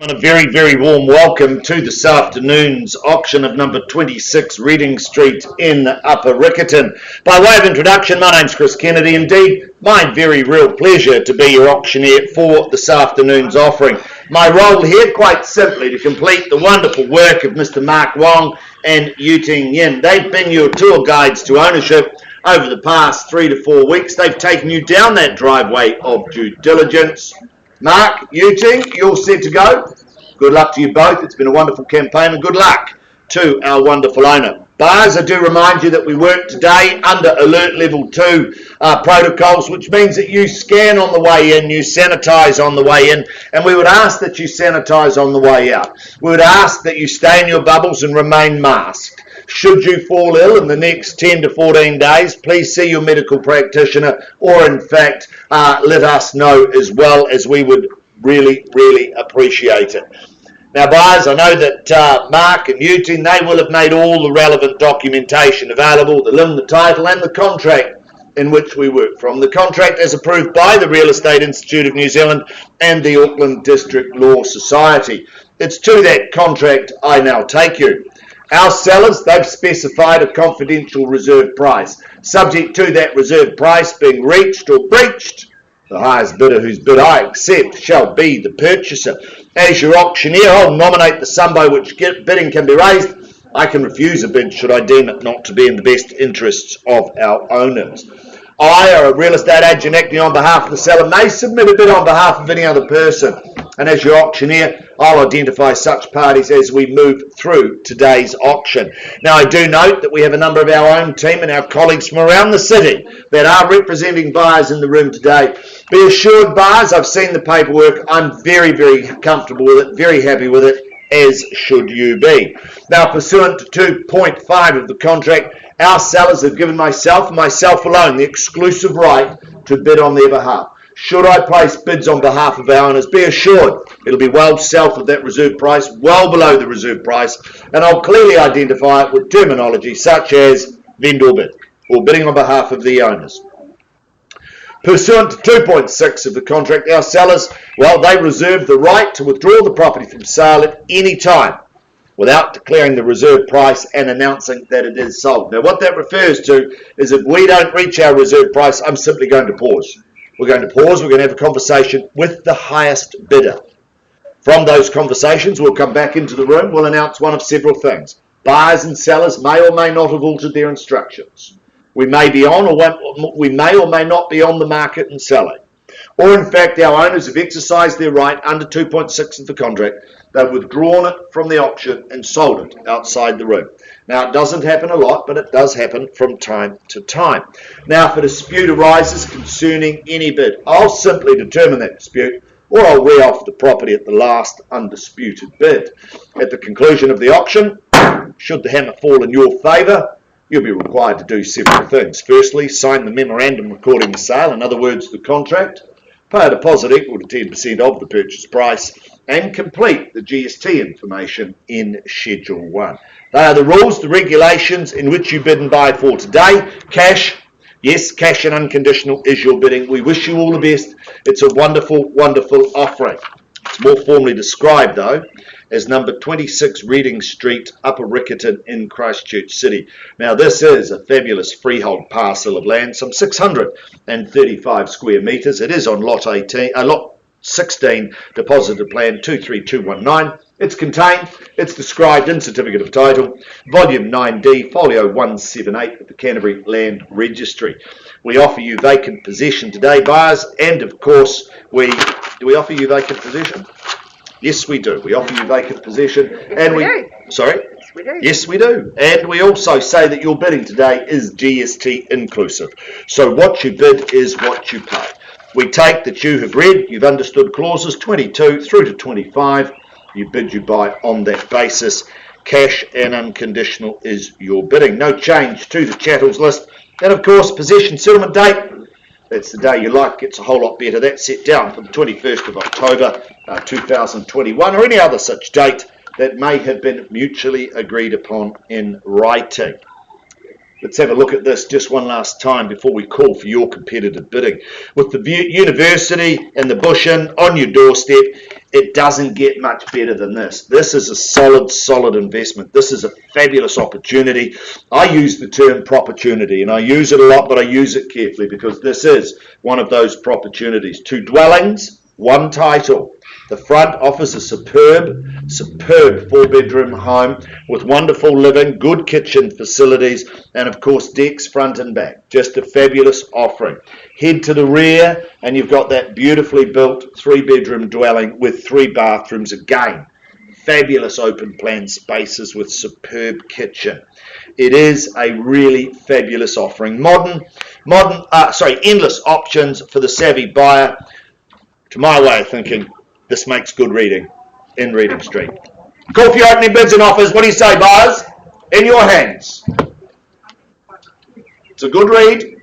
And a very, very warm welcome to this afternoon's auction of number 26 Reading Street in Upper Riccarton. By way of introduction, my name's Chris Kennedy. Indeed, my very real pleasure to be your auctioneer for this afternoon's offering. My role here, quite simply, to complete the wonderful work of Mr. Mark Wong and Yuting Yin. They've been your tour guides to ownership over the past 3 to 4 weeks. They've taken you down that driveway of due diligence. Mark, Yuting, you're set to go. Good luck to you both. It's been a wonderful campaign, and good luck to our wonderful owner. Buyers, I do remind you that we work today under Alert Level 2 protocols, which means that you scan on the way in, you sanitise on the way in, and we would ask that you sanitise on the way out. We would ask that you stay in your bubbles and remain masked. Should you fall ill in the next 10 to 14 days, please see your medical practitioner, or in fact, let us know as well, as we would really, really appreciate it. Now, buyers, I know that Mark and Yuting, they will have made all the relevant documentation available, the LIM, the title, and the contract in which we work from. The contract is approved by the Real Estate Institute of New Zealand and the Auckland District Law Society. It's to that contract I now take you. Our sellers, they've specified a confidential reserve price. Subject to that reserve price being reached or breached, the highest bidder whose bid I accept shall be the purchaser. As your auctioneer, I'll nominate the sum by which bidding can be raised. I can refuse a bid should I deem it not to be in the best interests of our owners. I, or a real estate agent acting on behalf of the seller, may submit a bid on behalf of any other person. And as your auctioneer, I'll identify such parties as we move through today's auction. Now, I do note that we have a number of our own team and our colleagues from around the city that are representing buyers in the room today. Be assured, buyers, I've seen the paperwork. I'm very, very comfortable with it, very happy with it, as should you be. Now, pursuant to 2.5 of the contract, our sellers have given myself and myself alone the exclusive right to bid on their behalf. Should I place bids on behalf of our owners, be assured it'll be well south of that reserve price, well below the reserve price, and I'll clearly identify it with terminology such as vendor bid, or bidding on behalf of the owners. Pursuant to 2.6 of the contract, our sellers, well, they reserve the right to withdraw the property from sale at any time without declaring the reserve price and announcing that it is sold. Now, what that refers to is if we don't reach our reserve price, I'm simply going to pause. We're going to pause, we're going to have a conversation with the highest bidder. From those conversations, we'll come back into the room, we'll announce one of several things. Buyers and sellers may or may not have altered their instructions. We may be on, or we may or may not be on the market and selling. Or in fact, our owners have exercised their right under 2.6 of the contract. They've withdrawn it from the auction and sold it outside the room. Now, it doesn't happen a lot, but it does happen from time to time. Now, if a dispute arises concerning any bid, I'll simply determine that dispute, or I'll re-offer the property at the last undisputed bid. At the conclusion of the auction, should the hammer fall in your favour, you'll be required to do several things. Firstly, sign the memorandum recording the sale, in other words, the contract, pay a deposit equal to 10% of the purchase price, and complete the GST information in Schedule 1. They are the rules, the regulations in which you bid and buy for today. Cash, yes, cash and unconditional is your bidding. We wish you all the best. It's a wonderful, wonderful offering. It's more formally described, though, as number 26 Reading Street, Upper Riccarton in Christchurch City. Now, this is a fabulous freehold parcel of land, some 635 square metres. It is on lot 16, deposited plan 23219. It's contained, it's described in Certificate of Title, Volume 9D, Folio 178 of the Canterbury Land Registry. We offer you vacant possession today, buyers, and of course, do we offer you vacant possession? Yes, we do. We offer you vacant possession, and we do. Sorry? Yes, we do. Yes, we do. And we also say that your bidding today is GST inclusive. So what you bid is what you pay. We take that you have read, you've understood clauses 22 through to 25. You bid, you buy on that basis. Cash and unconditional is your bidding. No change to the chattels list. And of course, possession settlement date. That's the day you like, gets a whole lot better. That's set down for the 21st of October 2021, or any other such date that may have been mutually agreed upon in writing. Let's have a look at this just one last time before we call for your competitive bidding. With the university and the Bush Inn on your doorstep, It doesn't get much better than this. This is a solid investment. This is a fabulous opportunity. I use the term opportunity, and I use it a lot, but I use it carefully because this is one of those opportunities. 2 dwellings, 1 title. The front offers a superb 4-bedroom home with wonderful living, good kitchen facilities, and of course decks front and back. Just a fabulous offering. Head to the rear and you've got that beautifully built 3-bedroom dwelling with 3 bathrooms again. Fabulous open plan spaces with superb kitchen. It is a really fabulous offering. Endless options for the savvy buyer. To my way of thinking, this makes good reading in Reading Street. Call for your opening bids and offers. What do you say, buyers? In your hands. It's a good read.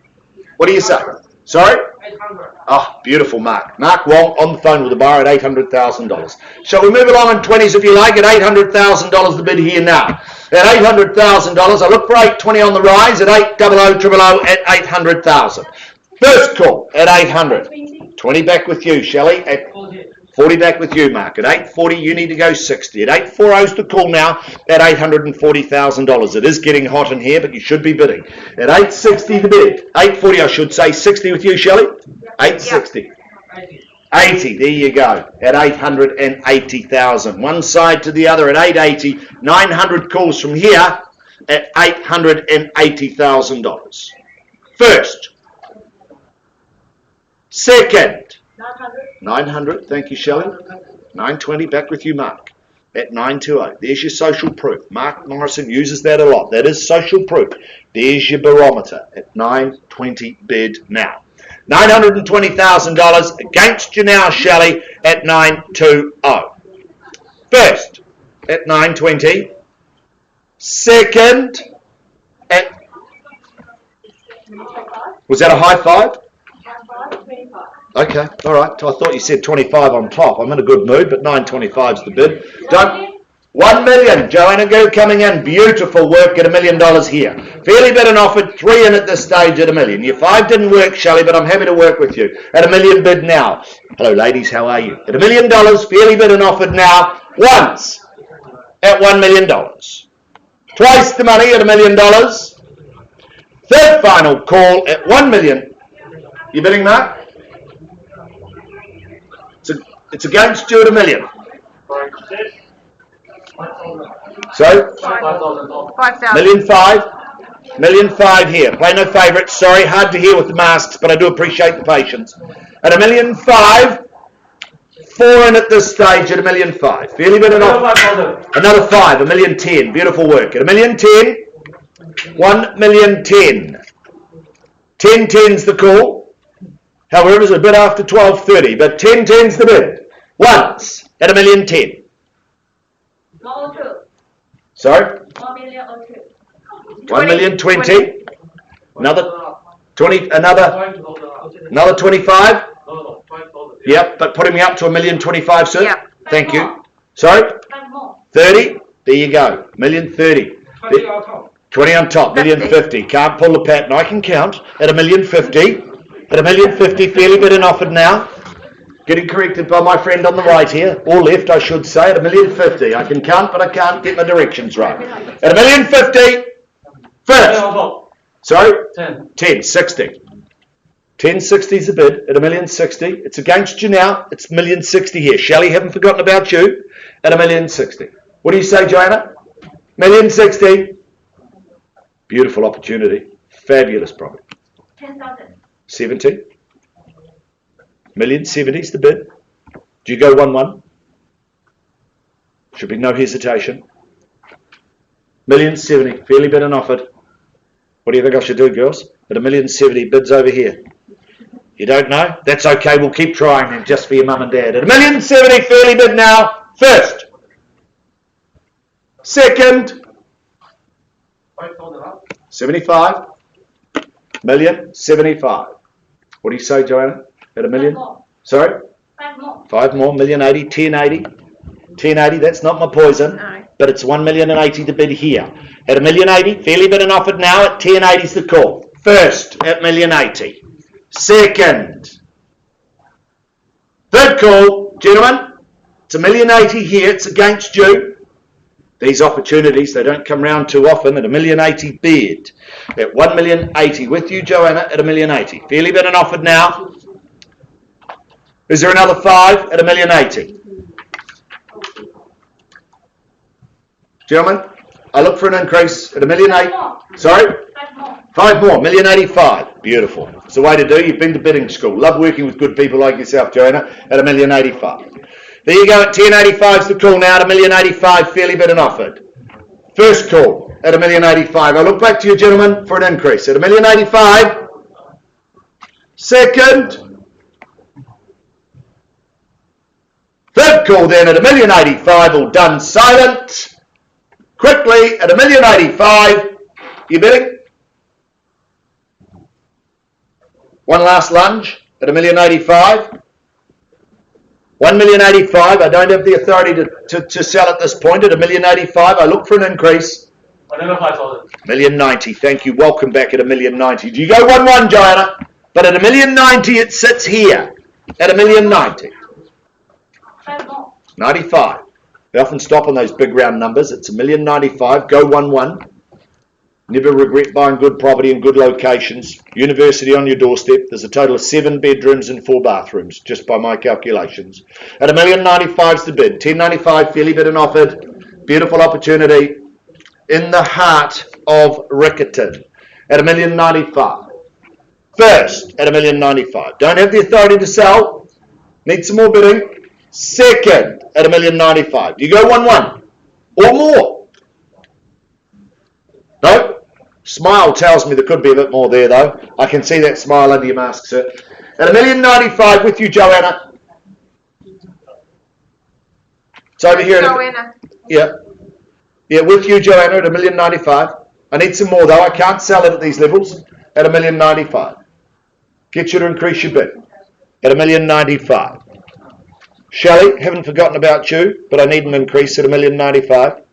What do you say? Sorry? 800. Oh, beautiful, Mark. Mark Wong on the phone with the buyer at $800,000. Shall we move along in 20s if you like? At $800,000 the bid here now. At $800,000, I look for 820 on the rise. At 800,000 at 800,000. First call at 800. 20 back with you, Shelley. At 40 back with you, Mark. At 840, you need to go 60. At 840's the call now at $840,000. It is getting hot in here, but you should be bidding. At 860 the bid. 840, I should say. 60 with you, Shelley. 860. 80, there you go. At 880,000. One side to the other at 880. 900 calls from here at $880,000. First. Second. 900, thank you, Shelley. 920, back with you, Mark. At 920, there's your social proof. Mark Morrison uses that a lot. That is social proof. There's your barometer at 920 bid now. $920,000 against you now, Shelley, at 920. First, at 920. Second, at... Was that a high five? Okay, all right. I thought you said 25 on top. I'm in a good mood, but 925's the bid. Don't. 1 million. Joanna Goo coming in. Beautiful work at $1 million here. Fairly bid and offered. 3 in at this stage at $1 million. Your 5 didn't work, Shelley, but I'm happy to work with you. At $1 million bid now. Hello, ladies. How are you? At $1 million. Fairly bid and offered now. Once at $1 million. Twice the money at $1 million. Third final call at $1 million. You bidding, Mark? It's against you at $1 million. So? 5,000. $1,500,000 here. Play no favourites. Sorry, hard to hear with the masks, but I do appreciate the patience. At $1,500,000, 4 in at this stage at $1,500,000. Fairly bid and offer. Another 5, $1,010,000. Beautiful work. At $1,010,000, $1,010,000. 10-10's the call. However, it's a bit after 12:30, but 10-10's the bid. Once at $1,010,000. Sorry? 1,020,000. Another 20. Another 25. Yep, but putting me up to $1,025,000, sir. Yep. Thank you. Sorry? 30. There you go. $1,030,000. 20 on top. $1,050,000. Can't pull the pattern. I can count at $1,050,000. At $1,050,000, fairly bid and offered now. Getting corrected by my friend on the right here, or left, I should say, at $1,050,000. I can count, but I can't get my directions right. At $1,050,000, first. Sorry? 10, 60. 10.60's the bid at $1,060,000. It's against you now. It's $1,060,000 here. Shelley, haven't forgotten about you. At $1,060,000. What do you say, Joanna? $1,060,000. Beautiful opportunity. Fabulous property. 10,000. 70. $1,070,000's the bid. Do you go 1-1? Should be no hesitation. $1,070,000. Fairly bid and offered. What do you think I should do, girls? At $1,070,000, bids over here. You don't know? That's okay. We'll keep trying then, just for your mum and dad. At $1,070,000, fairly bid now. First. Second. 75. $1,075,000. What do you say, Joanna? At $1 million? Sorry? 5 more. 5 more. $1,080,000, 1080. 1080, that's not my poison. No. But it's $1,080,000 to bid here. At $1,080,000, fairly bid and offered now at 1080's the call. First at $1,080,000. Second. Third call, gentlemen. It's $1,080,000 here. It's against you. These opportunities, they don't come round too often at $1,080,000 bid. At $1,080,000 with you, Joanna, at $1,080,000. Fairly bid and offered now. Is there another 5 at $1,080,000? Gentlemen, I look for an increase at $1,080,000. Sorry? 5 more, $1,085,000. Beautiful. It's the way to do. You've been to bidding school. Love working with good people like yourself, Joanna, at $1,085,000. There you go, at $10.85 is the call now at $1,085,000, fairly bid and offered. First call at $1,085,000. I look back to you, gentlemen, for an increase at $1,085,000. Second. Third call then at $1,085,000, all done silent. Quickly at $1,085,000. You bidding? One last lunge at $1,085,000. $1,085,000. I don't have the authority to sell at this point at $1,085,000. I look for an increase. $1,090,000. Thank you. Welcome back at $1,090,000. Do you go 1-1, Joanna? But at $1,090,000, it sits here at $1,090,000. 95. We often stop on those big round numbers. It's $1,095,000. Go 1-1. Never regret buying good property in good locations. University on your doorstep. There's a total of 7 bedrooms and 4 bathrooms, just by my calculations. At $1,095,000 is the bid. $10.95, fairly bid and offered. Beautiful opportunity in the heart of Riccarton. At $1,095,000. First at $1,095,000. Don't have the authority to sell. Need some more bidding. Second at $1,095,000. Do you go 1-1 or more? No? Smile tells me there could be a bit more there, though. I can see that smile under your mask, sir. At $1,095,000 with you, Joanna. It's over here. Joanna. Yeah, with you, Joanna, at $1,095,000. I need some more, though. I can't sell it at these levels. At $1,095,000. Get you to increase your bid. At $1,095,000. Shelley, haven't forgotten about you, but I need an increase at $1,095,000.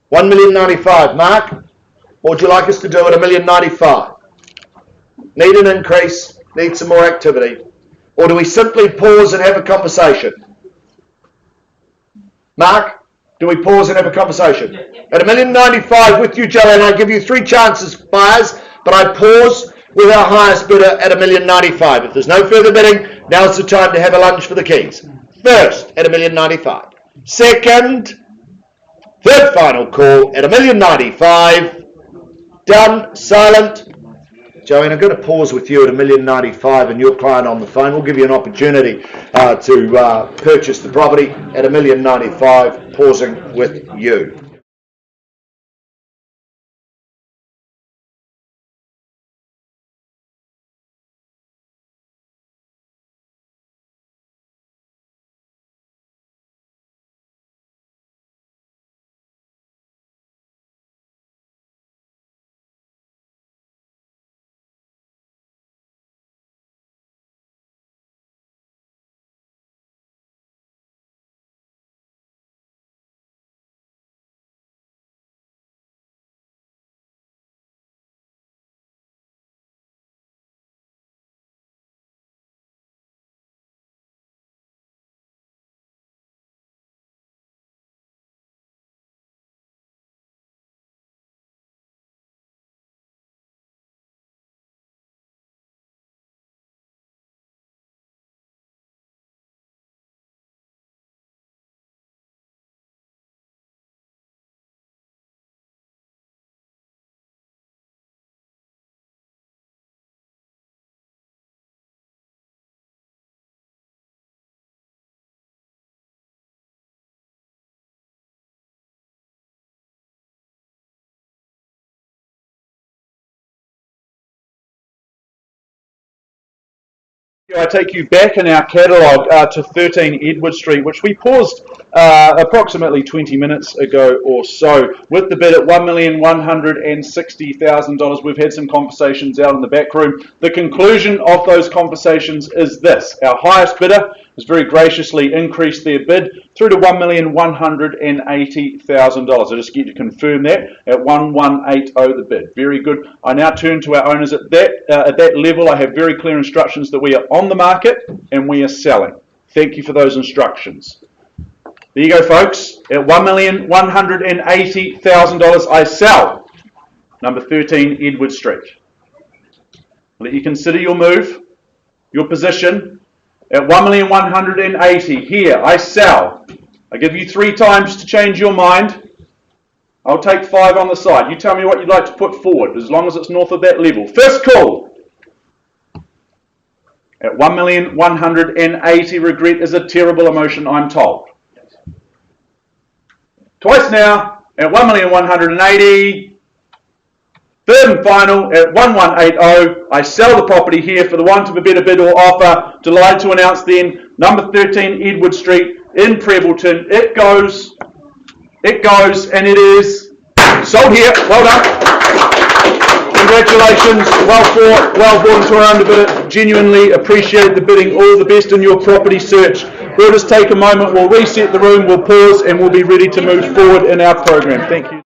$1,095,000, Mark. What would you like us to do at $1,095,000? Need an increase, need some more activity. Or do we simply pause and have a conversation? Mark, do we pause and have a conversation? At $1,095,000 with you, Joe, and I give you 3 chances, buyers, but I pause with our highest bidder at $1,095,000. If there's no further bidding, now's the time to have a lunge for the keys. First at $1,095,000. Second, third final call at $1,095,000. Done. Silent. Joanne, I'm going to pause with you at $1,095,000 and your client on the phone. We'll give you an opportunity to purchase the property at $1,095,000. Pausing with you. I take you back in our catalogue to 13 Edward Street, which we paused approximately 20 minutes ago or so, with the bid at $1,160,000. We've had some conversations out in the back room. The conclusion of those conversations is this. Our highest bidder has very graciously increased their bid through to $1,180,000. I just get you to confirm that at 1180 the bid. Very good. I now turn to our owners at that level. I have very clear instructions that we are on the market and we are selling. Thank you for those instructions. There you go, folks. At $1,180,000, I sell number 13 Edward Street. I'll let you consider your move, your position. At $1,180,000 here, I sell. I give you 3 times to change your mind. I'll take 5 on the side. You tell me what you'd like to put forward, as long as it's north of that level. First call. At $1,180,000, regret is a terrible emotion, I'm told. Twice now, at $1,180,000. Third and final, at 1180, I sell the property here for the want of a better bid or offer. Delighted to announce then, number 13 Edward Street in Prebbleton. It goes, and it is sold here. Well done. Congratulations, well fought, well bought into our underbidder. Genuinely appreciate the bidding. All the best in your property search. We'll just take a moment, we'll reset the room, we'll pause, and we'll be ready to move forward in our program. Thank you.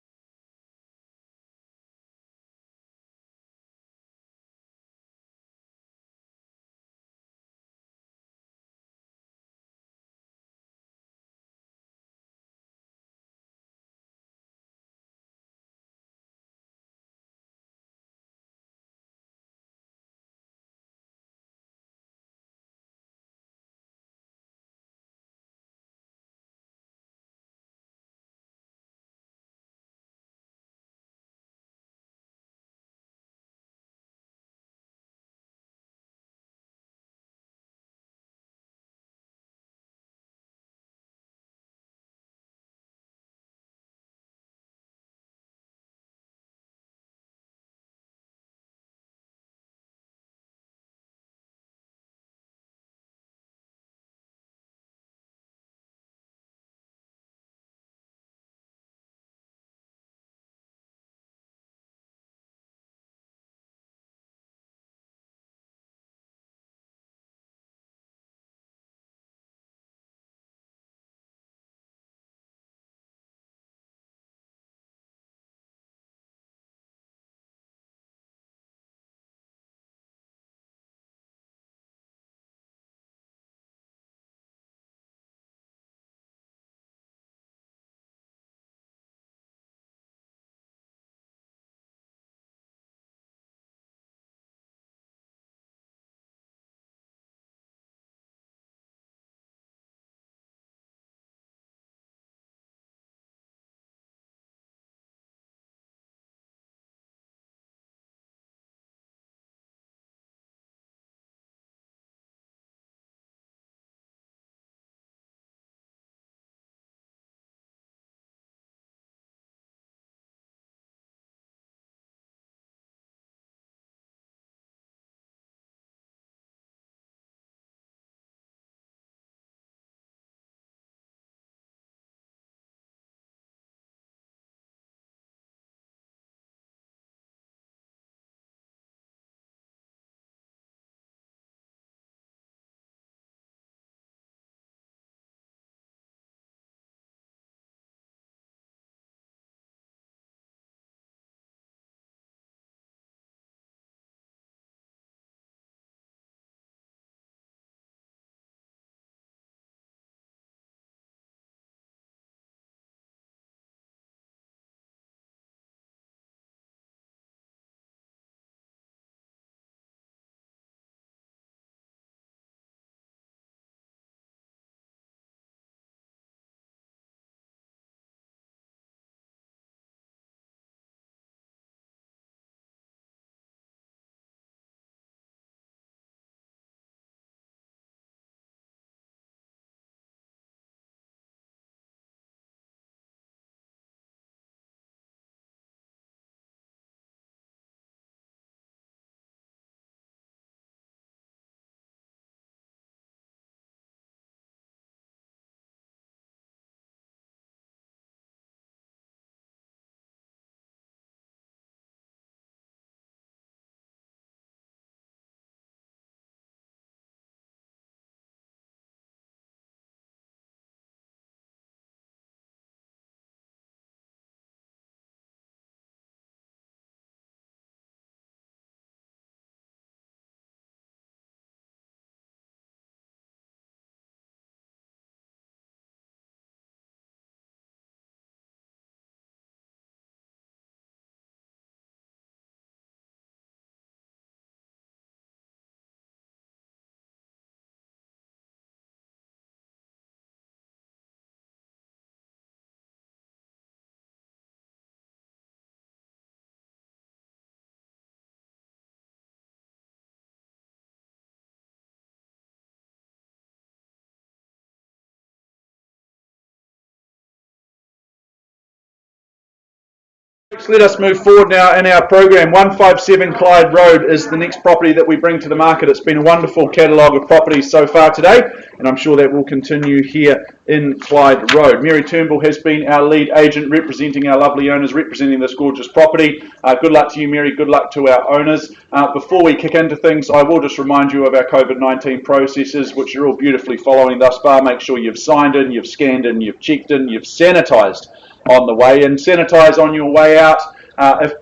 Let us move forward now in our program. 157 Clyde Road is the next property that we bring to the market. It's been a wonderful catalogue of properties so far today, and I'm sure that will continue here in Clyde Road. Mary Turnbull has been our lead agent representing our lovely owners, representing this gorgeous property. Good luck to you, Mary. Good luck to our owners. Before we kick into things, I will just remind you of our COVID-19 processes, which you're all beautifully following thus far. Make sure you've signed in, you've scanned in, you've checked in, you've sanitised on the way in, sanitize on your way out.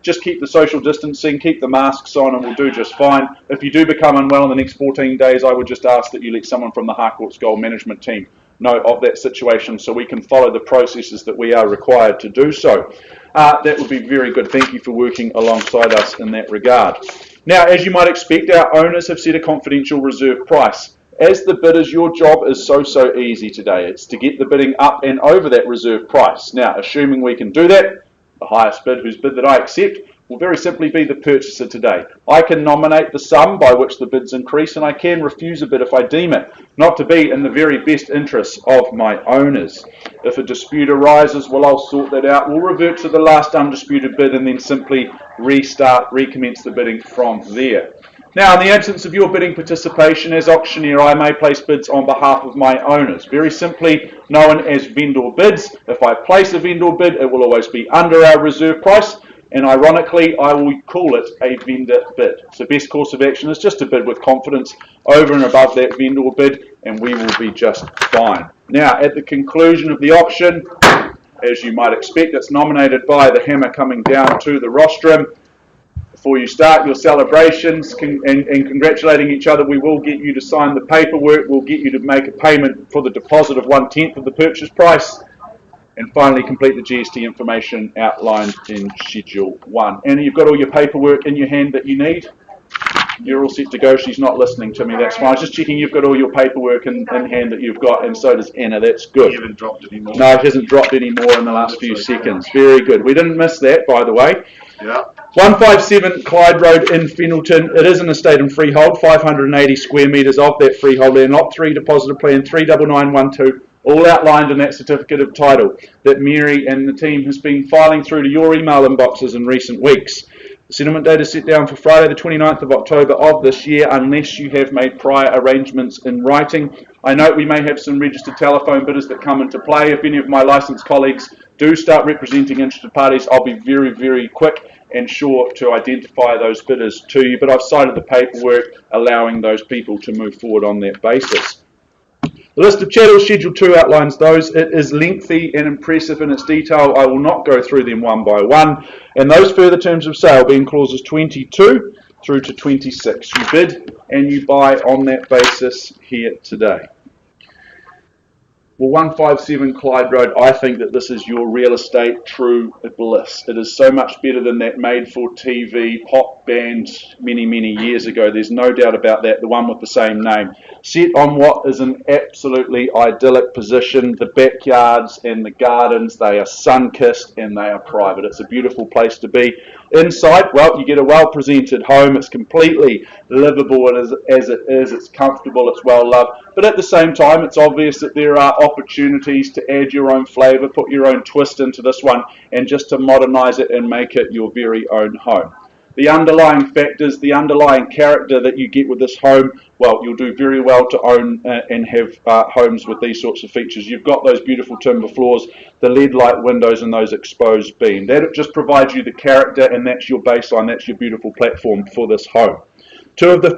Just keep the social distancing, keep the masks on, and we'll do just fine. If you do become unwell in the next 14 days, I would just ask that you let someone from the Harcourts Gold management team know of that situation so we can follow the processes that we are required to do so. That would be very good. Thank you for working alongside us in that regard. Now, as you might expect, our owners have set a confidential reserve price. As the bidders, your job is so easy today. It's to get the bidding up and over that reserve price. Now, assuming we can do that, the highest bid, whose bid that I accept, will very simply be the purchaser today. I can nominate the sum by which the bids increase, and I can refuse a bid if I deem it not to be in the very best interests of my owners. If a dispute arises, well, I'll sort that out. We'll revert to the last undisputed bid and then simply recommence the bidding from there. Now, in the absence of your bidding participation as auctioneer, I may place bids on behalf of my owners, very simply known as vendor bids. If I place a vendor bid, it will always be under our reserve price, and ironically, I will call it a vendor bid. So best course of action is just to bid with confidence over and above that vendor bid, and we will be just fine. Now, at the conclusion of the auction, as you might expect, it's nominated by the hammer coming down to the rostrum. Before you start your celebrations and congratulating each other, we will get you to sign the paperwork. We'll get you to make a payment for the deposit of 1/10 of the purchase price, and finally complete the GST information outlined in Schedule 1. Anna, you've got all your paperwork in your hand that you need? You're all set to go. She's not listening to me. That's fine. I was just checking you've got all your paperwork in hand that you've got, and so does Anna. That's good. You haven't dropped any more? No, it hasn't dropped any more in the last few seconds. Very good. We didn't miss that, by the way. Yeah. 157 Clyde Road in Fennelton. It is an estate and freehold, 580 square metres of that freehold land, lot 3 depositor plan 39912, all outlined in that certificate of title that Mary and the team has been filing through to your email inboxes in recent weeks. The settlement date is set down for Friday the 29th of October of this year, unless you have made prior arrangements in writing. I note we may have some registered telephone bidders that come into play. If any of my licensed colleagues do start representing interested parties, I'll be very quick and sure to identify those bidders to you, but I've cited the paperwork allowing those people to move forward on that basis. The list of chattels, Schedule 2 outlines those. It is lengthy and impressive in its detail. I will not go through them one by one. And those further terms of sale being clauses 22 through to 26. You bid and you buy on that basis here today. Well, 157 Clyde Road, I think that this is your real estate true bliss. It is so much better than that made-for-TV pop band many years ago. There's no doubt about that, the one with the same name. Set on what is an absolutely idyllic position. The backyards and the gardens, they are sun-kissed and they are private. It's a beautiful place to be. Inside, well, you get a well-presented home. It's completely livable as it is. It's comfortable, it's well-loved. But at the same time, it's obvious that there are opportunities to add your own flavour, put your own twist into this one, and just to modernise it and make it your very own home. The underlying factors, the underlying character that you get with this home, well, you'll do very well to own and have homes with these sorts of features. You've got those beautiful timber floors, the LED light windows and those exposed beams. That just provides you the character, and that's your baseline, that's your beautiful platform for this home. Two of the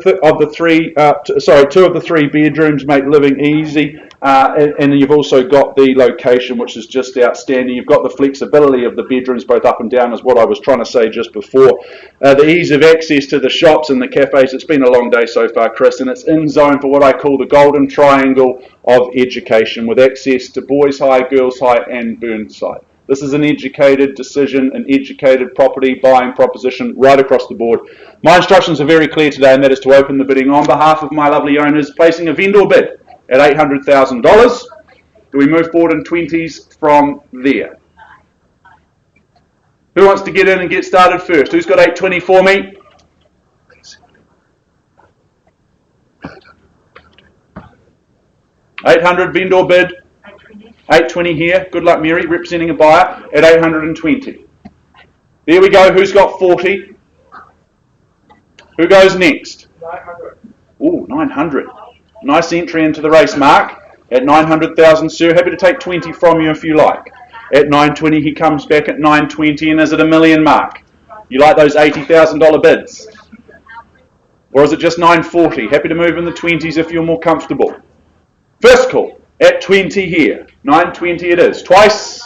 three bedrooms make living easy, and you've also got the location, which is just outstanding. You've got the flexibility of the bedrooms both up and down, is what I was trying to say just before. The ease of access to the shops and the cafes. It's been a long day so far, Chris, and it's in zone for what I call the golden triangle of education, with access to Boys High, Girls High and Burnside. This is an educated decision, an educated property buying proposition right across the board. My instructions are very clear today, and that is to open the bidding on behalf of my lovely owners, placing a vendor bid at $800,000. Do we move forward in 20s from there? Who wants to get in and get started first? Who's got 820 for me? 800 vendor bid. 820 here. Good luck, Mary, representing a buyer at 820. There we go. Who's got 40? Who goes next? 900. Ooh, 900. Nice entry into the race, Mark. At 900,000, sir. Happy to take 20 from you if you like. At 920, he comes back at 920, and is it a million, Mark? You like those $80,000 bids? Or is it just 940? Happy to move in the 20s if you're more comfortable. First call at 20 here. 920 it is. Twice.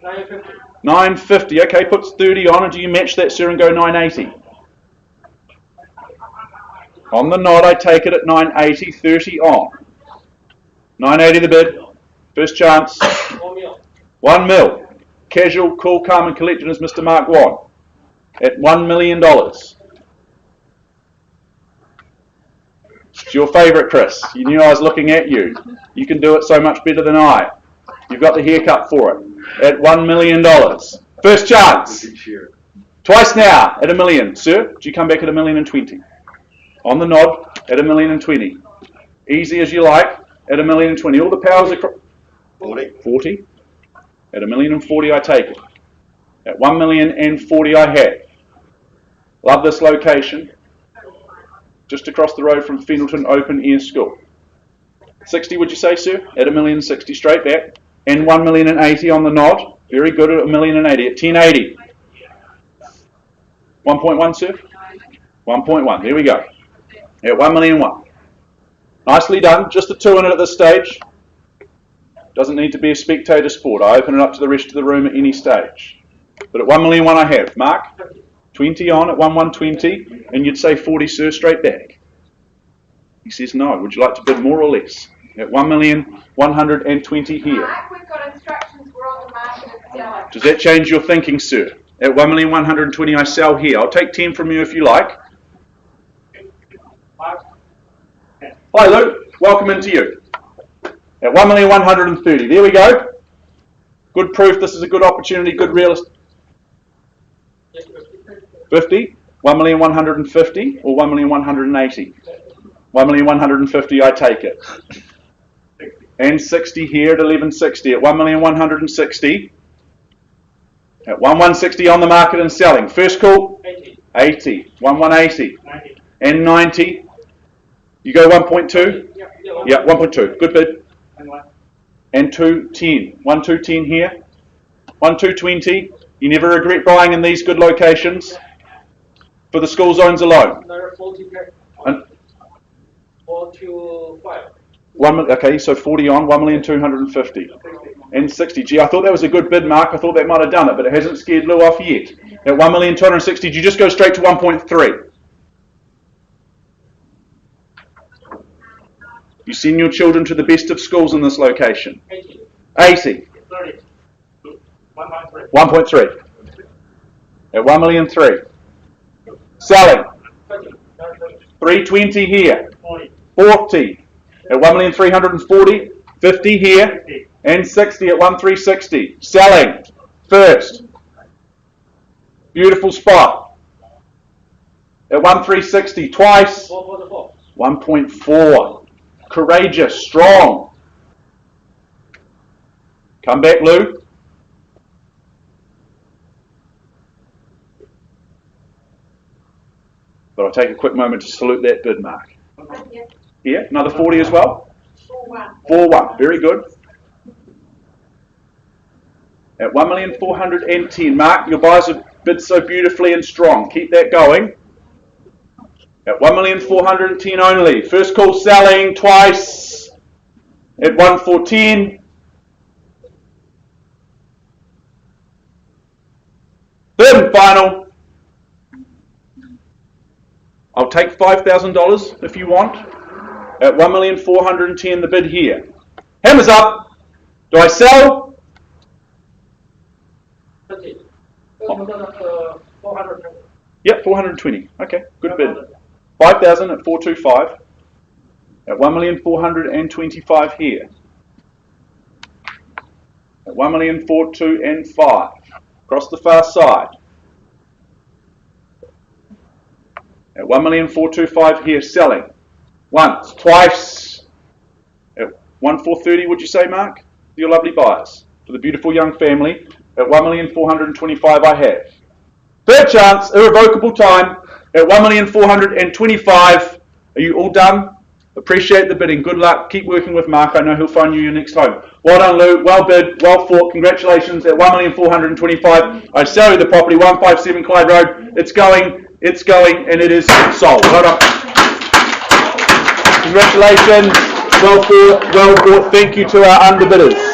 950. 950. Okay, puts 30 on, and do you match that, sir, and go 980? On the nod, I take it at 980, 30 on. 980 the bid. First chance. 1 mil. 1 mil. Casual, cool, calm and collected is Mr. Mark Wan. At $1 million. It's your favourite, Chris. You knew I was looking at you. You can do it so much better than I. You've got the haircut for it. At $1 million. First chance. Twice now at $1 million. Sir, do you come back at $1,020,000? On the nod at $1,020,000. Easy as you like at $1,020,000. All the powers across. 40. At $1,040,000 I take it. At $1,040,000 I have. Love this location. Just across the road from Fendleton Open Air School. 60 would you say, sir? At $1,060,000 straight back. And $1,080,000 on the nod. Very good at $1,080,000. At $10.80. 1.1, sir? 1.1. There we go. At $1,001,000. Nicely done. Just a 2 in it at this stage. Doesn't need to be a spectator sport. I open it up to the rest of the room at any stage. But at $1,001,000 I have. Mark? 20 on at 1,120. And you'd say 40, sir, straight back. He says no. Would you like to bid more or less? At $1,120,000 here. Mark, we've got instructions. We're on the market and selling. Does that change your thinking, sir? At $1,120,000 I sell here. I'll take 10 from you if you like. Hi, Luke. Welcome into you. At $1,130,000. There we go. Good proof this is a good opportunity, good real estate. 50, 1,150,000 or 1,180,000. 1,150,000 I take it. And 60 here at 1160 at 1,160,000. At 1,160 on the market and selling. First call 80, 1,180 and 90. You go 1.2? Yeah, 1.2. Good bid. And 210. 1,210 here. 1,220. You never regret buying in these good locations for the school zones alone. And 425. okay, so 40 on, 1,250,000. And 60. Gee, I thought that was a good bid, Mark. I thought that might have done it, but it hasn't scared Lou off yet. At 1,260,000, did you just go straight to 1.3? You send your children to the best of schools in this location. 80. 80. 30. 1.3. 1.3. At 1,003,000. Selling. 320 here. 40. At 1,340,000. 50 here. And 60 at 1,360. Selling. First. Beautiful spot. At 1,360. Twice. 1.4. Courageous. Strong. Come back, Lou. But I'll take a quick moment to salute that bid, Mark. Here, another 40 as well? 4-1. Very good. At 1,410,000. Mark, your buys have bid so beautifully and strong. Keep that going. At 1,410,000 only. First call selling twice. At 1,410,000. Third and final. I'll take $5,000 if you want. At 1,410,000 the bid here. Hammers up. Do I sell? 50. 400. Yep, 420. Okay, good bid. 5,000 at 425. At 1,425,000 here. At 1,425,000. Across the far side. At 1,425,000 here selling. Once, twice. At 1,430,000 would you say, Mark? Your lovely buyers. For the beautiful young family. At 1,425,000 I have. Third chance, irrevocable time at 1,425,000. Are you all done? Appreciate the bidding. Good luck. Keep working with Mark. I know he'll find you your next home. Well done, Lou. Well bid. Well fought. Congratulations at 1,425,000. I sell you the property, 157 Clyde Road. It's going, and it is sold. Well done. Congratulations. Well fought. Well fought. Thank you to our underbidders.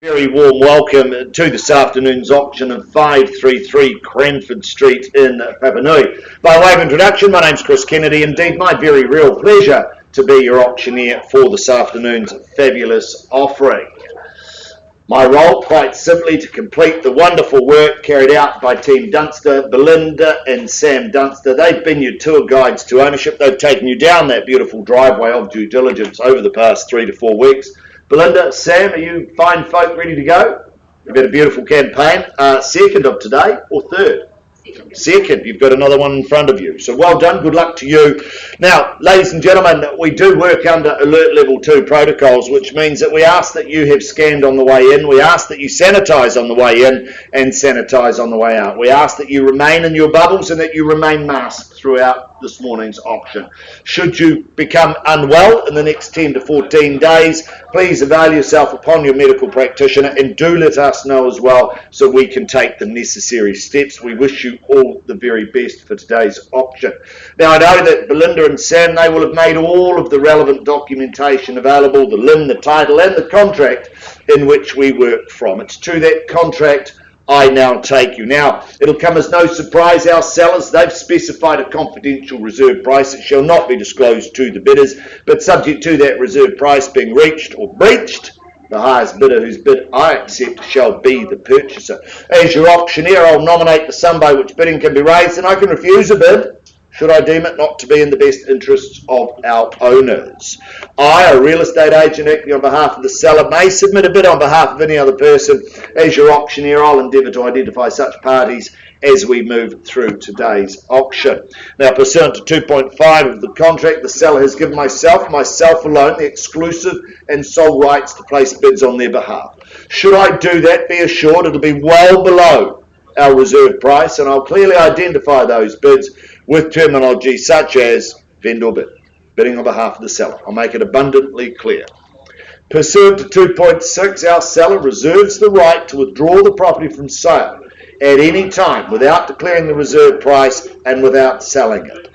Very warm welcome to this afternoon's auction of 533 Cranford Street in Papanui. By way of introduction, my name's Chris Kennedy. Indeed, my very real pleasure to be your auctioneer for this afternoon's fabulous offering. My role, quite simply, to complete the wonderful work carried out by Team Dunster, Belinda and Sam Dunster. They've been your tour guides to ownership. They've taken you down that beautiful driveway of due diligence over the past 3 to 4 weeks. Belinda, Sam, are you fine folk ready to go? You've had a beautiful campaign. Second of today or third? Second. You've got another one in front of you. So well done. Good luck to you. Now, ladies and gentlemen, we do work under Alert Level 2 protocols, which means that we ask that you have scanned on the way in. We ask that you sanitise on the way in and sanitise on the way out. We ask that you remain in your bubbles and that you remain masked throughout this morning's auction. Should you become unwell in the next 10 to 14 days, please avail yourself upon your medical practitioner and do let us know as well so we can take the necessary steps. We wish you all the very best for today's auction. Now, I know that Belinda and Sam, they will have made all of the relevant documentation available, the LIN, the title and the contract in which we work from. It's to that contract I now take you. Now, it'll come as no surprise, our sellers, they've specified a confidential reserve price. It shall not be disclosed to the bidders, but subject to that reserve price being reached or breached, the highest bidder whose bid I accept shall be the purchaser. As your auctioneer, I'll nominate the sum by which bidding can be raised, and I can refuse a bid should I deem it not to be in the best interests of our owners. I, a real estate agent acting on behalf of the seller, may submit a bid on behalf of any other person. As your auctioneer, I'll endeavour to identify such parties as we move through today's auction. Now, pursuant to 2.5 of the contract, the seller has given myself alone, the exclusive and sole rights to place bids on their behalf. Should I do that, be assured it'll be well below our reserve price, and I'll clearly identify those bids with terminology such as vendor bid, bidding on behalf of the seller. I'll make it abundantly clear. Pursuant to 2.6, our seller reserves the right to withdraw the property from sale at any time without declaring the reserve price and without selling it.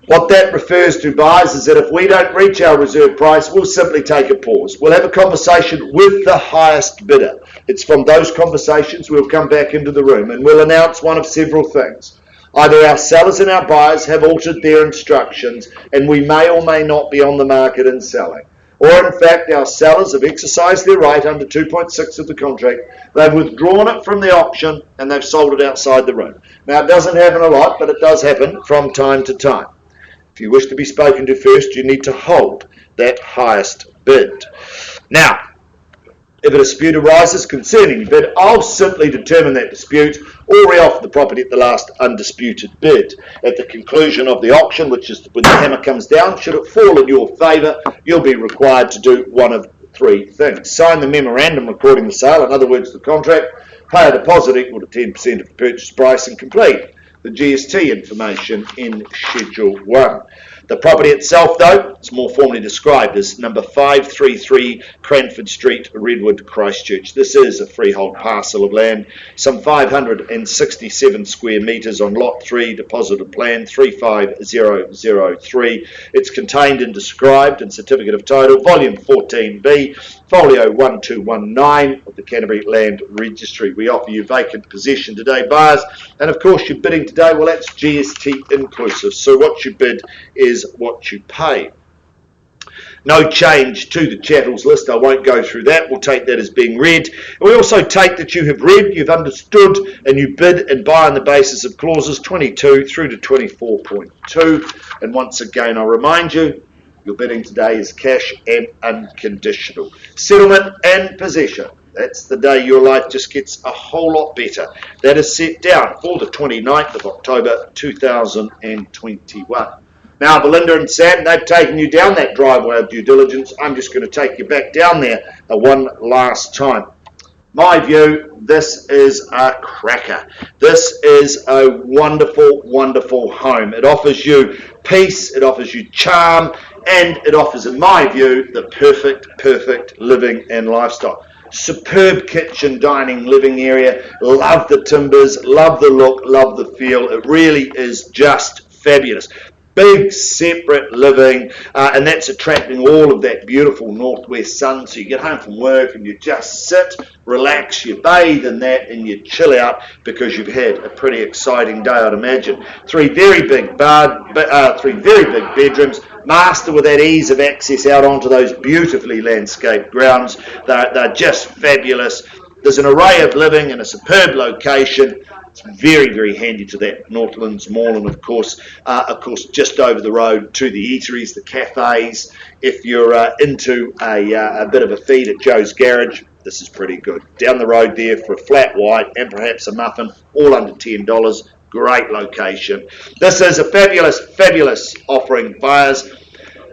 What that refers to, buyers, is that if we don't reach our reserve price, we'll simply take a pause. We'll have a conversation with the highest bidder. It's from those conversations we'll come back into the room and we'll announce one of several things. Either our sellers and our buyers have altered their instructions and we may or may not be on the market and selling. Or in fact, our sellers have exercised their right under 2.6 of the contract. They've withdrawn it from the auction and they've sold it outside the room. Now, it doesn't happen a lot, but it does happen from time to time. If you wish to be spoken to first, you need to hold that highest bid. Now, if a dispute arises concerning your bid, I'll simply determine that dispute or re-offer the property at the last undisputed bid. At the conclusion of the auction, which is when the hammer comes down, should it fall in your favour, you'll be required to do one of three things. Sign the memorandum recording the sale, in other words, the contract, pay a deposit equal to 10% of the purchase price, and complete the GST information in Schedule 1. The property itself, though, is more formally described as number 533 Cranford Street, Redwood, Christchurch. This is a freehold parcel of land, some 567 square metres on Lot 3, deposited plan 35003. It's contained and described in Certificate of Title, Volume 14B, Folio 1219 of the Canterbury Land Registry. We offer you vacant possession today, buyers, and of course your bidding today, well, that's GST inclusive. So what you bid is what you pay. No change to the chattels list. I won't go through that. We'll take that as being read. We also take that you have read, you've understood, and you bid and buy on the basis of clauses 22 through to 24.2. And once again, I'll remind you, your bidding today is cash and unconditional. Settlement and possession. That's the day your life just gets a whole lot better. That is set down for the 29th of October 2021. Now, Belinda and Sam, they've taken you down that driveway of due diligence. I'm just going to take you back down there one last time. My view, this is a cracker. This is a wonderful, wonderful home. It offers you peace, it offers you charm, and it offers, in my view, the perfect living and lifestyle. Superb kitchen, dining, living area. Love the timbers, love the look, love the feel. It really is just fabulous. Big separate living, and that's attracting all of that beautiful northwest sun. So you get home from work and you just sit, relax, you bathe in that, and you chill out because you've had a pretty exciting day, I'd imagine. Three very big bedrooms, master with that ease of access out onto those beautifully landscaped grounds. They're just fabulous. There's an array of living in a superb location. It's very, very handy to that Northlands Mall, and of course, just over the road to the eateries, the cafes. If you're into a bit of a feed at Joe's Garage, this is pretty good. Down the road there for a flat white and perhaps a muffin, all under $10. Great location. This is a fabulous, fabulous offering, buyers.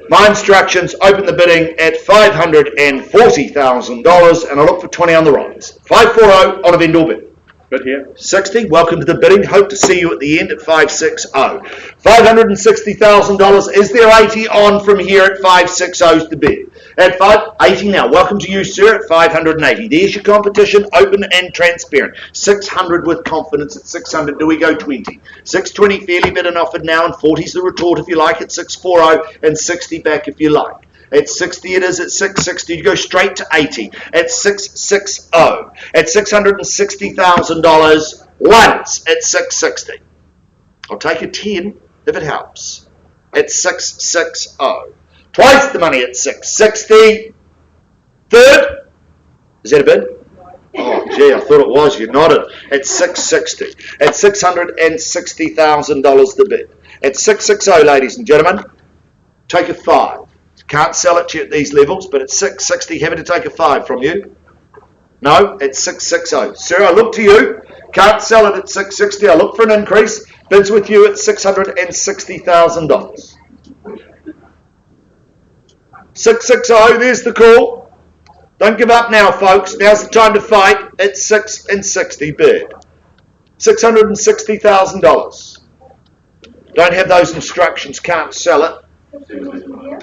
My instructions: open the bidding at $540,000, and I look for 20 on the rise. 540 on a vendor bid. Bid here. 60, welcome to the bidding. Hope to see you at the end at 560. $560,000. Is there 80 on from here at 560 is the bid? At 580 now. Welcome to you, sir, at 580. There's your competition, open and transparent. 600 with confidence. At 600, do we go 20? 620 fairly bid and offered now, and 40's the retort if you like at 640, and 60 back if you like. At 60 it is. At 660 you go straight to 80. At 660. At $660,000 once at 660. I'll take a 10 if it helps. At 660. Twice the money at 660. Third. Is that a bid? Oh, gee, I thought it was. You nodded. At 660. At $660,000 the bid. At 660, ladies and gentlemen, take a 5. Can't sell it to you at these levels, but at 660, happy to take a 5 from you. No, it's 660. Sir, I look to you. Can't sell it at 660. I look for an increase. Bids with you at $660,000. 660, there's the call. Don't give up now, folks. Now's the time to fight. It's 660 bid. $660,000. Don't have those instructions. Can't sell it.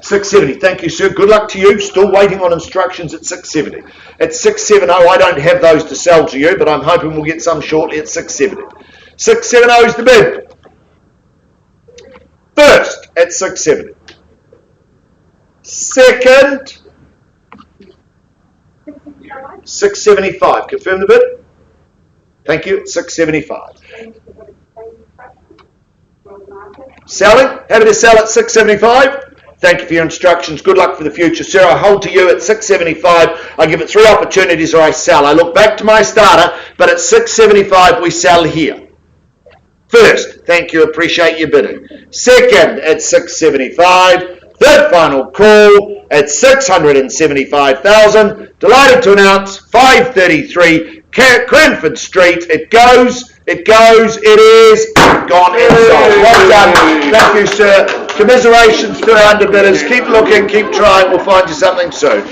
670. Thank you, sir. Good luck to you. Still waiting on instructions at 670. At 670, I don't have those to sell to you, but I'm hoping we'll get some shortly at 670. 670 is the bid. First at 670. Second, 675. Confirm the bid. Thank you. 675. Selling? Happy to sell at 675. Thank you for your instructions. Good luck for the future, sir. I hold to you at 675. I give it 3 opportunities or I sell. I look back to my starter, but at 675 we sell here. First, thank you. Appreciate your bidding. Second, at 675. Third final call at 675,000. Delighted to announce 533 Cranford Street. It goes, it is gone and sold. Well done. Thank you, sir. Commiserations to our underbidders. Keep looking, keep trying. We'll find you something soon.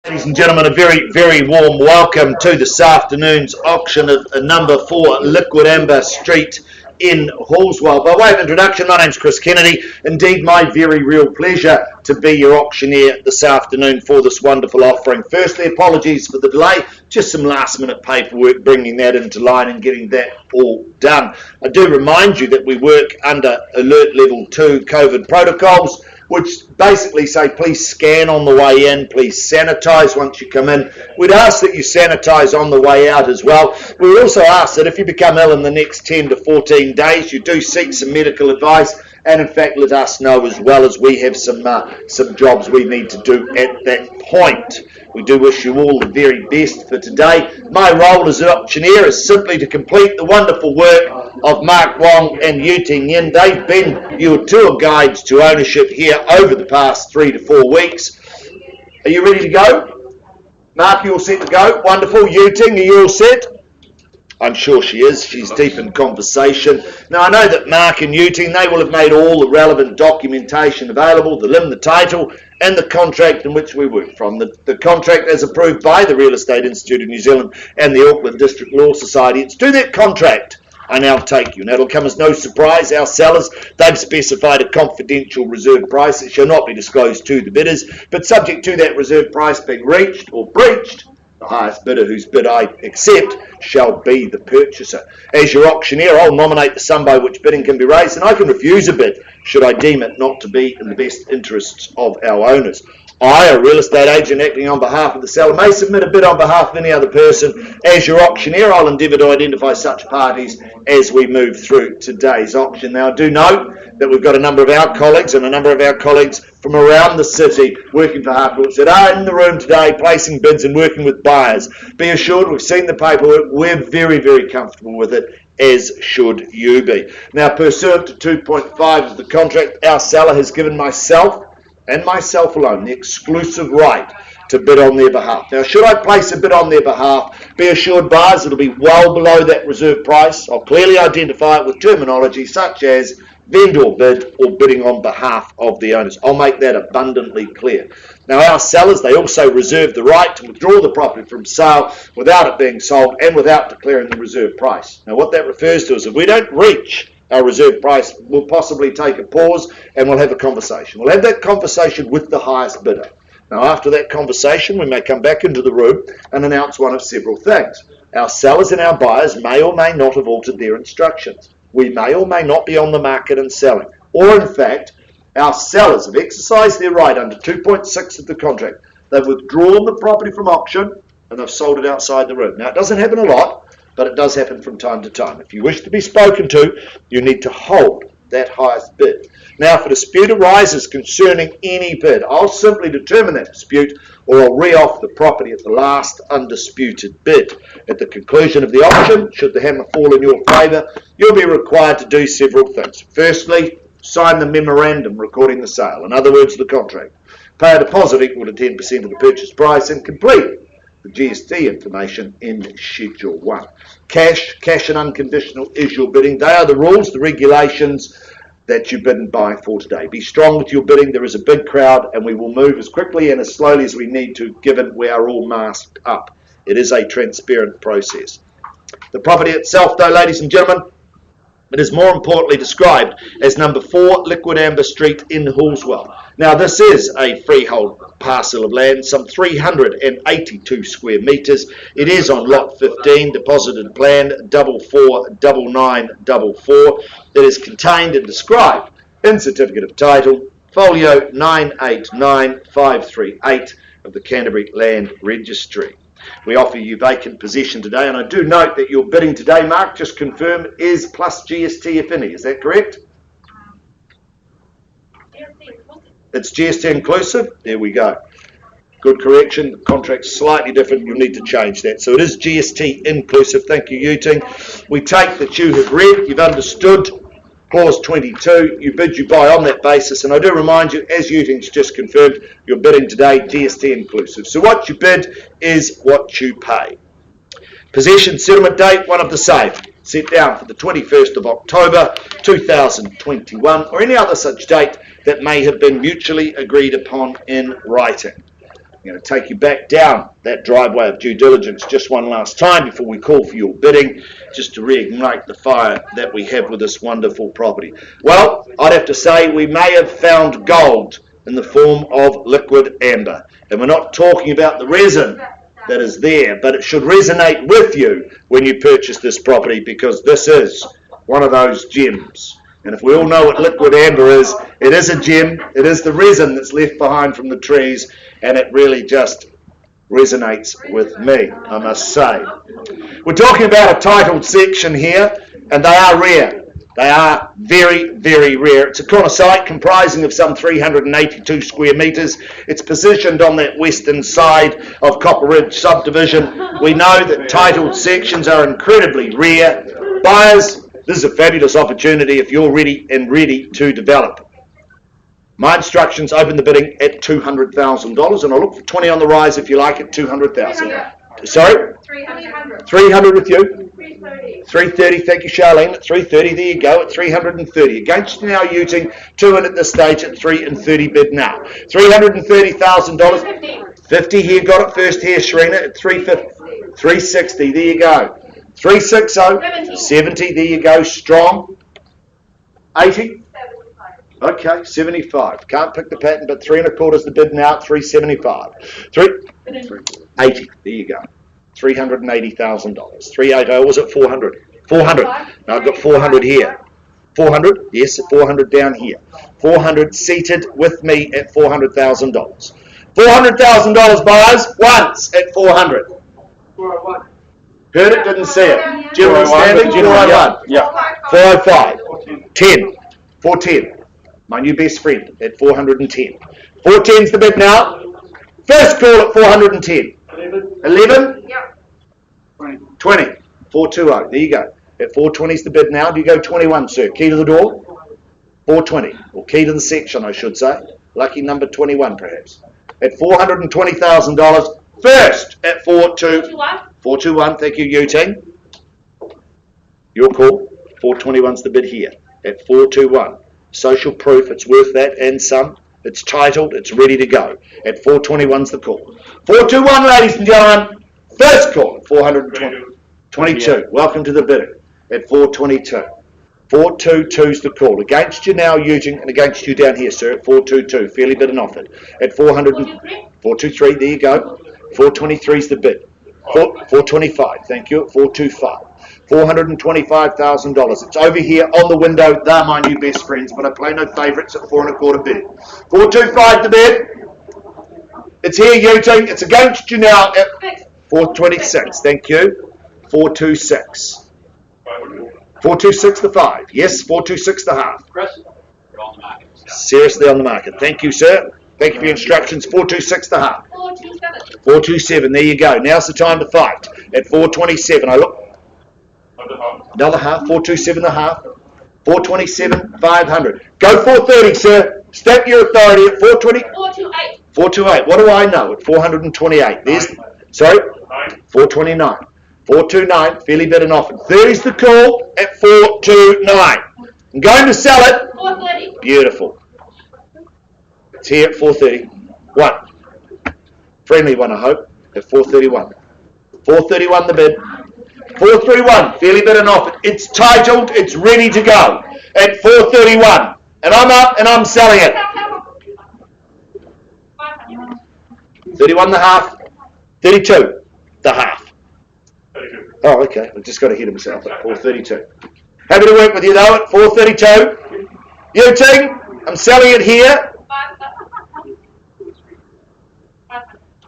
Ladies and gentlemen, a very, very warm welcome to this afternoon's auction of number 4 Liquid Amber Street in Hallswell. By way of introduction, my name's Chris Kennedy. Indeed, my very real pleasure to be your auctioneer this afternoon for this wonderful offering. Firstly, apologies for the delay, just some last minute paperwork bringing that into line and getting that all done. I do remind you that we work under alert level 2 COVID protocols, which basically say please scan on the way in, please sanitise once you come in. We'd ask that you sanitise on the way out as well. We also ask that if you become ill in the next 10 to 14 days, you do seek some medical advice, and in fact let us know as well, as we have some jobs we need to do at that point. We do wish you all the very best for today. My role as an auctioneer is simply to complete the wonderful work of Mark Wong and Yuting Yin. They've been your tour guides to ownership here over the past 3 to 4 weeks. Are you ready to go? Mark, you all set to go? Wonderful. Yuting, are you all set? I'm sure she is. She's deep in conversation. Now, I know that Mark and Yuting, they will have made all the relevant documentation available, the LIM, the title, and the contract in which we work from. The contract as approved by the Real Estate Institute of New Zealand and the Auckland District Law Society. It's to that contract I now take you. Now, it'll come as no surprise. Our sellers, they've specified a confidential reserve price that shall not be disclosed to the bidders, but subject to that reserve price being reached or breached, the highest bidder whose bid I accept shall be the purchaser. As your auctioneer, I'll nominate the sum by which bidding can be raised, and I can refuse a bid should I deem it not to be in the best interests of our owners. I, a real estate agent acting on behalf of the seller, may submit a bid on behalf of any other person. As your auctioneer, I'll endeavour to identify such parties as we move through today's auction. Now, I do note that we've got a number of our colleagues and a number of our colleagues from around the city working for Harcourts that are in the room today placing bids and working with buyers. Be assured we've seen the paperwork. We're very, very comfortable with it, as should you be. Now, pursuant to 2.5 of the contract, our seller has given myself and myself alone the exclusive right to bid on their behalf. Now, should I place a bid on their behalf, be assured buyers it'll be well below that reserve price. I'll clearly identify it with terminology such as vendor bid or bidding on behalf of the owners. I'll make that abundantly clear. Now, our sellers, they also reserve the right to withdraw the property from sale without it being sold and without declaring the reserve price. Now, what that refers to is if we don't reach our reserve price, we'll possibly take a pause and we'll have a conversation. We'll have that conversation with the highest bidder. Now, after that conversation, we may come back into the room and announce one of several things. Our sellers and our buyers may or may not have altered their instructions. We may or may not be on the market and selling. Or, in fact, our sellers have exercised their right under 2.6 of the contract. They've withdrawn the property from auction and they've sold it outside the room. Now, it doesn't happen a lot, but it does happen from time to time. If you wish to be spoken to, you need to hold that highest bid. Now, if a dispute arises concerning any bid, I'll simply determine that dispute, or I'll re-off the property at the last undisputed bid. At the conclusion of the auction, should the hammer fall in your favour, you'll be required to do several things. Firstly, sign the memorandum recording the sale, in other words, the contract. Pay a deposit equal to 10% of the purchase price and complete the GST information in Schedule 1. Cash and unconditional is your bidding. They are the rules, the regulations that you bid and buy for today. Be strong with your bidding. There is a big crowd and we will move as quickly and as slowly as we need to, given we are all masked up. It is a transparent process. The property itself, though, ladies and gentlemen, it is more importantly described as number 4 Liquid Amber Street in Hallswell. Now, this is a freehold parcel of land, some 382 square metres. It is on lot 15, deposited plan 449944. It is contained and described in Certificate of Title, folio 989538 of the Canterbury Land Registry. We offer you vacant possession today, and I do note that your bidding today, Mark, just confirm, is plus GST if any. Is that correct? It's GST inclusive? There we go. Good correction. The contract's slightly different. You'll need to change that. So it is GST inclusive. Thank you, Yuting. We take that you have read, you've understood Clause 22, you bid, you buy on that basis, and I do remind you, as Yuting's just confirmed, you're bidding today GST inclusive. So what you bid is what you pay. Possession settlement date, one of the same, set down for the 21st of October 2021, or any other such date that may have been mutually agreed upon in writing. I'm going to take you back down that driveway of due diligence just one last time before we call for your bidding, just to reignite the fire that we have with this wonderful property. Well, I'd have to say we may have found gold in the form of liquid amber. And we're not talking about the resin that is there, but it should resonate with you when you purchase this property, because this is one of those gems. And if we all know what liquid amber is, it is a gem. It is the resin that's left behind from the trees, and it really just resonates with me, I must say. We're talking about a titled section here, and they are rare. They are very, very rare. It's a corner site comprising of some 382 square metres. It's positioned on that western side of Copper Ridge subdivision. We know that titled sections are incredibly rare. Buyers, this is a fabulous opportunity if you're ready to develop. My instructions: open the bidding at $200,000, and I'll look for 20 on the rise if you like at $200,000. Sorry? 300. 300 with you? 330. 330, thank you, Charlene. At 330, there you go, at 330. Against now using 2 in at this stage at 330 bid now. $330,000. 50 here, got it first here, Sharina, at 350. 360, there you go. 360, 70, there you go, strong. 80? Okay, 75. Can't pick the pattern, but 3 1/4 is the bid now at 375. 80, there you go. $380,000. 380, was it 400? 400. Now I've got 400 here. 400, yes, 400 down here. 400 seated with me at $400,000. $400,000 buyers, once at 400. 401. Heard it, didn't see it. Gentleman standing, 401. Yeah. 405. 10. 410. My new best friend at 410. 410's the bid now. First call at 410. 11? Yep. 20. 420. There you go. At 420's the bid now. Do you go 21, sir? Key to the door? 420. Or key to the section, I should say. Lucky number 21, perhaps. At $420,000. First at 421. Thank you, Eugene. Your call. 421's the bid here. At 421. Social proof, it's worth that and some. It's titled, it's ready to go. At 421's the call. 421, ladies and gentlemen. First call at 422. Welcome to the bidding at 422. 422's the call. Against you now, Eugene, and against you down here, sir, at 422. Fairly bid and offered. At 423, there you go. 423's the bid. 425, thank you, at 425. $425,000. It's over here on the window. They're my new best friends, but I play no favourites at 4 1/4 bid. 425 the bid. It's here, Eugene. It's against you now at 426. Thank you. 426. 426 the 5. Yes, 426 the half. Chris, you're on the market. Seriously on the market. Thank you, sir. Thank you for your instructions. 426 the half. 427. 427. There you go. Now's the time to fight. At 427. I look. Another half. 427 the half. 427 500. Go 430, sir. Step your authority at 420. 428. 428. What do I know? At 428. There's. Sorry. 429. 429. Fairly bid and offered. 30's the call at 429. I'm going to sell it. 430. Beautiful. It's here at 430. One. Friendly one, I hope. At 431. 431 the bid. 431. Fairly bid and offered. It's titled. It's ready to go. At 431. And I'm up and I'm selling it. 31 the half. 32 the half. Oh, okay. I've just got ahead of myself at 432. Happy to work with you though at 432. You team, I'm selling it here.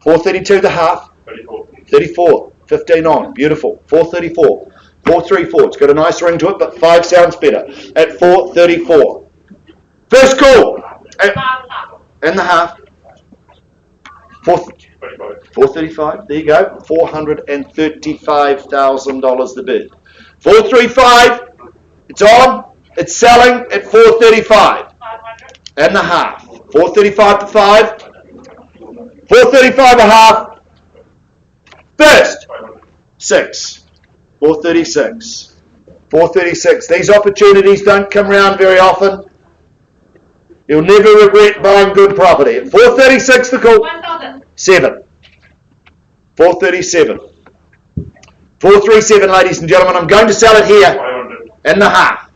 432 the half. 34. 15 on. Beautiful. 434. 434. It's got a nice ring to it, but 5 sounds better. At 434. First call. And the half. 435. There you go. $435,000 the bid. 435. It's on. It's selling at 435. And the half. 435 to 5. 435 a half. First. 6. 436. 436. These opportunities don't come around very often. You'll never regret buying good property. At 436 the call. 1,000. 7. 437. 437, ladies and gentlemen. I'm going to sell it here in the half.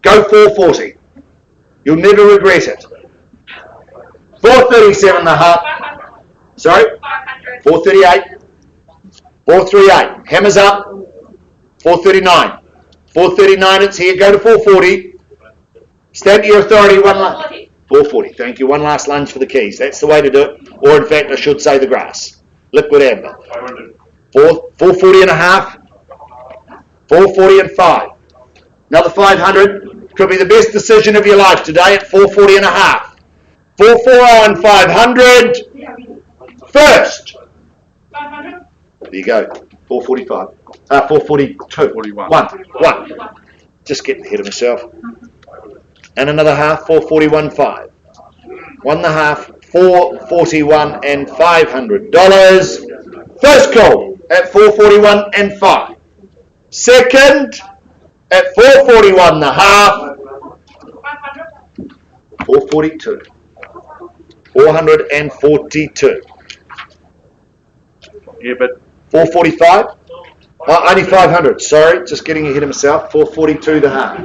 Go 440. You'll never regret it. 437 and a half. 500. Sorry? 500. 438. 438. Hammers up. 439. 439, it's here. Go to 440. Stand to your authority. 440. 440. Thank you. One last lunge for the keys. That's the way to do it. Or in fact, I should say the grass. Liquid amber. 440 and a half. 440 and 5. Another 500. Could be the best decision of your life today at 440 and a half. 440 and 500. First. 500. There you go. 445. 442. 41. One. Just getting ahead of myself. And another half, 441.5. 1 and a half, 441 and $500. First call at 441 and 5. Second at 441 and a half. 500. 442. 442. Yeah, but 445. Only 500. Sorry, just getting ahead of myself. 442 the half.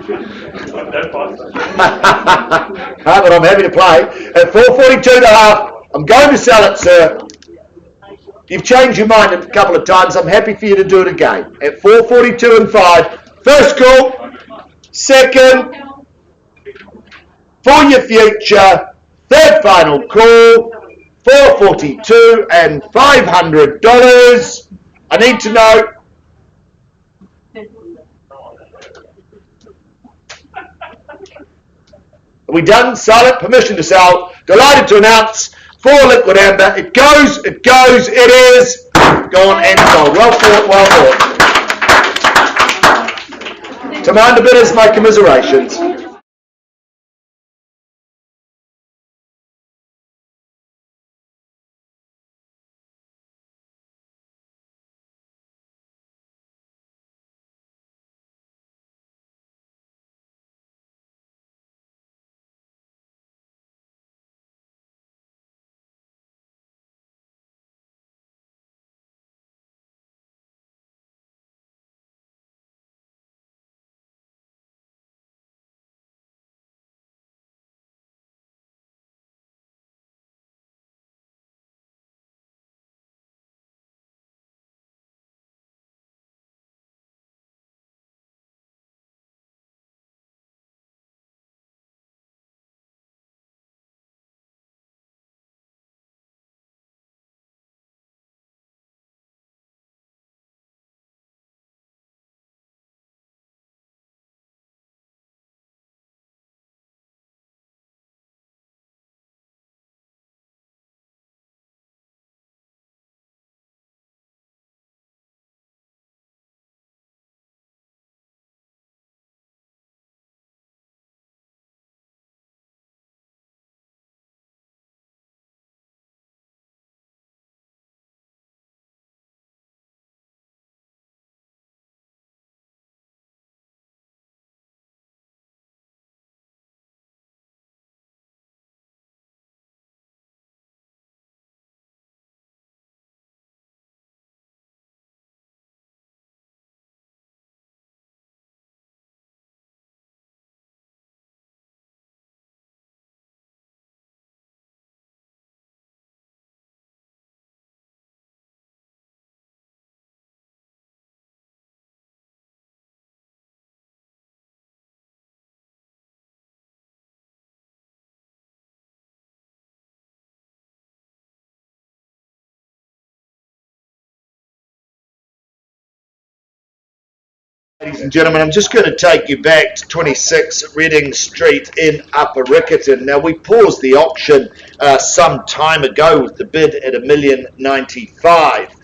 But I'm happy to play. At 442 the half, I'm going to sell it, sir. You've changed your mind a couple of times. I'm happy for you to do it again. At 442 and 5. First call. Second. For your future. Third final call. 442 and $500. I need to know. Are we done? Silent? Permission to sell. Delighted to announce for Liquid Amber. It goes, it is gone and sold. Well fought, well fought. To mind the bidders, my commiserations. Ladies and gentlemen, I'm just going to take you back to 26 Reading Street in Upper Riccarton. Now, we paused the auction some time ago with the bid at $1,095,000.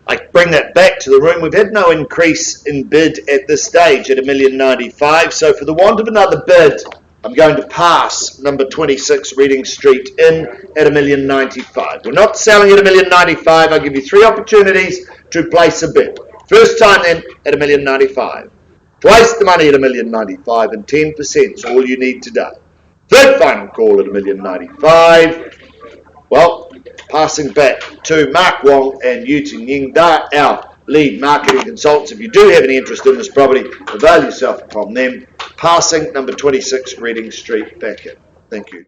I bring that back to the room. We've had no increase in bid at this stage at $1,095,000. So for the want of another bid, I'm going to pass number 26 Reading Street in at $1,095,000. We're not selling at $1,095,000. I'll give you 3 opportunities to place a bid. First time then at $1,095,000. Twice the money at $1,095,000 and 10% is all you need today. Third final call at $1,095,000. Well, passing back to Mark Wong and Yuting Ying Da, our lead marketing consultants. If you do have any interest in this property, avail yourself upon them. Passing number 26 Reading Street back in. Thank you.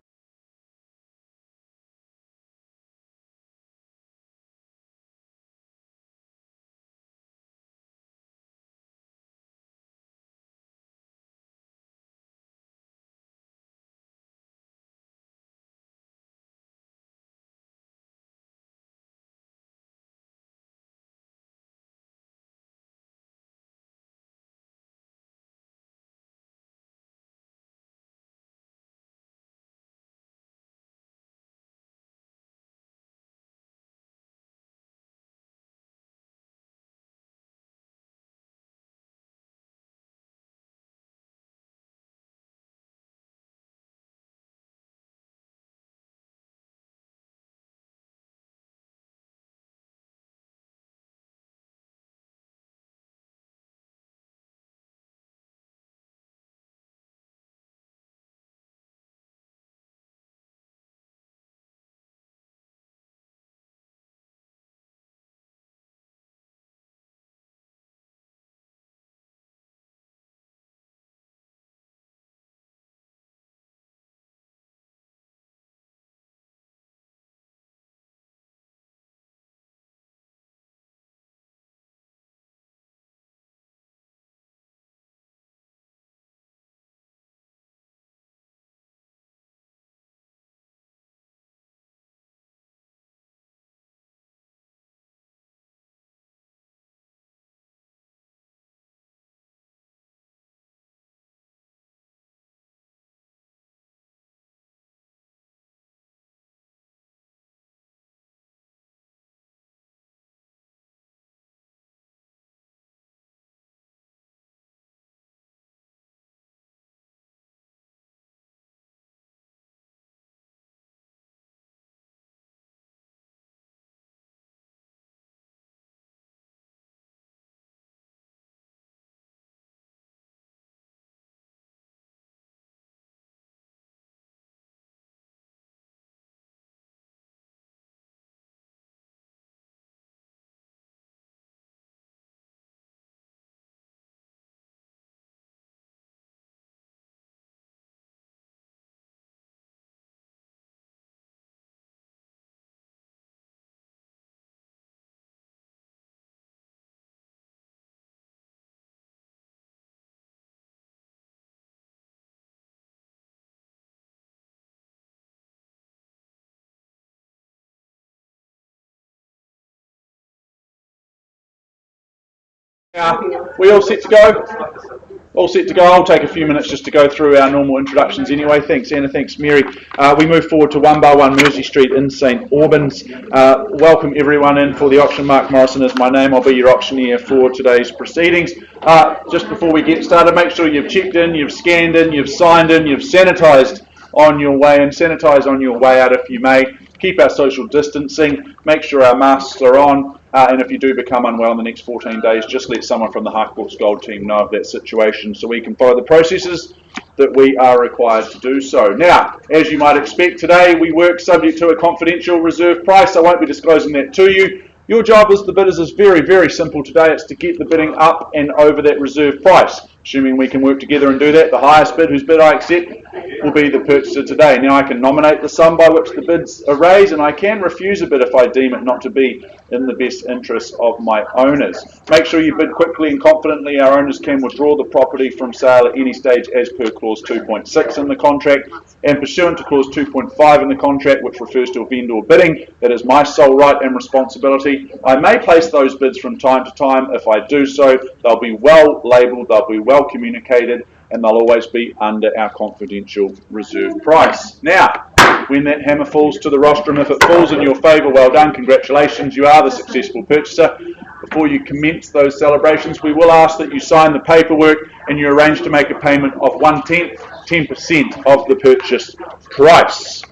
We all set to go? All set to go. I'll take a few minutes just to go through our normal introductions anyway. Thanks, Anna. Thanks, Mary. We move forward to 1 by 1 Mersey Street in St Albans. Welcome everyone in for the auction. Mark Morrison is my name. I'll be your auctioneer for today's proceedings. Just before we get started, make sure you've checked in, you've scanned in, you've signed in, you've sanitised on your way in. Sanitise on your way out if you may. Keep our social distancing. Make sure our masks are on. And if you do become unwell in the next 14 days, just let someone from the Harcourts Gold team know of that situation so we can follow the processes that we are required to do so. Now, as you might expect today, we work subject to a confidential reserve price. I won't be disclosing that to you. Your job as the bidders is very, very simple today. It's to get the bidding up and over that reserve price. Assuming we can work together and do that, the highest bid, whose bid I accept, will be the purchaser today. Now I can nominate the sum by which the bids are raised, and I can refuse a bid if I deem it not to be in the best interest of my owners. Make sure you bid quickly and confidently. Our owners can withdraw the property from sale at any stage as per clause 2.6 in the contract, and pursuant to clause 2.5 in the contract, which refers to a vendor bidding, that is my sole right and responsibility. I may place those bids from time to time. If I do so, they'll be well labelled, they'll be well communicated, and they'll always be under our confidential reserve price. Now, when that hammer falls to the rostrum, if it falls in your favour, well done, congratulations, you are the successful purchaser. Before you commence those celebrations, we will ask that you sign the paperwork and you arrange to make a payment of 1/10, 10% of the purchase price.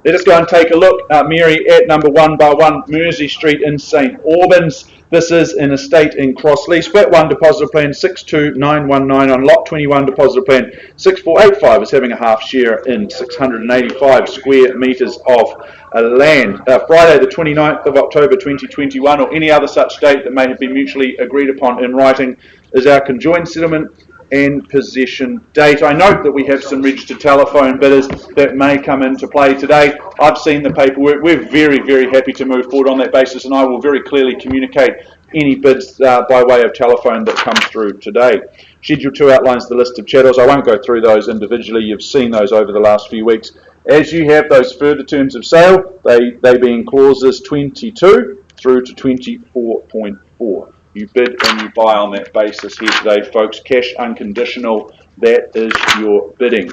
Let us go and take a look, Mary, at number 1 by 1 Mersey Street in St Albans. This is an estate in Crossley. Split 1 deposit plan 62919 on lot 21. Deposit plan 6485 is having a half share in 685 square metres of land. Friday the 29th of October 2021 or any other such date that may have been mutually agreed upon in writing is our conjoined settlement and possession date. I note that we have some registered telephone bidders that may come into play today. I've seen the paperwork. We're very, very happy to move forward on that basis, and I will very clearly communicate any bids by way of telephone that come through today. Schedule 2 outlines the list of chattels. I won't go through those individually. You've seen those over the last few weeks. As you have those further terms of sale, they being clauses 22 through to 24.4. You bid and you buy on that basis here today, folks. Cash unconditional, that is your bidding.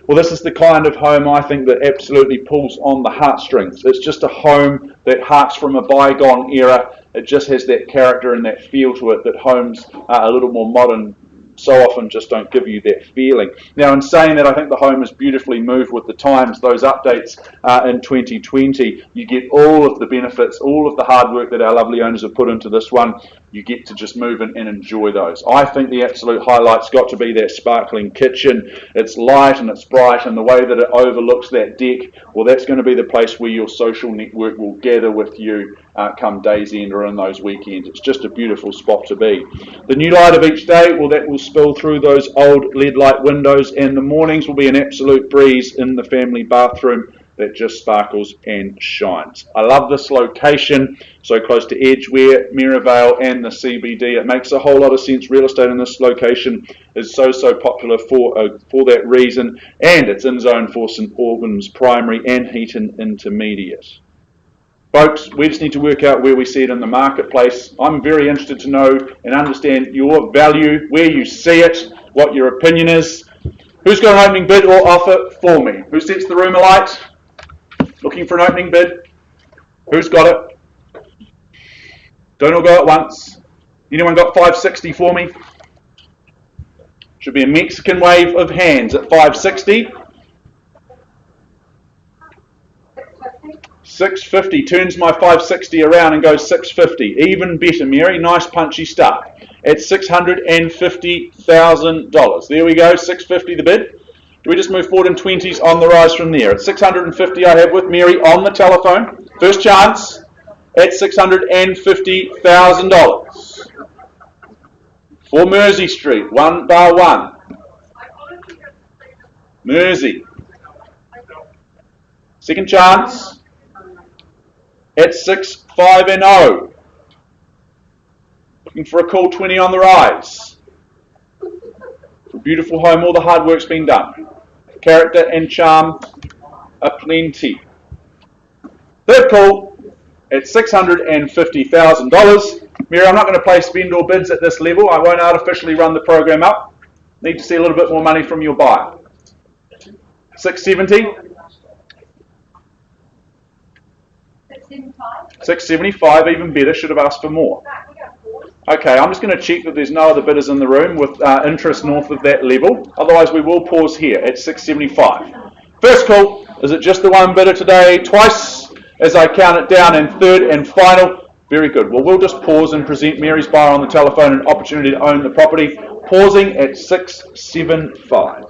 Well, this is the kind of home I think that absolutely pulls on the heartstrings. It's just a home that harks from a bygone era. It just has that character and that feel to it that homes a little more modern so often just don't give you that feeling. Now, in saying that, I think the home is beautifully moved with the times. Those updates in 2020, you get all of the benefits, all of the hard work that our lovely owners have put into this one. You get to just move in and enjoy those. I think the absolute highlight's got to be that sparkling kitchen. It's light and it's bright, and the way that it overlooks that deck, well, that's going to be the place where your social network will gather with you come day's end or in those weekends. It's just a beautiful spot to be. The new light of each day, well, that will spill through those old lead light windows, and the mornings will be an absolute breeze in the family bathroom that just sparkles and shines. I love this location, so close to Edgware, Maryvale and the CBD. It makes a whole lot of sense. Real estate in this location is so popular for that reason, and it's in zone for St Albans Primary and Heaton Intermediate. Folks, we just need to work out where we see it in the marketplace. I'm very interested to know and understand your value, where you see it, what your opinion is. Who's got an opening bid or offer for me? Who sets the room alight? Looking for an opening bid? Who's got it? Don't all go at once. Anyone got 560 for me? Should be a Mexican wave of hands at 560. 650, turns my 560 around and goes 650. Even better, Mary. Nice punchy stuff. At $650,000. There we go, 650 the bid. Do we just move forward in 20s on the rise from there? At 650 I have with Mary on the telephone. First chance at $650,000. For Mersey Street, 1 bar 1. Mersey. Second chance at 650. Looking for a cool 20 on the rise. For a beautiful home, all the hard work's been done. Character and charm aplenty. Third call at $650,000. Mary, I'm not going to place vendor bids at this level. I won't artificially run the program up. Need to see a little bit more money from your buyer. 670. 675, even better. Should have asked for more. Okay, I'm just going to check that there's no other bidders in the room with interest north of that level. Otherwise, we will pause here at 675. First call. Is it just the one bidder today? Twice as I count it down, and third and final. Very good. Well, we'll just pause and present Mary's buyer on the telephone an opportunity to own the property. Pausing at 675.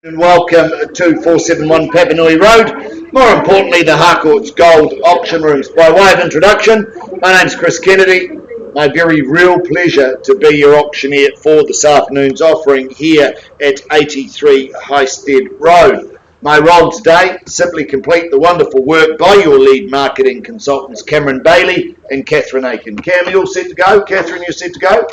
And welcome to 471 Papanui Road, more importantly the Harcourts Gold Auction Rooms. By way of introduction, my name's Chris Kennedy. My very real pleasure to be your auctioneer for this afternoon's offering here at 83 Highstead Road. My role today, simply complete the wonderful work by your lead marketing consultants Cameron Bailey and Catherine Aiken. Cam, you all set to go? Catherine, you set to go?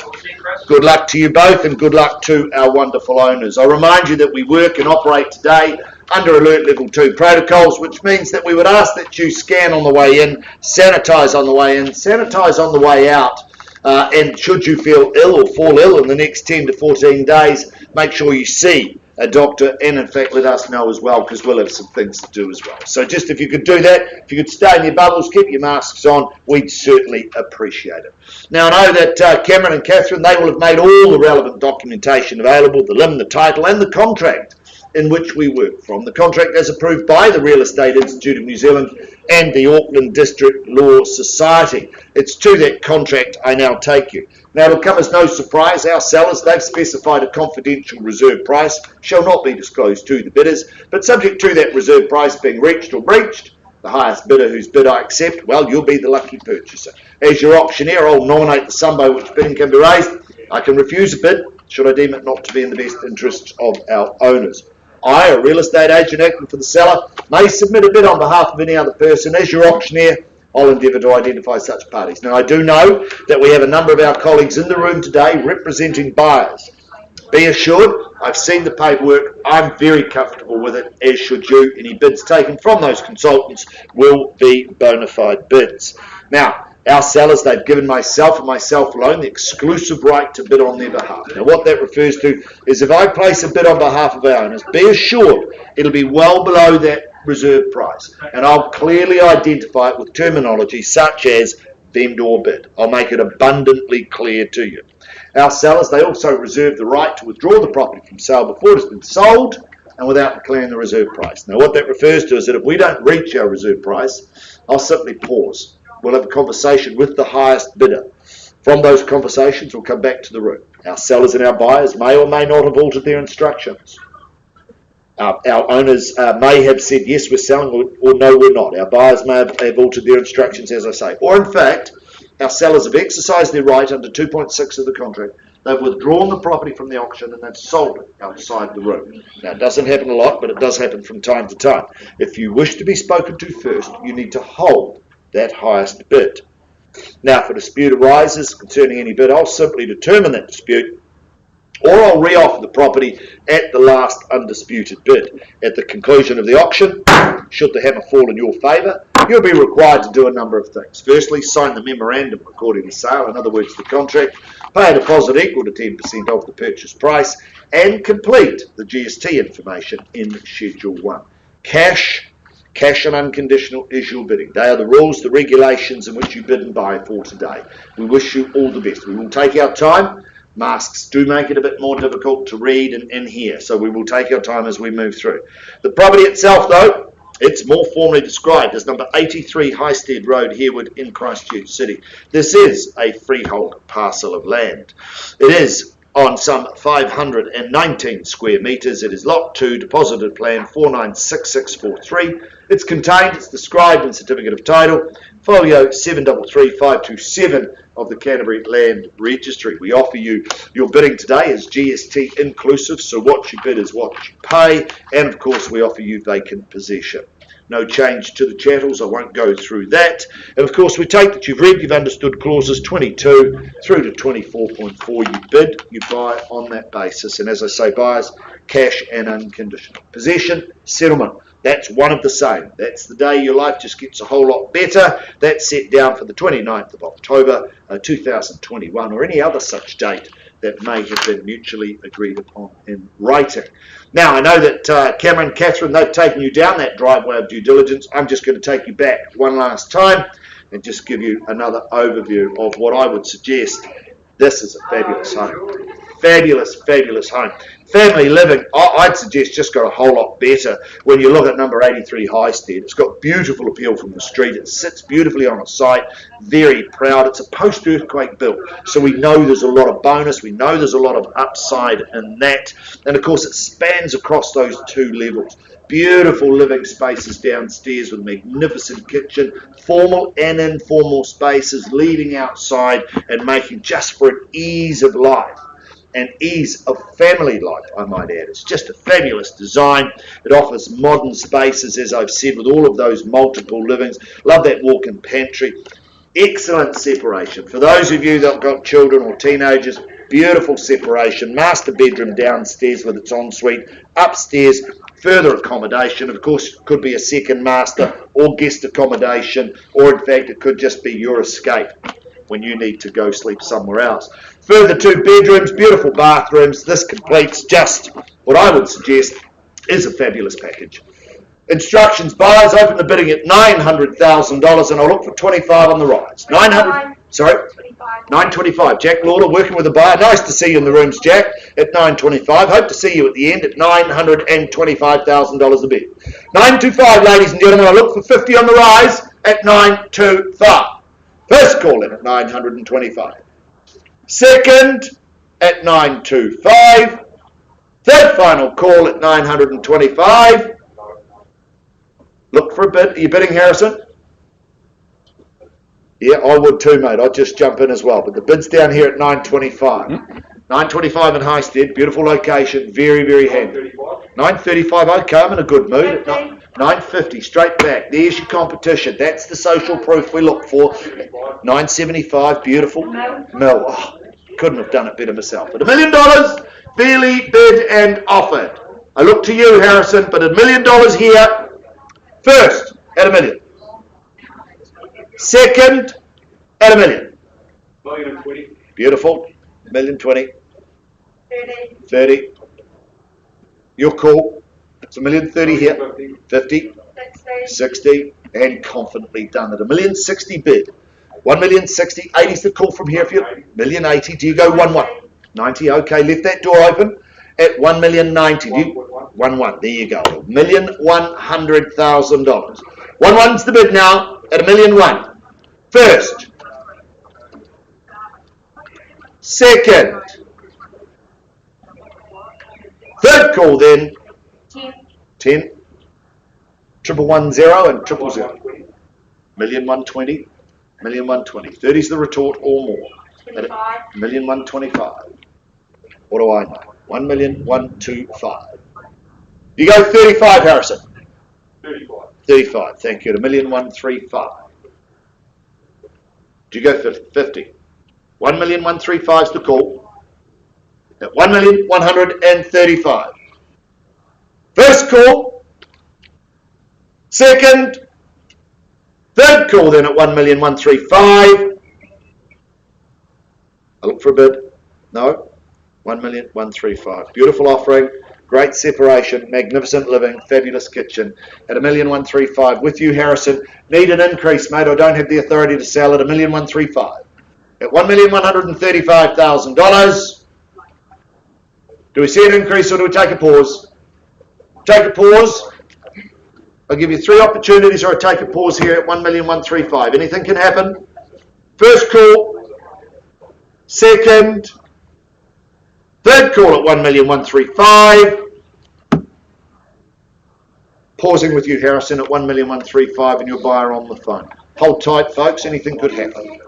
Good luck to you both and good luck to our wonderful owners. I remind you that we work and operate today under Alert Level 2 protocols, which means that we would ask that you scan on the way in, sanitise on the way in, sanitise on the way out, and should you feel ill or fall ill in the next 10 to 14 days, make sure you see a doctor and in fact let us know as well, because we'll have some things to do as well. So just if you could do that, if you could stay in your bubbles, keep your masks on, we'd certainly appreciate it. Now I know that Cameron and Catherine, they will have made all the relevant documentation available, the limb, the title and the contract in which we work from. The contract as approved by the Real Estate Institute of New Zealand and the Auckland District Law Society. It's to that contract I now take you. Now it'll come as no surprise, our sellers, they've specified a confidential reserve price, shall not be disclosed to the bidders, but subject to that reserve price being reached or breached, the highest bidder whose bid I accept, well, you'll be the lucky purchaser. As your auctioneer, I'll nominate the sum by which bidding can be raised. I can refuse a bid, should I deem it not to be in the best interests of our owners. I, a real estate agent acting for the seller, may submit a bid on behalf of any other person. As your auctioneer, I'll endeavour to identify such parties. Now, I do know that we have a number of our colleagues in the room today representing buyers. Be assured, I've seen the paperwork. I'm very comfortable with it, as should you. Any bids taken from those consultants will be bona fide bids. Now, our sellers, they've given myself and myself alone the exclusive right to bid on their behalf. Now, what that refers to is if I place a bid on behalf of our owners, be assured it'll be well below that reserve price. And I'll clearly identify it with terminology such as vendor bid. I'll make it abundantly clear to you. Our sellers, they also reserve the right to withdraw the property from sale before it has been sold and without declaring the reserve price. Now, what that refers to is that if we don't reach our reserve price, I'll simply pause. We'll have a conversation with the highest bidder. From those conversations, we'll come back to the room. Our sellers and our buyers may or may not have altered their instructions. Our owners may have said, yes, we're selling, or no, we're not. Our buyers may have altered their instructions, as I say. Or, in fact, our sellers have exercised their right under 2.6 of the contract. They've withdrawn the property from the auction and they've sold it outside the room. Now, it doesn't happen a lot, but it does happen from time to time. If you wish to be spoken to first, you need to hold that highest bid. Now, if a dispute arises concerning any bid, I'll simply determine that dispute, or I'll re-offer the property at the last undisputed bid. At the conclusion of the auction, should the hammer fall in your favour, you'll be required to do a number of things. Firstly, sign the memorandum recording the sale, in other words, the contract, pay a deposit equal to 10% of the purchase price, and complete the GST information in Schedule 1. Cash and unconditional is your bidding. They are the rules, the regulations in which you bid and buy for today. We wish you all the best. We will take our time. Masks do make it a bit more difficult to read and hear, so we will take our time as we move through. The property itself, though, it's more formally described as number 83 Highstead Road, Harewood in Christchurch City. This is a freehold parcel of land. It is on some 519 square metres. It is Lot 2, Deposited Plan 496643. It's contained, it's described in Certificate of Title, Folio 733527 of the Canterbury Land Registry. We offer you your bidding today as GST inclusive, so what you bid is what you pay, and of course we offer you vacant possession. No change to the chattels, I won't go through that. And of course we take that you've read, you've understood clauses 22 through to 24.4. You bid, you buy on that basis. And as I say, buyers, cash and unconditional. Possession, settlement, that's one of the same. That's the day your life just gets a whole lot better. That's set down for the 29th of October 2021 or any other such date that may have been mutually agreed upon in writing. Now, I know that Cameron, Catherine, they've taken you down that driveway of due diligence. I'm just going to take you back one last time and just give you another overview of what I would suggest. This is a fabulous home. Fabulous, fabulous home. Family living, I'd suggest just got a whole lot better when you look at number 83 Highstead. It's got beautiful appeal from the street. It sits beautifully on a site, very proud. It's a post-earthquake build, so we know there's a lot of bonus. We know there's a lot of upside in that. And of course, it spans across those 2 levels. Beautiful living spaces downstairs with a magnificent kitchen, formal and informal spaces leading outside and making just for an ease of life. And ease of family life, I might add. It's just a fabulous design. It offers modern spaces, as I've said, with all of those multiple livings. Love that walk-in pantry. Excellent separation. For those of you that have got children or teenagers, beautiful separation. Master bedroom downstairs with its ensuite. Upstairs, further accommodation. Of course, it could be a second master or guest accommodation, or in fact, it could just be your escape when you need to go sleep somewhere else. Further 2 bedrooms, beautiful bathrooms. This completes just what I would suggest is a fabulous package. Instructions: buyers open the bidding at $900,000, and I'll look for 25 on the rise. 900. Sorry, 925. Jack Lauder working with a buyer. Nice to see you in the rooms, Jack. At 925. Hope to see you at the end at $925,000 a bid. 925, ladies and gentlemen. I look for 50 on the rise at 925. First call in at 925. Second at 925. Third final call at 925. Look for a bid. Are you bidding, Harrison? Yeah, I would too, mate. I'd just jump in as well. But the bid's down here at 925. 925 in Highstead. Beautiful location. Very, very handy. 935. Okay, I'm in a good mood. 950. Straight back. There's your competition. That's the social proof we look for. 975. Beautiful. Mill. Oh, couldn't have done it better myself. But $1 million. Fairly bid and offered. I look to you, Harrison, but $1 million here. First, at $1 million. Second, at $1 million. $1,020,000. Beautiful. $1,020,000. 30. 30. Your call. It's $1,030,000 here. 50. 60. And confidently done at $1,060,000 bid. $1,060,000. 80 is the call from here. If you $1,080,000. Do you go 1-1? 90. Okay, left that door open at $1,090,000. 1-1. There you go. $1,100,000. 1-1's the bid now at $1,001,000. First. Second. Third call then. 10. 1-1-1-0 and 0-0-0. $1,120,000. $1,120,000. 30's the retort or more. 25. $1,125,000. What do I know? 1,125,000. You go 35, Harrison. 35. 35. Thank you. At $1,135,000. Do you go 50? 1,135,000 is the call. At $1,135,000. First call. Second. Third call then at $1,135,000. I look for a bid. No. $1,135,000. Beautiful offering. Great separation, magnificent living, fabulous kitchen at $1,135,000. With you, Harrison. Need an increase, mate. I don't have the authority to sell at $1,135,000. At $1,135,000. Do we see an increase or do we take a pause? Take a pause. I'll give you 3 opportunities or I take a pause here at $1,135,000. Anything can happen. First call. Second. Third call at $1,135,000. Pausing with you, Harrison, at $1,135,000 and your buyer on the phone. Hold tight, folks. Anything could happen.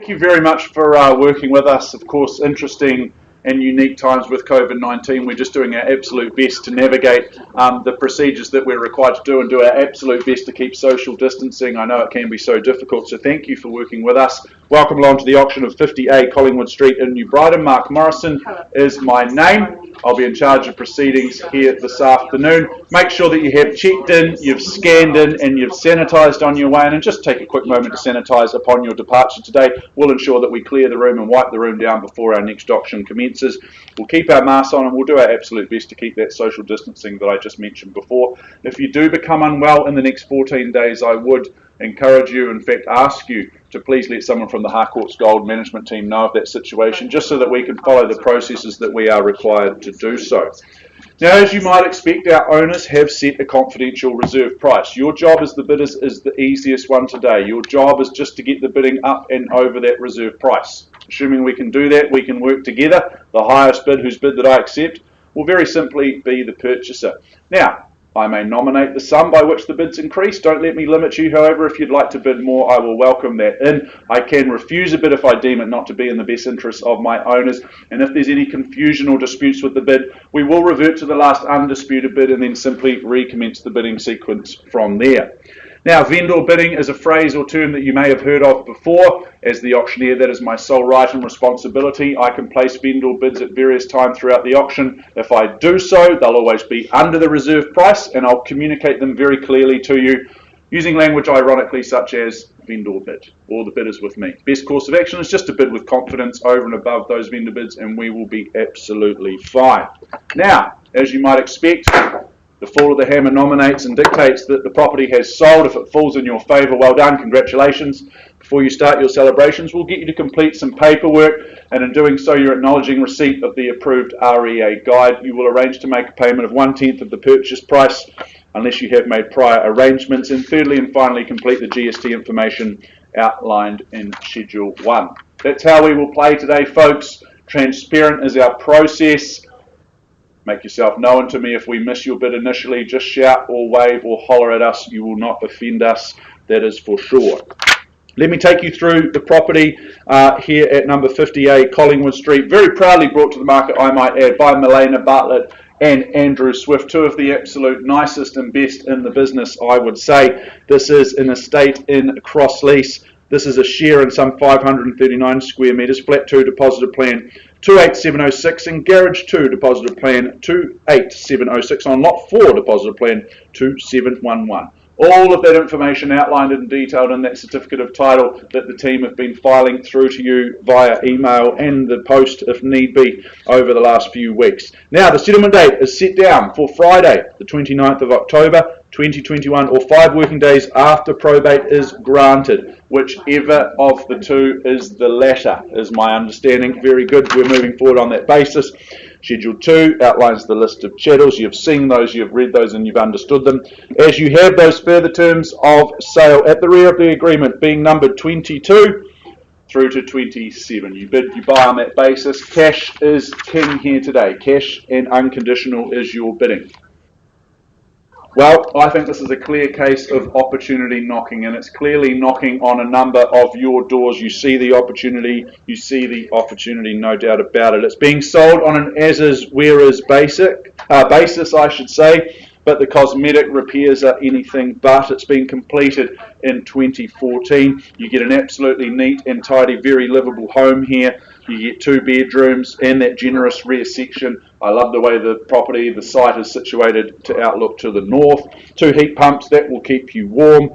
Thank you very much for working with us. Of course, interesting and unique times with COVID-19. We're just doing our absolute best to navigate the procedures that we're required to do and do our absolute best to keep social distancing. I know it can be so difficult, so thank you for working with us. Welcome along to the auction of 50A Collingwood Street in New Brighton. Mark Morrison is my name. I'll be in charge of proceedings here this afternoon. Make sure that you have checked in, you've scanned in, and you've sanitised on your way in, and just take a quick moment to sanitise upon your departure today. We'll ensure that we clear the room and wipe the room down before our next auction commences. We'll keep our masks on and we'll do our absolute best to keep that social distancing that I just mentioned before. If you do become unwell in the next 14 days, I would encourage you, in fact ask you, to please let someone from the Harcourts Gold management team know of that situation, just so that we can follow the processes that we are required to do so. Now, as you might expect, our owners have set a confidential reserve price. Your job as the bidders is the easiest one today. Your job is just to get the bidding up and over that reserve price. Assuming we can do that, we can work together. The highest bid, whose bid that I accept, will very simply be the purchaser. Now, I may nominate the sum by which the bids increase. Don't let me limit you. However, if you'd like to bid more, I will welcome that in. I can refuse a bid if I deem it not to be in the best interests of my owners. And if there's any confusion or disputes with the bid, we will revert to the last undisputed bid and then simply recommence the bidding sequence from there. Now, vendor bidding is a phrase or term that you may have heard of before. As the auctioneer, that is my sole right and responsibility. I can place vendor bids at various times throughout the auction. If I do so, they'll always be under the reserve price, and I'll communicate them very clearly to you using language ironically such as vendor bid, or the bid is with me. Best course of action is just to bid with confidence over and above those vendor bids, and we will be absolutely fine. Now, as you might expect, the fall of the hammer nominates and dictates that the property has sold. If it falls in your favour, well done, congratulations. Before you start your celebrations, we'll get you to complete some paperwork, and in doing so, you're acknowledging receipt of the approved REA guide. You will arrange to make a payment of 1/10 of the purchase price, unless you have made prior arrangements. And thirdly and finally, complete the GST information outlined in Schedule 1. That's how we will play today, folks. Transparent is our process. Make yourself known to me if we miss your bid initially. Just shout or wave or holler at us. You will not offend us, that is for sure. Let me take you through the property here at number 50A Collingwood Street. Very proudly brought to the market, I might add, by Milena Bartlett and Andrew Swift, two of the absolute nicest and best in the business, I would say. This is an estate in Crosslease. This is a share in some 539 square metres, flat 2 deposited plan 28706 and garage 2 deposited plan 28706 on lot 4 deposited plan 2711. All of that information outlined and detailed in that certificate of title that the team have been filing through to you via email and the post if need be over the last few weeks. Now, the settlement date is set down for Friday, the 29th of October 2021, or 5 working days after probate is granted. Whichever of the two is the latter, is my understanding. Very good, we're moving forward on that basis. Schedule 2 outlines the list of chattels. You've seen those, you've read those, and you've understood them. As you have those further terms of sale at the rear of the agreement being numbered 22 through to 27. You bid, you buy on that basis. Cash is king here today. Cash and unconditional is your bidding. Well, I think this is a clear case of opportunity knocking, and it's clearly knocking on a number of your doors. You see the opportunity, no doubt about it. It's being sold on an as-is, where-is basis, I should say, but the cosmetic repairs are anything but. It's been completed in 2014. You get an absolutely neat and tidy, very livable home here. You get 2 bedrooms and that generous rear section. I love the way the site is situated to outlook to the north. 2 heat pumps that will keep you warm.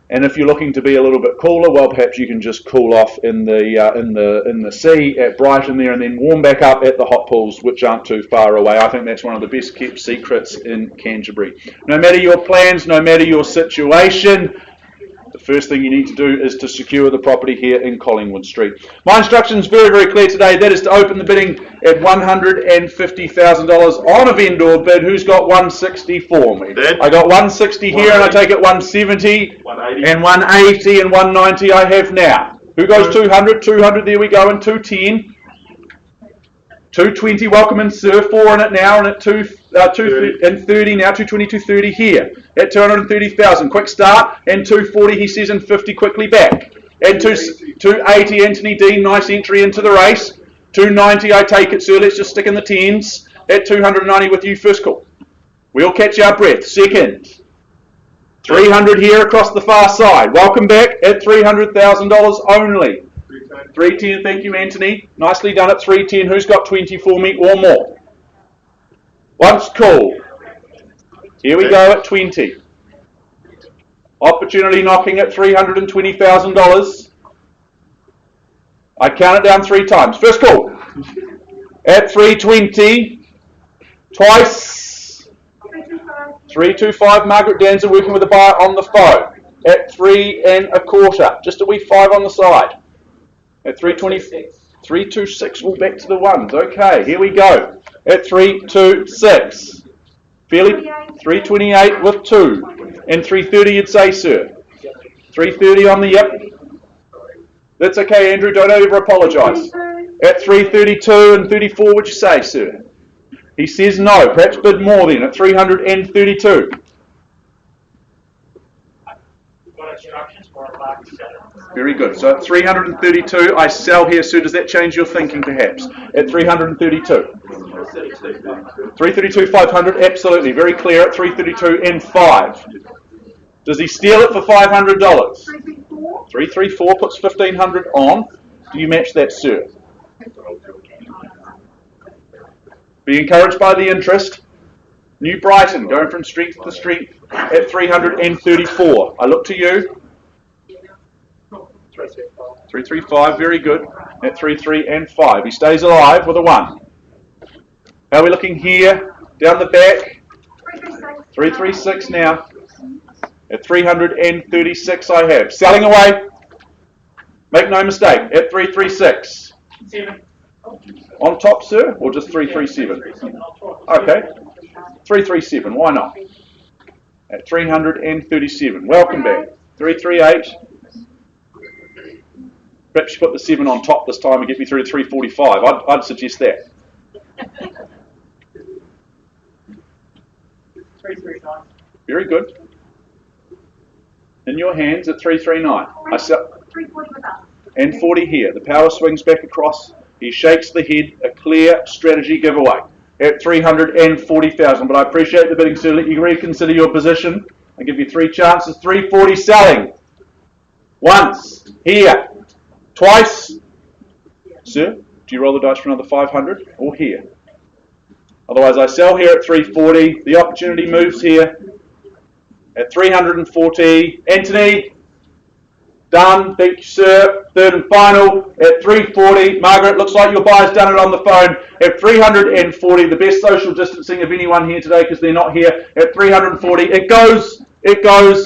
And if you're looking to be a little bit cooler, well, perhaps you can just cool off in the sea at Brighton there, and then warm back up at the hot pools, which aren't too far away. I think that's one of the best kept secrets in Canterbury. No matter your plans, no matter your situation, the first thing you need to do is to secure the property here in Collingwood Street. My instruction is very, very clear today. That is to open the bidding at $150,000 on a vendor bid. Who's got 160 for me? Dad? I got 160 here, and I take it 170 180. and 180 and 190 I have now. Who goes 200? 200, there we go, and 210. 220, welcome in, sir. 4 in it now, and at 230 now, 220, 230 here. At 230,000, quick start, and 240, he says, and 50 quickly back. At 280, Anthony Dean, nice entry into the race. 290, I take it, sir. Let's just stick in the tens. At 290 with you, first call. We'll catch our breath. Second. 300 here across the far side. Welcome back at $300,000 only. 310, thank you, Anthony. Nicely done at 310. Who's got 20 for me or more? Once call. Here we go at 20. Opportunity knocking at $320,000. I count it down 3 times. First call. At 320. Twice. 325. Margaret Danza working with the buyer on the phone. At 3 1/4. Just a wee 5 on the side. At 320. 326. We'll back to the ones. Okay, here we go. At 326. Fairly 328 with 2. And 330 you'd say, sir. 330 on the yep. That's okay, Andrew. Don't ever apologise. At 332 and 34 would you say, sir? He says no. Perhaps bid more then at 332. Very good. So at 332, I sell here, sir. Does that change your thinking, perhaps? At 332. 332, 500, absolutely. Very clear at 332 and 5. Does he steal it for $500? 334 puts 1,500 on. Do you match that, sir? Be encouraged by the interest. New Brighton going from strength to strength at 334. I look to you. 335, very good. At 33 and 5. He stays alive with a 1. How are we looking here? Down the back. 336 now. At 336 I have. Selling away. Make no mistake. At 336. 7. On top, sir? Or just 337? Okay. 337. Why not? At 337. Welcome back. 338. Perhaps you put the 7 on top this time and get me through to 345. I'd suggest that. 339. Very good. In your hands at 339. I sell. 340 with us. And 40 here. The power swings back across. He shakes the head. A clear strategy giveaway at 340,000. But I appreciate the bidding, sir. Let you reconsider your position. I give you 3 chances. 340 selling. Once. Here. Twice. Sir, do you roll the dice for another 500 or here? Otherwise, I sell here at 340. The opportunity moves here at 340. Anthony, done. Thank you, sir. Third and final at 340. Margaret, looks like your buyer's done it on the phone at 340. The best social distancing of anyone here today because they're not here at 340. It goes,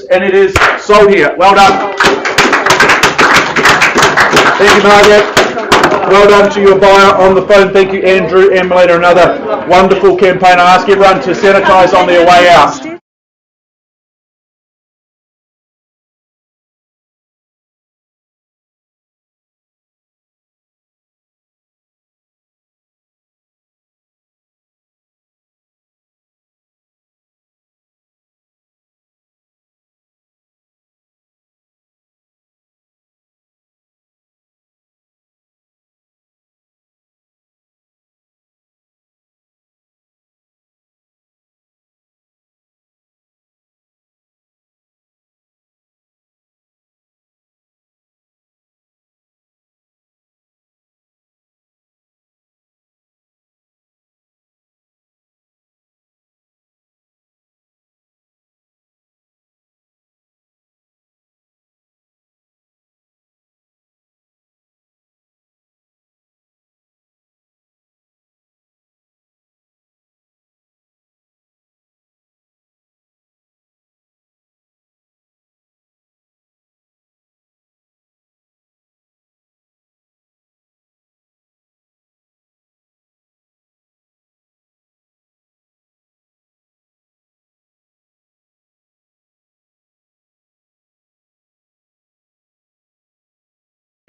and it is sold here. Well done. Thank you, Margaret. Well done to your buyer on the phone. Thank you, Andrew and Melina. Another wonderful campaign. I ask everyone to sanitise on their way out.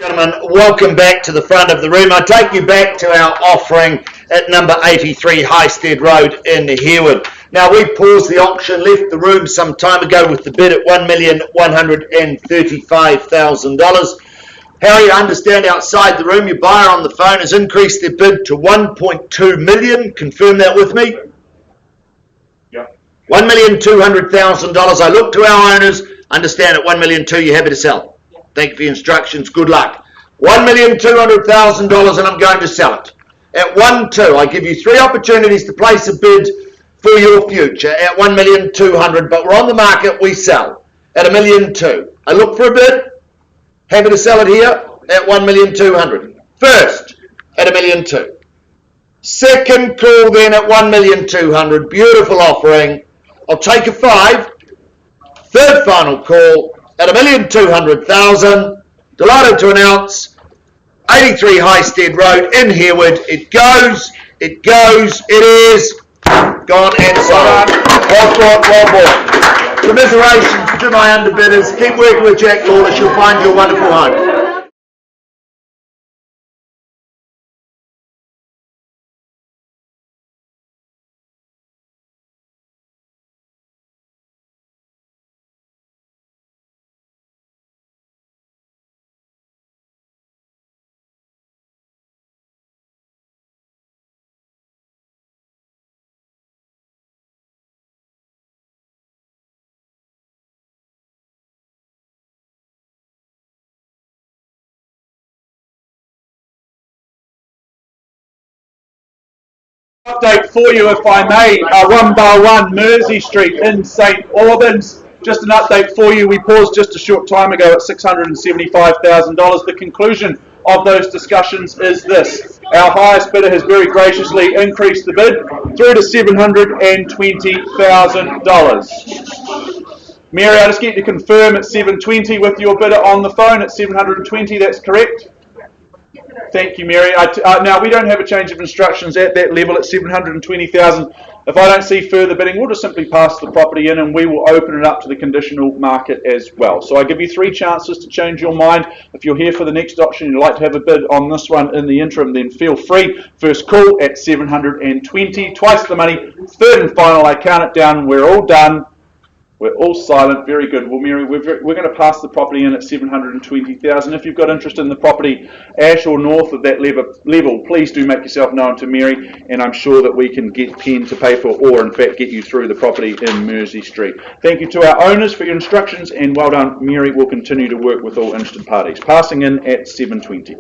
Gentlemen, welcome back to the front of the room. I take you back to our offering at number 83 Highstead Road in Harewood. Now, we paused the auction, left the room some time ago with the bid at $1,135,000. Harry, I understand outside the room your buyer on the phone has increased their bid to 1.2 million. Confirm that with me. Yep. $1,200,000. I look to our owners, understand at 1,200,000 you're happy to sell. Thank you for your instructions. Good luck. $1,200,000 and I'm going to sell it. At 1.2, I give you 3 opportunities to place a bid for your future at 1,200,000, but we're on the market, we sell at 1,200,000. I look for a bid, happy to sell it here at 1,200,000. First at 1,200,000. Second call then at 1,200,000. Beautiful offering. I'll take a 5. Third final call at 1,200,000. Delighted to announce 83 Highstead Road in Hereward. It goes, it is gone and sold. Well thought, well bought. Commiserations to my underbidders. Keep working with Jack Lawless. You'll find your wonderful home. Update for you, if I may, 1 by 1 Mersey Street in St Albans. Just an update for you. We paused just a short time ago at $675,000. The conclusion of those discussions is this: our highest bidder has very graciously increased the bid through to $720,000. Mary, I just get you to confirm at 720 with your bidder on the phone at 720. That's correct. Thank you, Mary. Now, we don't have a change of instructions at that level at $720,000. If I don't see further bidding, we'll just simply pass the property in and we will open it up to the conditional market as well. So I give you 3 chances to change your mind. If you're here for the next option and you'd like to have a bid on this one in the interim, then feel free. First call at 720, twice the money. Third and final, I count it down. We're all done. We're all silent. Very good. Well, Mary, we're going to pass the property in at $720,000. If you've got interest in the property at or north of that level, please do make yourself known to Mary, and I'm sure that we can get pen to paper or, in fact, get you through the property in Mersey Street. Thank you to our owners for your instructions, and well done, Mary. We'll continue to work with all interested parties. Passing in at 720.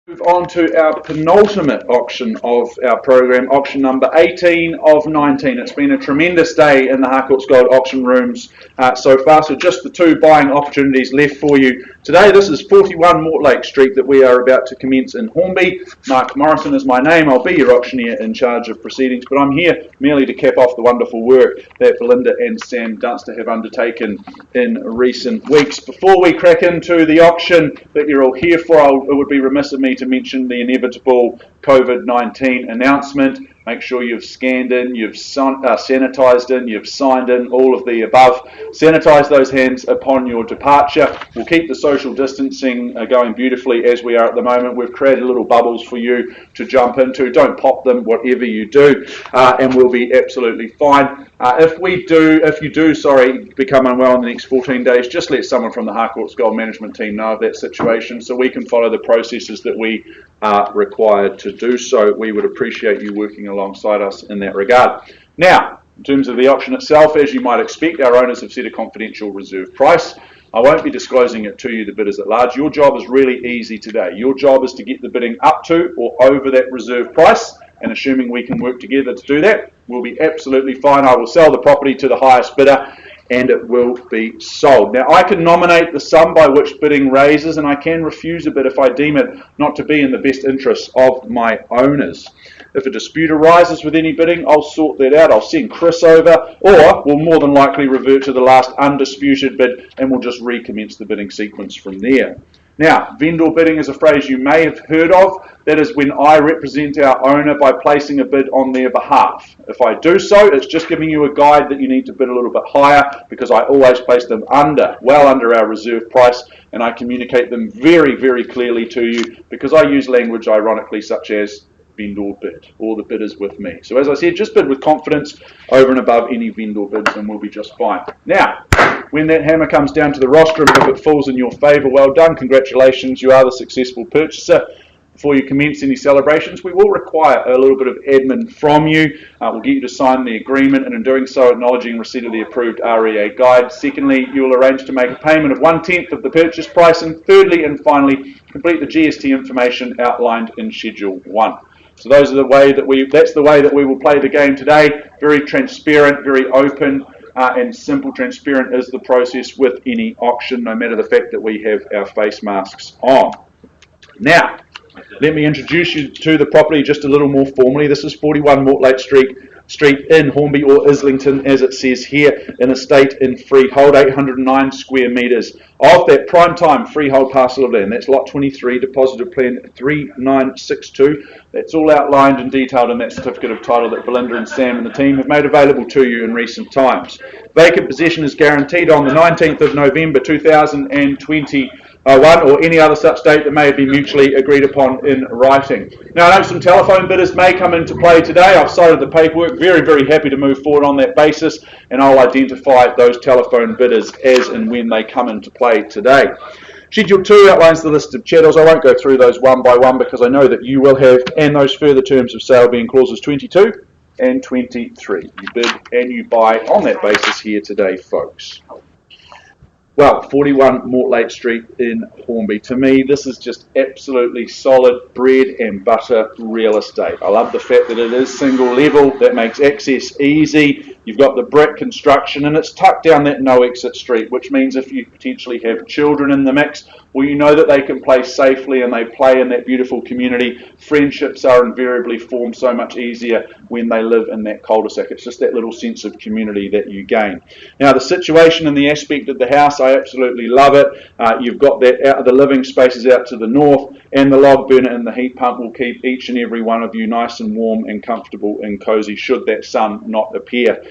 Move on to our penultimate auction of our program, auction number 18 of 19. It's been a tremendous day in the Harcourts Gold auction rooms so far, so just the two buying opportunities left for you today. This is 41 Mortlake Street that we are about to commence in Hornby. Mark Morrison is my name. I'll be your auctioneer in charge of proceedings, but I'm here merely to cap off the wonderful work that Belinda and Sam Dunster have undertaken in recent weeks. Before we crack into the auction that you're all here for, it would be remiss of me to mention the inevitable COVID-19 announcement. Make sure you've scanned in, you've sanitised in, you've signed in, all of the above. Sanitise those hands upon your departure. We'll keep the social distancing going beautifully as we are at the moment. We've created little bubbles for you to jump into. Don't pop them, whatever you do, and we'll be absolutely fine. If you do become unwell in the next 14 days, just let someone from the Harcourts Gold Management team know of that situation so we can follow the processes that we are required to do so. We would appreciate you working alongside us in that regard. Now, in terms of the auction itself, as you might expect, our owners have set a confidential reserve price. I won't be disclosing it to you, the bidders at large. Your job is really easy today. Your job is to get the bidding up to or over that reserve price, and assuming we can work together to do that, we'll be absolutely fine. I will sell the property to the highest bidder and it will be sold. Now, I can nominate the sum by which bidding raises, and I can refuse a bid if I deem it not to be in the best interests of my owners. If a dispute arises with any bidding, I'll sort that out. I'll send Chris over, or we'll more than likely revert to the last undisputed bid and we'll just recommence the bidding sequence from there. Now, vendor bidding is a phrase you may have heard of. That is when I represent our owner by placing a bid on their behalf. If I do so, it's just giving you a guide that you need to bid a little bit higher, because I always place them well under our reserve price, and I communicate them very, very clearly to you, because I use language, ironically, such as vendor bid, or the bid is with me. So as I said, just bid with confidence over and above any vendor bids and we'll be just fine. Now, when that hammer comes down to the rostrum, if it falls in your favour, well done, congratulations, you are the successful purchaser. Before you commence any celebrations, we will require a little bit of admin from you. We'll get you to sign the agreement, and in doing so, acknowledging receipt of the approved REA guide. Secondly, you will arrange to make a payment of 1/10 of the purchase price, and thirdly and finally, complete the GST information outlined in Schedule 1. So that's the way that we will play the game today. Very transparent, very open, and simple. Transparent is the process with any auction, no matter the fact that we have our face masks on. Now, let me introduce you to the property just a little more formally. This is 41 Mortlake Street in Hornby, or Islington as it says here, in estate in freehold, 809 square metres of that prime time freehold parcel of land. That's lot 23, deposited plan 3962. That's all outlined and detailed in that certificate of title that Belinda and Sam and the team have made available to you in recent times. Vacant possession is guaranteed on the 19th of November 2021, or any other such date that may be mutually agreed upon in writing. Now, I know some telephone bidders may come into play today. I've cited the paperwork. Very, very happy to move forward on that basis, and I'll identify those telephone bidders as and when they come into play today. Schedule 2 outlines the list of chattels. I won't go through those one by one because I know that you will have, and those further terms of sale being clauses 22 and 23. You bid and you buy on that basis here today, folks. Well, 41 Mortlake Street in Hornby. To me, this is just absolutely solid bread and butter real estate. I love the fact that it is single level. That makes access easy. You've got the brick construction, and it's tucked down that no exit street, which means if you potentially have children in the mix, well, you know that they can play safely and they play in that beautiful community. Friendships are invariably formed so much easier when they live in that cul-de-sac. It's just that little sense of community that you gain. Now, the situation and the aspect of the house, I absolutely love it. You've got that out of the living spaces out to the north, and the log burner and the heat pump will keep each and every one of you nice and warm and comfortable and cozy should that sun not appear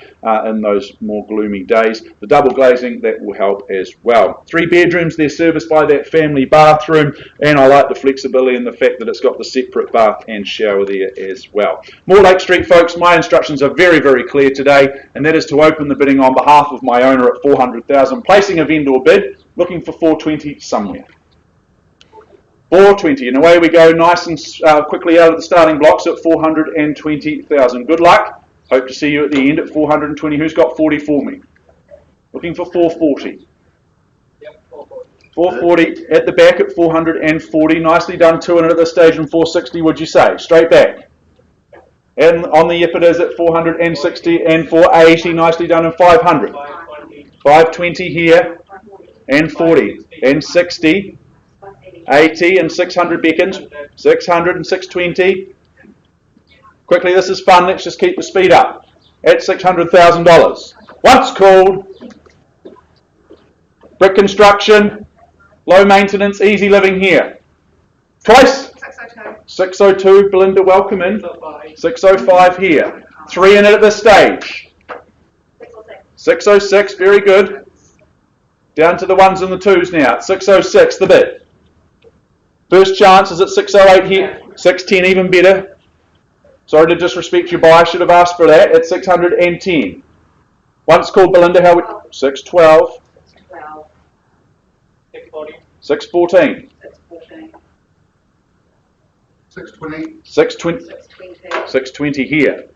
in those more gloomy days. The double glazing, that will help as well. 3 bedrooms, they're serviced by that family bathroom, and I like the flexibility and the fact that it's got the separate bath and shower there as well. Mortlake Street, folks, my instructions are very, very clear today, and that is to open the bidding on behalf of my owner at 400,000, placing a vendor bid, looking for 420 somewhere. 420, and away we go, nice and quickly out of the starting blocks at 420,000. Good luck. Hope to see you at the end at 420. Who's got 40 for me? Looking for 440. 440. 440 at the back at 440. Nicely done. 2 in it at this stage and 460, would you say? Straight back. And on the yip it is at 460 and 480. Nicely done. And 500. 520 here. And 40. And 60. 80 and 600 beckons. 600 and 620. Quickly, this is fun. Let's just keep the speed up. At $600,000. Once called. Brick construction. Low maintenance, easy living here. Twice. 602, Belinda, welcome in. 605 here. 3 in it at this stage. 606, very good. Down to the 1s and the 2s now. At 606, the bid. First chance is at 608 here. 610, even better. Sorry to disrespect your buy, I should have asked for that. At 610. Once called, Belinda, how we... 612. 614. 620. 620 here.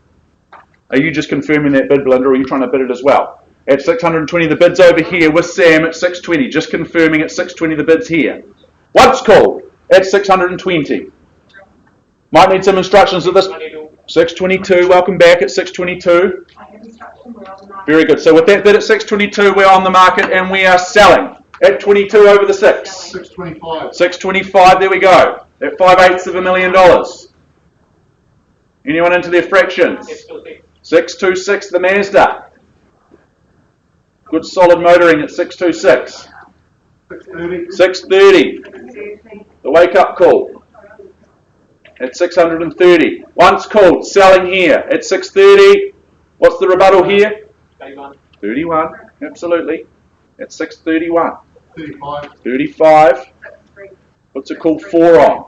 Are you just confirming that bid, Belinda, or are you trying to bid it as well? At 620, the bid's over here with Sam at 620. Just confirming at 620, the bid's here. Once called at 620. Might need some instructions at this. 622, welcome back at 622. Very good. So with that bid at 622, we're on the market and we are selling. At 22 over the 6. 625. 625, there we go. At 5/8 of $1,000,000. Anyone into their fractions? 626, the Mazda. Good solid motoring at 626. 630. 630, the wake up call. At 630. Once called, selling here. At 630. What's the rebuttal here? 31, absolutely. At 631. 35. 35. What's it called? 4 on.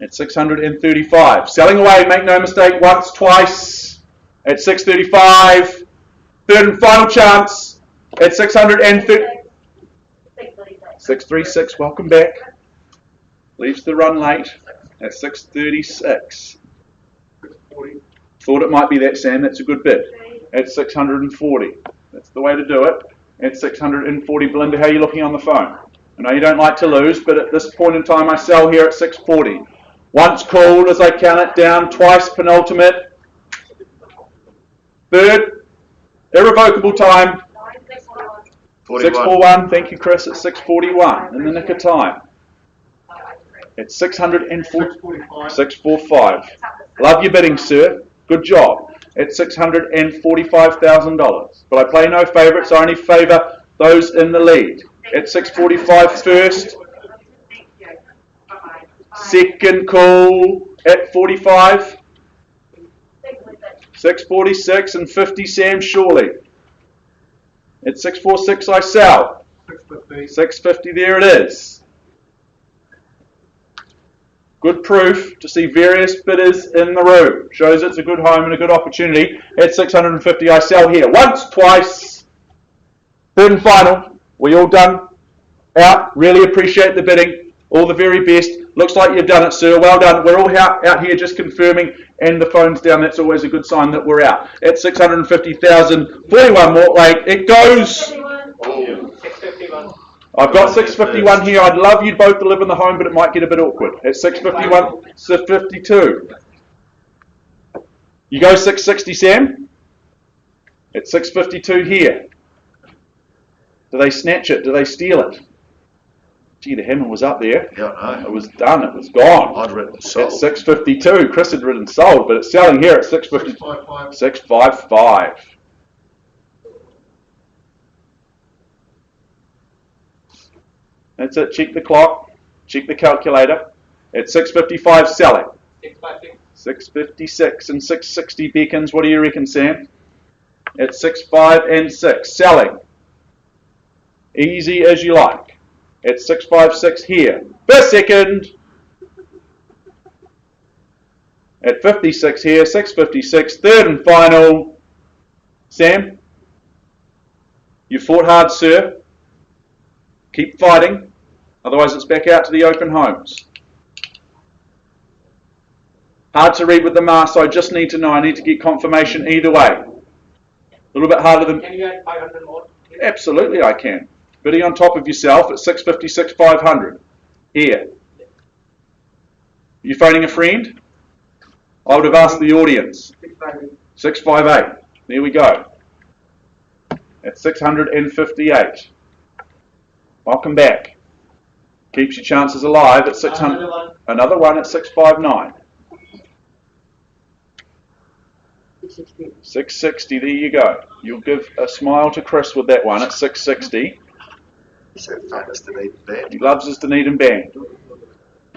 At 635. Selling away, make no mistake, once, twice. At 635. Third and final chance. At 630. 636, welcome back. Leaves the run late. At 636. 640. Thought it might be that, Sam. That's a good bid. At 640. That's the way to do it. At 640, Belinda, how are you looking on the phone? I know you don't like to lose, but at this point in time, I sell here at 640. Once called as I count it down, twice penultimate. Third, irrevocable time. 641, thank you, Chris, at 641, in the nick of time. At 640, 645. Love your bidding, sir. Good job. At $645,000. But I play no favourites, I only favour those in the lead. At 645 first. Second call at 45. 646 and 50, Sam Shorley. At 646 I sell. 650. 650, there it is. Good proof to see various bidders in the room. Shows it's a good home and a good opportunity. At 650 I sell here. Once, twice. Third and final. We all done? Out. Really appreciate the bidding. All the very best. Looks like you've done it, sir. Well done. We're all out here just confirming, and the phone's down. That's always a good sign that we're out. At 650,000. 41 Mortlake. It goes. Oh. 651. I've got 651 here. I'd love you both to live in the home, but it might get a bit awkward. At 651, 652. You go 660, Sam? At 652 here. Do they snatch it? Do they steal it? Gee, the hammer was up there. Yeah, I It know. was done. It was gone. I'd written At sold. 652. Chris had written sold, but it's selling here at 650. 655. 655. That's it. Check the clock. Check the calculator. At 655 selling. 656. 656 and 660 beacons. What do you reckon, Sam? At 65 and 6 selling. Easy as you like. At 656 here. Per second. At 56 here. 656. Third and final. Sam? You fought hard, sir. Keep fighting. Otherwise it's back out to the open homes. Hard to read with the mask, so I just need to know. I need to get confirmation either way. A little bit harder than... Can you add 500 more? Absolutely I can. bidding on top of yourself at 656 500. Here. You phoning a friend? I would have asked the audience. 658. There we go. At 658. Welcome back. Keeps your chances alive at 600. Another one at 659. 660. There you go. You'll give a smile to Chris with that one at 660. So famous Dunedin band. He loves his Dunedin band.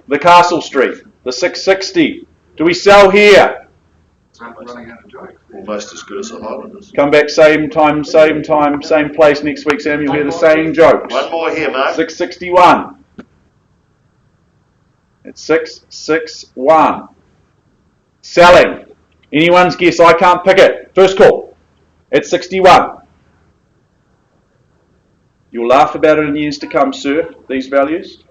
The Castle Street. The 660. Do we sell here? Running out of jokes. Almost as good as the Highlanders. Come back same time, same place next week, Sam. You'll hear the same jokes. One more here, Mark. 661. It's 661. Selling. Anyone's guess? I can't pick it. First call. It's 61. You'll laugh about it in years to come, sir, these values.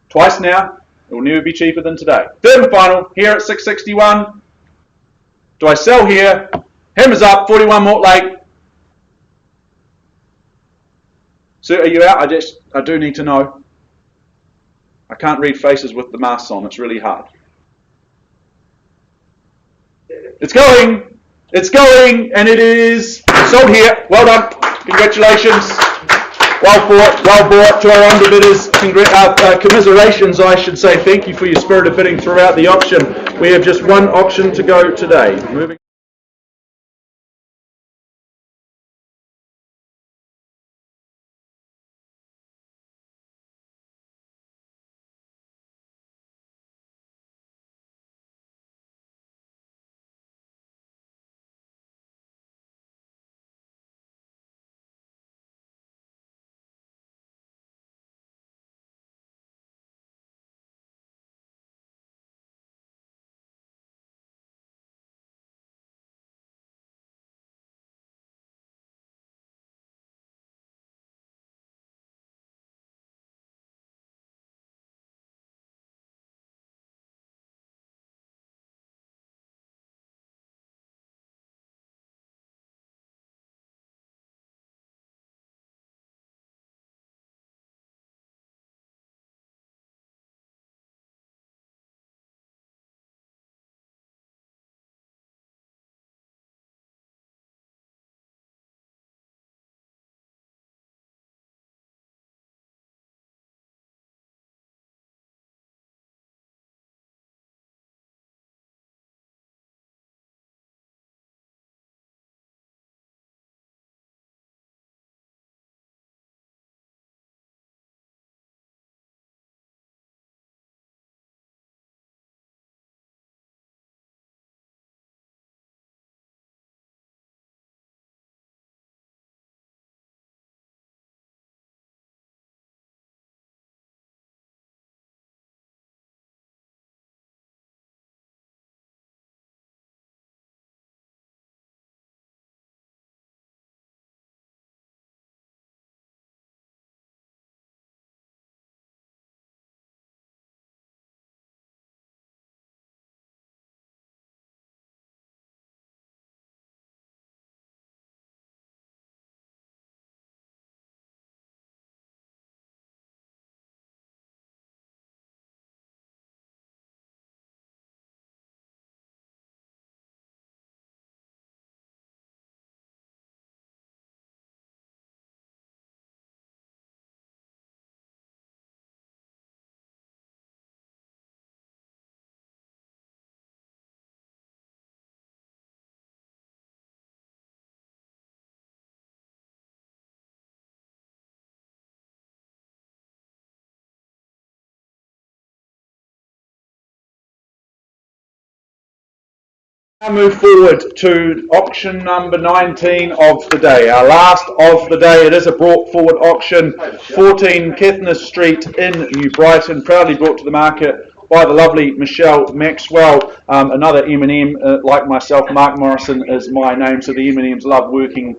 Twice now. It will never be cheaper than today. Third and final, here at 661. Do I sell here? Hammers up, 41 Mortlake. Sir, are you out? I do need to know. I can't read faces with the masks on. It's really hard. It's going. It's going, and it is sold here. Well done. Congratulations. Well bought to our underbidders. Commiserations, I should say. Thank you for your spirit of bidding throughout the auction. We have just one auction to go today. Moving. Now move forward to auction number 19 of the day, our last of the day. It is a brought forward auction, 14 Kethner Street in New Brighton, proudly brought to the market by the lovely Michelle Maxwell. Another M&M, like myself, Mark Morrison is my name, so the M&Ms love working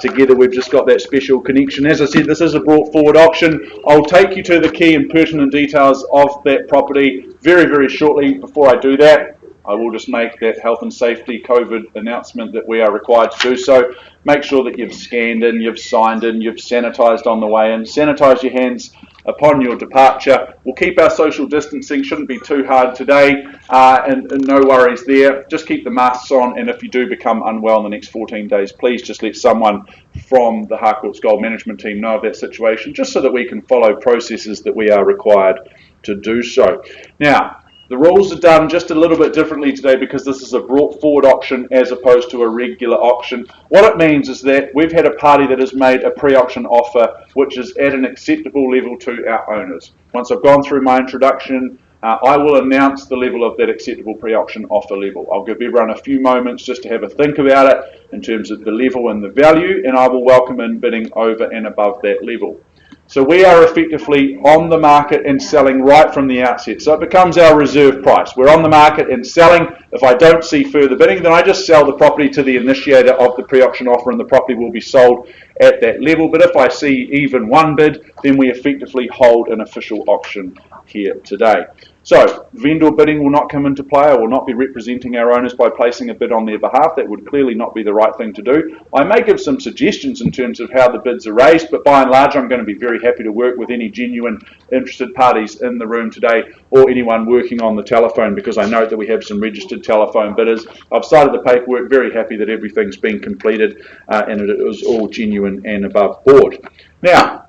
together. We've just got that special connection. As I said, this is a brought forward auction. I'll take you to the key and pertinent details of that property very, very shortly. Before I do that, I will just make that health and safety COVID announcement that we are required to do so. Make sure that you've scanned in, you've signed in, you've sanitised on the way in. Sanitise your hands upon your departure. We'll keep our social distancing, shouldn't be too hard today, and no worries there. Just keep the masks on, and if you do become unwell in the next 14 days, please just let someone from the Harcourts Gold Management team know of that situation, just so that we can follow processes that we are required to do so. Now, the rules are done just a little bit differently today because this is a brought forward auction as opposed to a regular auction. What it means is that we've had a party that has made a pre-auction offer which is at an acceptable level to our owners. Once I've gone through my introduction, I will announce the level of that acceptable pre-auction offer level. I'll give everyone a few moments just to have a think about it in terms of the level and the value, and I will welcome in bidding over and above that level. So we are effectively on the market and selling right from the outset. So it becomes our reserve price. We're on the market and selling. If I don't see further bidding, then I just sell the property to the initiator of the pre-auction offer and the property will be sold at that level. But if I see even one bid, then we effectively hold an official auction here today. So vendor bidding will not come into play. I will not be representing our owners by placing a bid on their behalf. That would clearly not be the right thing to do. I may give some suggestions in terms of how the bids are raised, but by and large I'm going to be very happy to work with any genuine interested parties in the room today or anyone working on the telephone, because I note that we have some registered telephone bidders. I've cited the paperwork, very happy that everything's been completed and it was all genuine and above board. Now,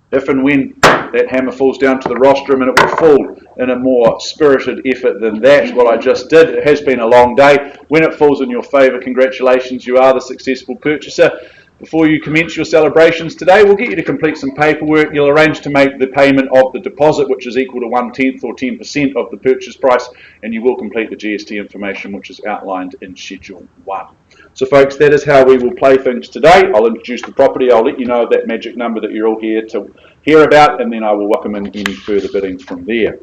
if and when that hammer falls down to the rostrum, and it will fall in a more spirited effort than that, what I just did. It has been a long day. When it falls in your favour, congratulations, you are the successful purchaser. Before you commence your celebrations today, we'll get you to complete some paperwork. You'll arrange to make the payment of the deposit, which is equal to 1/10 or 10% of the purchase price, and you will complete the GST information, which is outlined in Schedule 1. So folks, that is how we will play things today. I'll introduce the property, I'll let you know of that magic number that you're all here to hear about, and then I will welcome in any further bidding from there.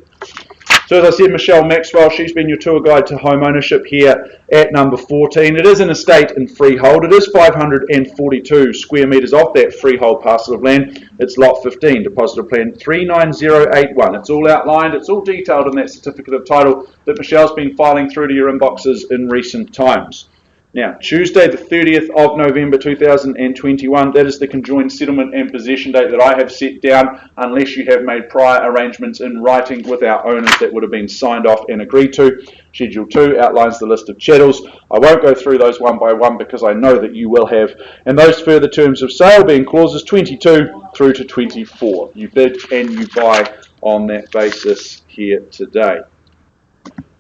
So as I said, Michelle Maxwell, she's been your tour guide to home ownership here at number 14. It is an estate in freehold. It is 542 square metres off that freehold parcel of land. It's lot 15, deposit of plan 39081. It's all outlined, it's all detailed in that certificate of title that Michelle's been filing through to your inboxes in recent times. Now, Tuesday the 30th of November 2021, that is the conjoined settlement and possession date that I have set down, unless you have made prior arrangements in writing with our owners that would have been signed off and agreed to. Schedule 2 outlines the list of chattels. I won't go through those one by one because I know that you will have. And those further terms of sale being clauses 22 through to 24. You bid and you buy on that basis here today.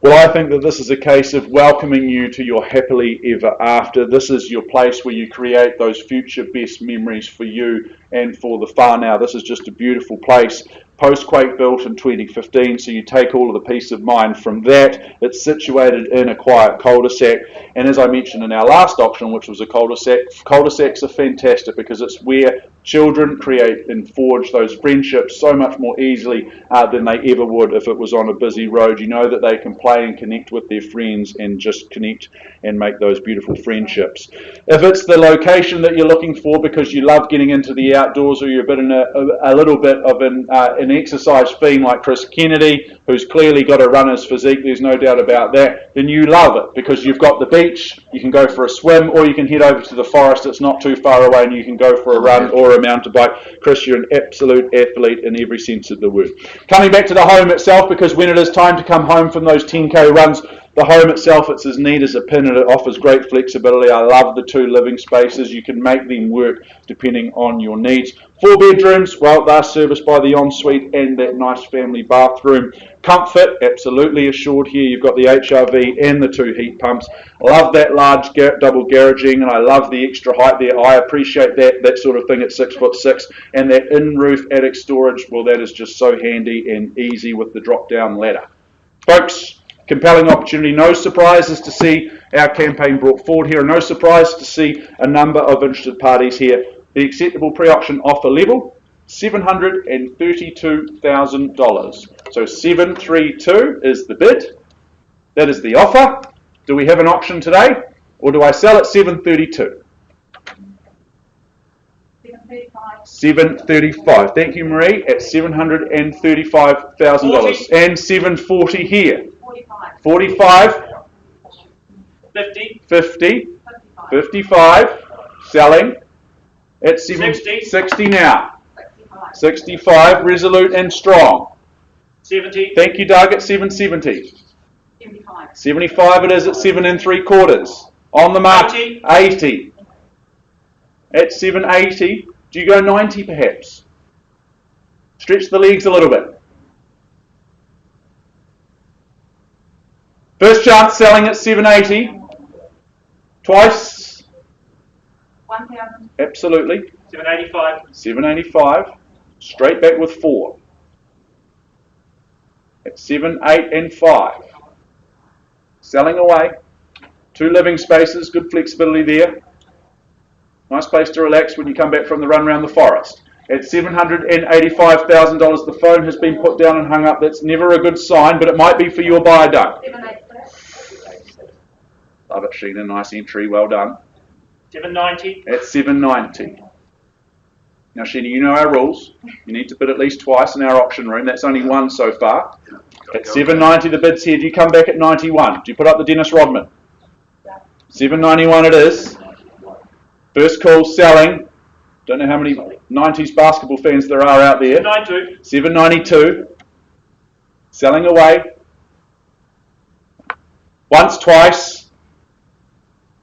Well, I think that this is a case of welcoming you to your happily ever after. This is your place where you create those future best memories for you and for the whānau. This is just a beautiful place. Post-quake built in 2015, so you take all of the peace of mind from that. It's situated in a quiet cul-de-sac, and as I mentioned in our last auction, which was a cul-de-sac, cul-de-sacs are fantastic because it's where children create and forge those friendships so much more easily than they ever would if it was on a busy road. You know that they can play and connect with their friends and just connect and make those beautiful friendships. If it's the location that you're looking for because you love getting into the outdoors, or you're a bit in a little bit of an exercise fiend like Chris Kennedy, who's clearly got a runner's physique, there's no doubt about that, then you love it because you've got the beach, you can go for a swim, or you can head over to the forest, it's not too far away, and you can go for a run or a mountain bike. Chris, you're an absolute athlete in every sense of the word. Coming back to the home itself, because when it is time to come home from those 10k runs, the home itself, it's as neat as a pin and it offers great flexibility. I love the 2 living spaces. You can make them work depending on your needs. 4 bedrooms, well, they're serviced by the ensuite and that nice family bathroom. Comfort, absolutely assured here. You've got the HRV and the 2 heat pumps. I love that large double garaging, and I love the extra height there. I appreciate that sort of thing at 6'6", and that in-roof attic storage, well, that is just so handy and easy with the drop-down ladder. Folks, compelling opportunity. No surprises to see our campaign brought forward here. No surprise to see a number of interested parties here. The acceptable pre-auction offer level, $732,000. So 732 is the bid. That is the offer. Do we have an auction today, or do I sell at 732? 735. 735. Thank you, Marie. At $735,000 and 740 here. 45. 45. 50. 50, 55, selling at 60. 60 now. 65. 65, resolute and strong. 70. Thank you, Doug, at 770. 75. 75 it is at 7 3/4. On the mark, 80. 80. At 780, do you go 90 perhaps? Stretch the legs a little bit. First chance selling at 780. Twice, 1,000. absolutely. 785. 785. Straight back with 4. At 7, 8 and 5. Selling away. 2 living spaces, good flexibility there. Nice place to relax when you come back from the run around the forest. At $785,000 the phone has been put down and hung up. That's never a good sign, but it might be for your buyer, Doug. 786. Love it, Sheena. Nice entry. Well done. 790. At 790. Now, Sheena, you know our rules. You need to bid at least twice in our auction room. That's only one so far. At 790 the bid's here. Do you come back at 91? Do you put up the Dennis Rodman? 791 it is. First call selling. Don't know how many 90s basketball fans there are out there. 92. 792. Selling away. Once, twice.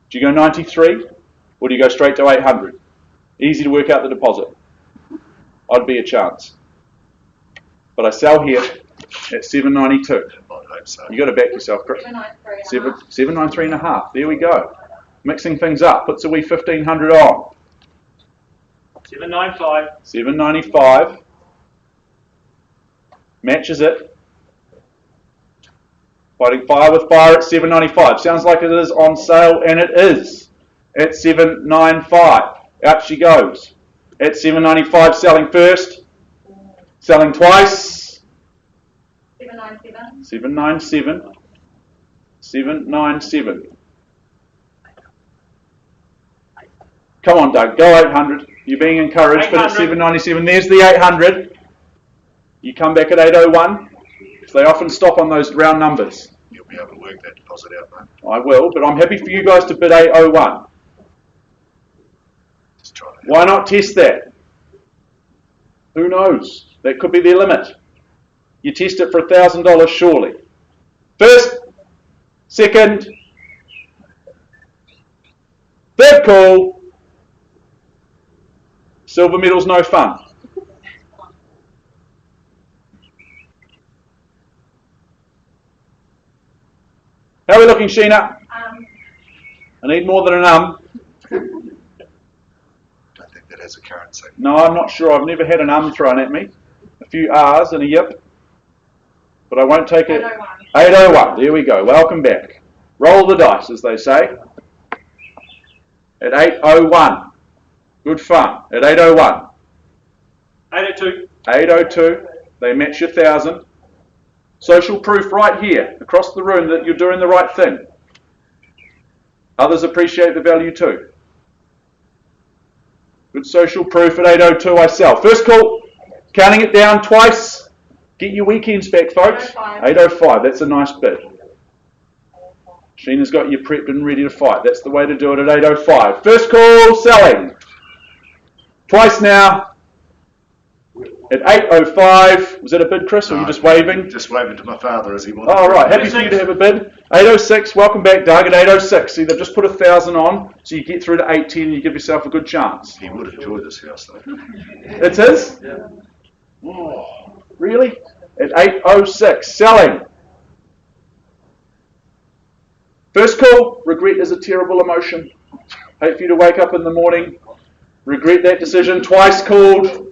Do you go 93? Or do you go straight to 800? Easy to work out the deposit. I'd be a chance. But I sell here at 792. You got to back yourself, Chris. 793. 793 and a half. There we go. Mixing things up. Puts a wee 1500 on. 795. 795. Matches it. Fighting fire with fire at 795. Sounds like it is on sale, and it is. At 795. Out she goes. At 795, selling first. Selling twice. 797. 797. 797. Come on, Doug. Go 800. You're being encouraged, but at 797. There's the 800. You come back at 801. Because they often stop on those round numbers. You'll be able to work that deposit out, mate. I will, but I'm happy for you guys to bid 801. Just try to Why not test that? Who knows? That could be their limit. You test it for $1,000 surely. First, second, third call. Silver medal's no fun. How are we looking, Sheena? I need more than an don't think that has a currency. No, I'm not sure. I've never had an thrown at me. A few R's and a yip. But I won't take it. 801. 801. There we go. Welcome back. Roll the dice, as they say. At 801. Good fun. At 801. 802. 802. They match your 1,000. Social proof right here, across the room, that you're doing the right thing. Others appreciate the value too. Good social proof at 802 I sell. First call, counting it down twice. Get your weekends back, folks. 805. 805, that's a nice bid. Sheena's got you prepped and ready to fight. That's the way to do it at 805. First call, selling. Twice now. At 805, was that a bid, Chris, or were you just waving? Just waving to my father as he wanted. Oh, right. Happy for you to have a bid. 806, welcome back, Doug, at 806. See, they've just put 1,000 on, so you get through to 810 and you give yourself a good chance. He would enjoy this house, though. It's his? Yeah. Oh, really? At 806, selling. First call, regret is a terrible emotion. Hate for you to wake up in the morning, regret that decision. Twice called.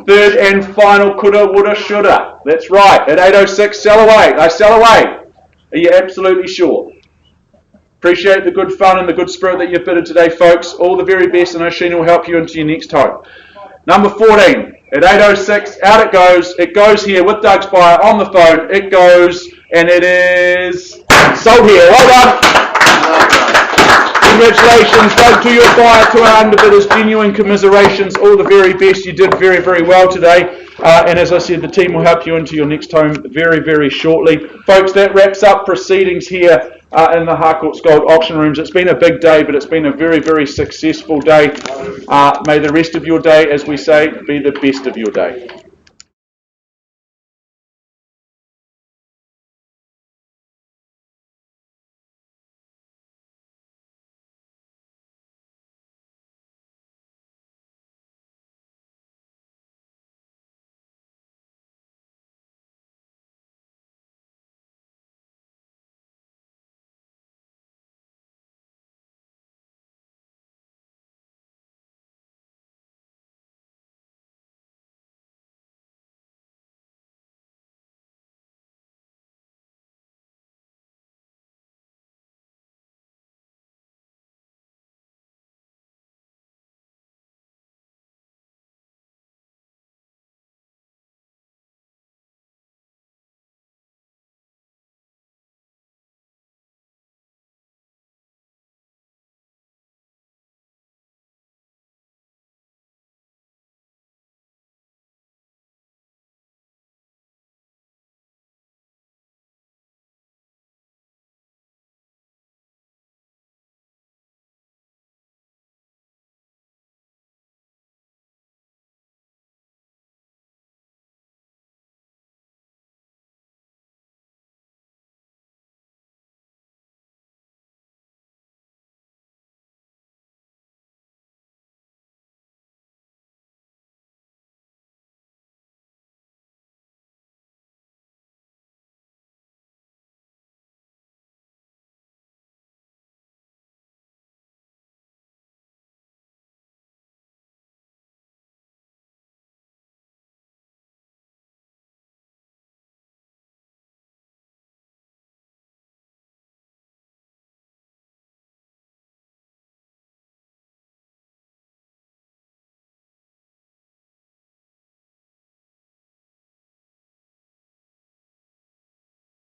Third and final, coulda, woulda, shoulda. That's right. At 806, sell away. I sell away. Are you absolutely sure? Appreciate the good fun and the good spirit that you've bidded today, folks. All the very best, and Oceana will help you into your next home. Number 14, at 806, out it goes. It goes here with Doug's buyer on the phone. It goes, and it is sold here. Well done. Congratulations, Doug, to your buyer, to our underbidders. Genuine commiserations. All the very best. You did very, very well today. And as I said, the team will help you into your next home very, very shortly. Folks, that wraps up proceedings here in the Harcourts Gold Auction Rooms. It's been a big day, but it's been a very, very successful day. May the rest of your day, as we say, be the best of your day.